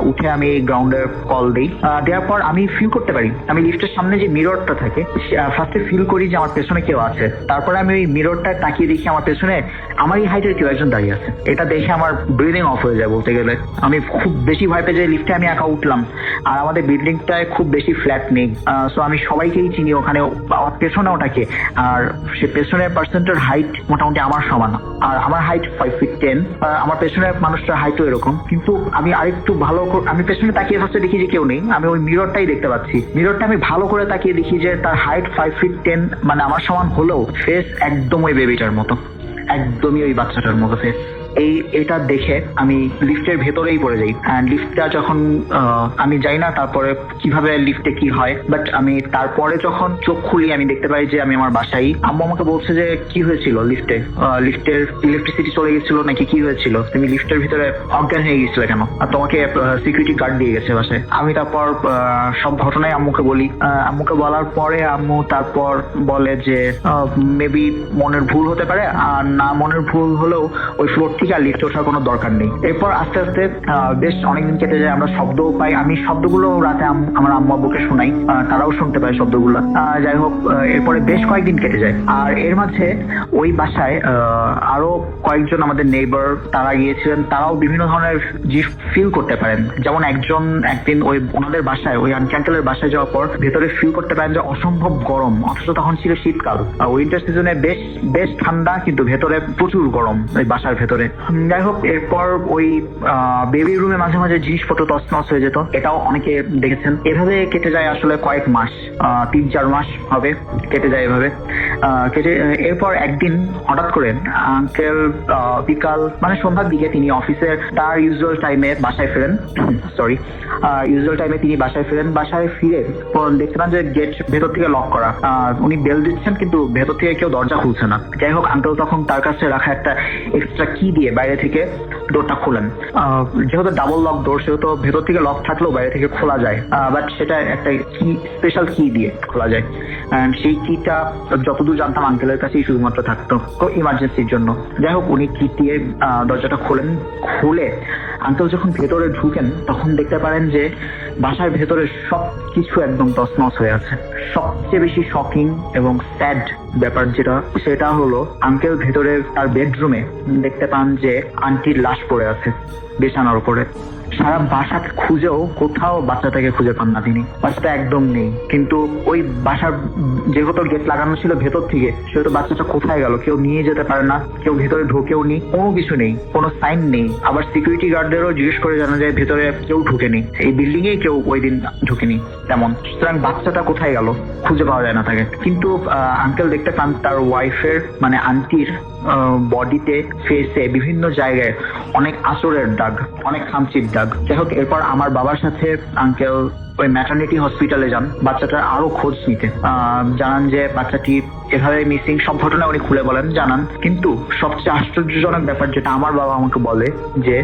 I: উঠে আমি গ্রাউন্ডের কল দিই। দেওয়ার পর আমি ফিল করতে পারি, আমি লিফটের সামনে যে মিররটা থাকে ফার্স্টে ফিল করি যে আমার পেছনে কেউ আছে। তারপরে আমি ওই মিররটায় তাকিয়ে দেখি আমার পেছনে আমারই হাইটের কেউ একজন দাঁড়িয়ে আছে। এটা দেখে আমার ব্রিদিং অফ হয়ে যায় বলতে গেলে। আমি খুব বেশি ভয় পেয়ে যাই, লিফটে আমি একা উঠলাম, আর আমাদের বিল্ডিংটায় খুব বেশি ফ্ল্যাট নেই। সো আমি সবাইকেই চিনি ওখানে, আমার পেছনে ওটাকে, আর সে পেছনের পার্সেন্টের হাইট মোটামুটি আমার সমান, আর আমার হাইট 5 feet 10, আমার পেছনের মানুষটার হাইটও এরকম। কিন্তু আমি আরেকটু ভালো, আমি পেছনে তাকিয়ে ফার্স্টে দেখি যে কেউ নেই, আমি ওই মিররটাই দেখতে পাচ্ছি। মিররটা আমি ভালো করে তাকিয়ে দেখি যে তার হাইট 5 feet 10, মানে আমার সমান হলেও ফেস একদম ওই বেবিটার মতো, একদমই ওই বাচ্চাটার মতো ফেস। এটা দেখে আমি লিফটের ভেতরেই পড়ে যাই। অ্যান্ড লিফটটা যখন আমি যাই না তারপরে কিভাবে লিফটে কি হয়, বাট আমি তারপরে যখন চোখ খুলি আমি দেখতে পাই যে আমি আমার বাসায়। আম্মু আমাকে বলছে যে কি হয়েছিল লিফটে, লিফটের ইলেকট্রিসিটি চলে গেছিল নাকি কি হয়েছিল, তুমি লিফটের ভিতরে অজ্ঞান হয়ে গেছিলে কেন, আর তোমাকে সিকিউরিটি গার্ড দিয়ে গেছে বাসায়। আমি তারপর সব ঘটনাই আম্মুকে বলি। আম্মুকে বলার পরে আম্মু তারপর বলে যে মেবি মনের ভুল হতে পারে, আর না মনের ভুল হলেও ওই ফ্লোর থেকে আর লিফটে ওঠার কোনো দরকার নেই। এরপর আস্তে আস্তে বেশ অনেকদিন কেটে যায়, আমরা শব্দও পাই। আমি শব্দগুলো রাতে আমার আম্মু আব্বুকে শোনাই, তারাও শুনতে পায় শব্দগুলো। যাই হোক, এরপরে বেশ কয়েকদিন কেটে যায়। আর এর মাঝে ওই বাসায় আরো কয়েকজন আমাদের নেইবার তারা গিয়েছিলেন, তারাও বিভিন্ন ধরনের জিনিস ফিল করতে পারেন। যেমন একদিন ওই ওনাদের বাসায়, ওই আন্টি আঙ্কেলের বাসায় যাওয়ার পর ভেতরে ফিল করতে পারেন যে অসম্ভব গরম, অথচ তখন ছিল শীতকাল, উইন্টার সিজনে বেশ ঠান্ডা, কিন্তু ভেতরে প্রচুর গরম ওই বাসার ভেতরে। যাই হোক, এরপর ওই বেবি রুমে মাঝে মাঝে জিনিসপত্র তছনছ হয়ে যেত, এটাও অনেকে দেখেছেন। এভাবে কেটে যায় আসলে কয়েক মাস, 3-4 মাস হবে কেটে যায় এভাবে কেটে। এরপর একদিন হঠাৎ করে আঙ্কেল বিকাল মানে সন্ধ্যার দিকে তিনি অফিসের তার ইউজুয়াল টাইমে বাসায় ফেরেন, তিনি বাসায় ফিরে দেখতে পান যে গেট ভেতর থেকে লক করা। উনি বেল দিচ্ছেন কিন্তু ভেতর থেকে কেউ দরজা খুলছে না। যাই হোক, আঙ্কেল তখন তার কাছে রাখা একটা এক্সট্রা কি দিয়ে বাইরে থেকে ডোরটা খোলেন। যেহেতু ডাবল লক ডোর, সেহেতু ভেতর থেকে লক থাকলেও বাইরে থেকে খোলা যায়, বাট সেটা একটা কি স্পেশাল কি দিয়ে খোলা যায়। সেই কিটা যতদূর জানতাম আঙ্কেলের কাছেই শুধুমাত্র থাকতো ইমার্জেন্সির জন্য। যাই হোক, উনি কি দিয়ে দরজাটা খুলে আঙ্কেল যখন ভেতরে ঢুকেন তখন দেখতে পারেন যে বাসার ভেতরে সবকিছু একদম তছনছ হয়ে আছে। সবচেয়ে বেশি শকিং এবং স্যাড ব্যাপার সেটা হলো আঙ্কেল ভেতরে তার বেডরুমে দেখতে পান যে আন্টির লাশ পড়ে আছে বিছানার উপরে। সারা বাসা খুঁজেও কোথাও বাচ্চাটাকে খুঁজে পান না তিনি, বাচ্চাটা একদম নেই। কিন্তু ওই বাসার যেহেতু গেট লাগানো ছিল ভেতর থেকে, সেহেতু বাচ্চাটা কোথায় গেল কেউ নিয়ে যেতে পারে না, কেউ ভেতরে ঢোকেও নি, কোনো কিছু নেই, কোনো সাইন নেই। আবার সিকিউরিটি গার্ডদেরও জিজ্ঞেস করে জানা যায় ভেতরে কেউ ঢুকেনি, এই বিল্ডিং এ কেউ ওই দিন ঢুকেনি তেমন। সুতরাং বাচ্চাটা কোথায় গেল খুঁজে পাওয়া যায় না তাকে। কিন্তু আঙ্কেল দেখতে পান তার ওয়াইফের মানে আন্টির বডিতে, ফেসে, বিভিন্ন জায়গায় অনেক আঁচড়ের দাগ, অনেক খামচির দাগ। যাই হোক, এরপর আমার বাবার সাথে আঙ্কেল ওই ম্যাটারনিটি হসপিটালে যান বাচ্চাটার আরো খোঁজ নিতে। জানান যে বাচ্চাটি এভাবে মিসিং, সব ঘটনা উনি খুলে বলেন, জানান। কিন্তু সবচেয়ে আশ্চর্যজনক ব্যাপার যেটা আমার বাবা আমাকে বলে যে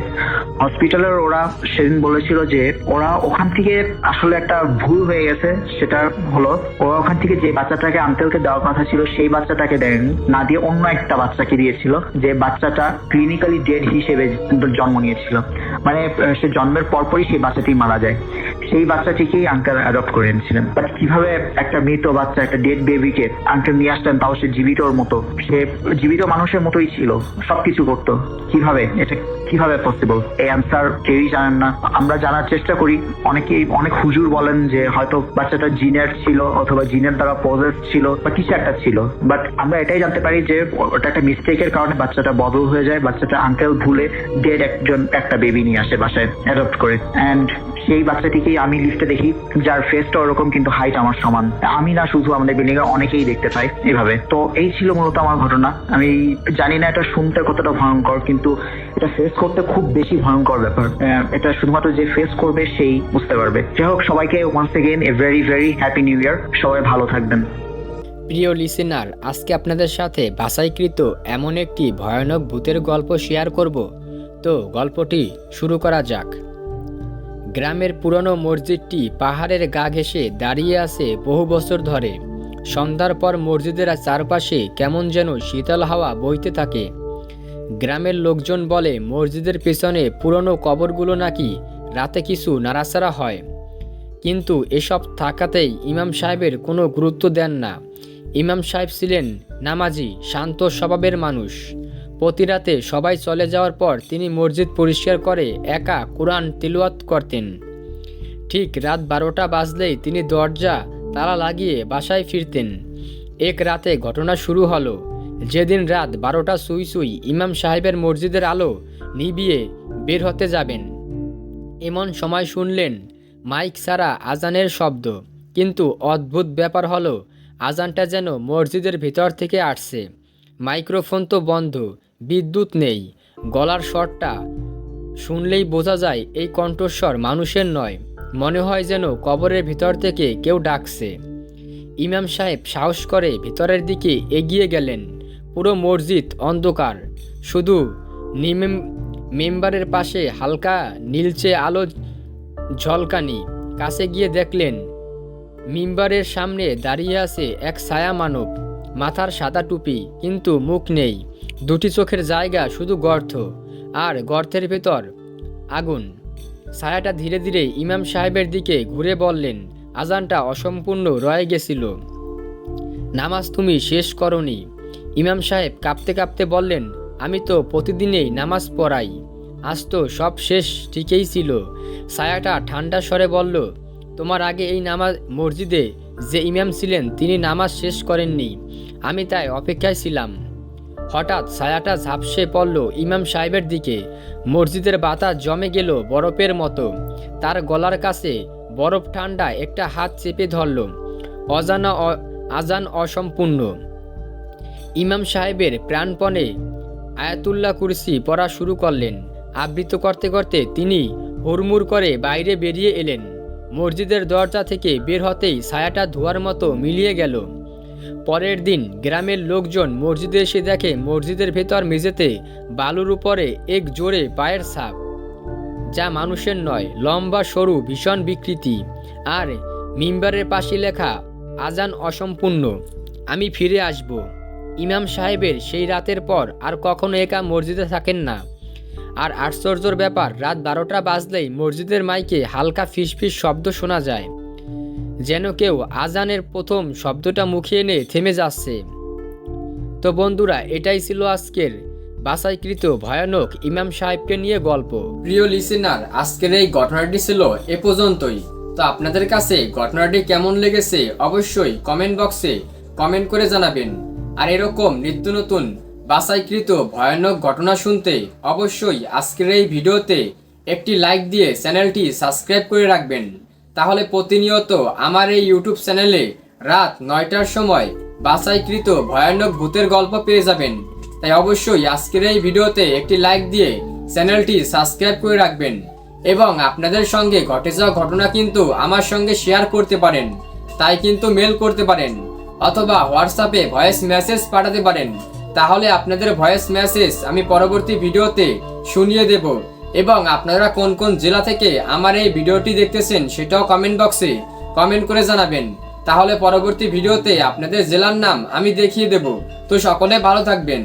I: হসপিটালের ওরা সেদিন বলেছিল যে ওরা ওখান থেকে আসলে একটা ভুল হয়ে গেছে। সেটা হলো ওরা ওখান থেকে যে বাচ্চাটাকে আঙ্কেলকে দেওয়ার কথা ছিল সেই বাচ্চাটাকে দেয়নি, না দিয়ে অন্য একটা বাচ্চাকে দিয়েছিল, যে বাচ্চাটা ক্লিনিক্যালি ডেড হিসেবে জন্ম নিয়েছিল। মানে সে জন্মের পরপরই সেই বাচ্চাটি মারা যায়। সেই বাচ্চাটিকেই আঙ্কেল অ্যাডপ্ট করে এনেছিলেন। বাট কিভাবে একটা মৃত বাচ্চা, একটা ডেড বেবিকে আঙ্কেল নিয়ে আসলেন, তাও সে জীবিতর মতো, সে জীবিত মানুষের মতোই ছিল, সবকিছু করতো, কিভাবে এটা কিভাবে পসিবল? এই অ্যান্সার কেউই জানেন না। আমরা জানার চেষ্টা করি, অনেক হুজুর বলেন যে হয়তো বাচ্চাটা জিনের ছিল অথবা জিনের দ্বারা পজেস ছিল বা কিছু একটা ছিল। বাট আমরা এটাই জানতে পারি যে ওটা একটা মিস্টেকের কারণে বাচ্চাটা বদল হয়ে যায়। বাচ্চাটা আঙ্কেল ভুলে ডেড একটা বেবি নিয়ে আসে বাসায় অ্যাডপ্ট করে। অ্যান্ড সেই বাচ্চাটিকেই আমি লিস্টে দেখি, যার ফেসটা ওরকম কিন্তু হাইট আমার সমান। আমি না, শুধু আমাদের বিল্ডিং এর অনেকেই দেখতে পাই এভাবে। তো এই ছিল মূলত আমার ঘটনা। আমি জানি না এটা শুনতে কতটা ভয়ঙ্কর, কিন্তু এটা ফেস করতে খুব বেশি ভয়ঙ্কর ব্যাপার। এটা শুধুমাত্র যে ফেস করবে সেই বুঝতে পারবে। যাই হোক, সবাইকে once again a very very happy new year. সবাই ভালো থাকবেন।
J: প্রিয় লিসেনার, আজকে আপনাদের সাথে বাছাইকৃত এমন একটি ভয়ানক ভূতের গল্প শেয়ার করব। তো গল্পটি শুরু করা যাক। গ্রামের পুরনো মসজিদটি পাহাড়ের গা ঘেঁষে দাঁড়িয়ে আছে বহু বছর ধরে। সন্ধ্যার পর মসজিদের চারপাশে কেমন যেন শীতল হাওয়া বইতে থাকে। গ্রামের লোকজন বলে মসজিদের পেছনে পুরনো কবরগুলো নাকি রাতে কিছু নাড়াচাড়া হয়। কিন্তু এসব থাকাতেই ইমাম সাহেবের কোনো গুরুত্ব দেন না। ইমাম সাহেব ছিলেন নামাজি, শান্ত স্বভাবের মানুষ। প্রতি রাতে সবাই চলে যাওয়ার পর তিনি মসজিদ পরিষ্কার করে একা কোরআন তিলাওয়াত করতেন। ঠিক রাত 12টা বাজলেই তিনি দরজা তালা লাগিয়ে বাসায় ফিরতেন। এক রাতে ঘটনা শুরু হলো। যেদিন রাত 12টা সুই সুই ইমাম সাহেবের মসজিদের আলো নিভিয়ে বের হতে যাবেন, এমন সময় শুনলেন মাইক ছাড়া আজানের শব্দ। কিন্তু অদ্ভুত ব্যাপার হলো, আজানটা যেন মসজিদের ভিতর থেকে আসছে। মাইক্রোফোন তো বন্ধ, বিদ্যুৎ নেই। গলার স্বরটা শুনলেই বোঝা যায় এই কণ্ঠস্বর মানুষের নয়, মনে হয় যেন কবরের ভিতর থেকে কেউ ডাকছে। ইমাম সাহেব সাহস করে ভিতরের দিকে এগিয়ে গেলেন। পুরো মসজিদ অন্ধকার, শুধু মেম্বারের পাশে হালকা নীলচে আলো ঝলকানি। কাছে গিয়ে দেখলেন মিম্বারের সামনে দাঁড়িয়ে আছে এক ছায়া মানব। মাথার সাদা টুপি, কিন্তু মুখ নেই। দুটি চোখের জায়গা শুধু গর্ত, আর গর্তের ভেতর আগুন। ছায়াটা ধীরে ধীরে ইমাম সাহেবের দিকে ঘুরে বললেন, আজানটা অসম্পূর্ণ রয়ে গেছিল, নামাজ তুমি শেষ করনি। ইমাম সাহেব কাঁপতে কাঁপতে বললেন, আমি তো প্রতিদিনেই নামাজ পড়াই, আজ তো সব শেষ ঠিকই ছিল। ছায়াটা ঠান্ডা স্বরে বলল, তোমার আগে এই মসজিদে যে ইমাম ছিলেন তিনি নামাজ শেষ করেননি, আমি তাই অপেক্ষায় ছিলাম। হঠাৎ ছায়াটা ঝাপসে পড়ল ইমাম সাহেবের দিকে। মসজিদের বাতাস জমে গেল বরফের মতো। তার গলার কাছে বরফ ঠান্ডা একটা হাত চেপে ধরল। আজান অসম্পূর্ণ। ইমাম সাহেবের প্রাণপণে আয়াতুল্লাহ কুরসি পড়া শুরু করলেন। আবৃত্তি করতে করতে তিনি হুড়মুড় করে বাইরে বেরিয়ে এলেন। মসজিদের দরজা থেকে বের হতেই ছায়াটা ধোঁয়ার মতো মিলিয়ে গেল। পরের দিন গ্রামের লোকজন মসজিদে এসে দেখে মসজিদের ভেতর মেঝেতে বালুর উপরে এক জোরে পায়ের ছাপ, যা মানুষের নয়, লম্বা সরু ভীষণ বিকৃতি। আর মিম্বারের পাশে লেখা, আজান অসম্পূর্ণ, আমি ফিরে আসব। ইমাম সাহেবের সেই রাতের পর আর কখনো একা মসজিদে থাকেন না। আর আশ্চর্যের ব্যাপার, রাত 12টা বাজলেই মসজিদের মাইকে হালকা ফিসফিস শব্দ শোনা যায়, যেন কেউ আজানের প্রথম শব্দটা মুখে এনে থেমে যাচ্ছে। তো বন্ধুরা, এটাই ছিল আজকের বাছাইকৃত ভয়ানক ইমাম সাহেবকে নিয়ে গল্প। প্রিয় লিসেনার, আজকের এই ঘটনাটি ছিল এ পর্যন্তই। তো আপনাদের কাছে ঘটনাটি কেমন লেগেছে অবশ্যই কমেন্ট বক্সে কমেন্ট করে জানাবেন। আর এরকম নিত্য নতুন বাছাইকৃত ভয়ানক ঘটনা শুনতে অবশ্যই আজকের এই ভিডিওতে একটি লাইক দিয়ে চ্যানেলটি সাবস্ক্রাইব করে রাখবেন। তাহলে প্রতিনিয়ত আমার এই ইউটিউব চ্যানেলে রাত 9টার সময় বাছাইকৃত ভয়ানক ভূতের গল্প পেয়ে যাবেন। তাই অবশ্যই আজকের এই ভিডিওতে একটি লাইক দিয়ে চ্যানেলটি সাবস্ক্রাইব করে রাখবেন এবং আপনাদের সঙ্গে ঘটে যাওয়া ঘটনা কিন্তু আমার সঙ্গে শেয়ার করতে পারেন। তাই কিন্তু মেল করতে পারেন অথবা হোয়াটসঅ্যাপে ভয়েস মেসেজ পাঠাতে পারেন। তাহলে আপনাদের ভয়েস মেসেজ আমি পরবর্তী ভিডিওতে শুনিয়ে দেব। এবং আপনারা কোন কোন জেলা থেকে আমার এই ভিডিওটি দেখতেছেন সেটাও কমেন্ট বক্সে কমেন্ট করে জানাবেন। তাহলে পরবর্তী ভিডিওতে আপনাদের জেলার নাম আমি দেখিয়ে দেব। তো সকলে ভালো থাকবেন।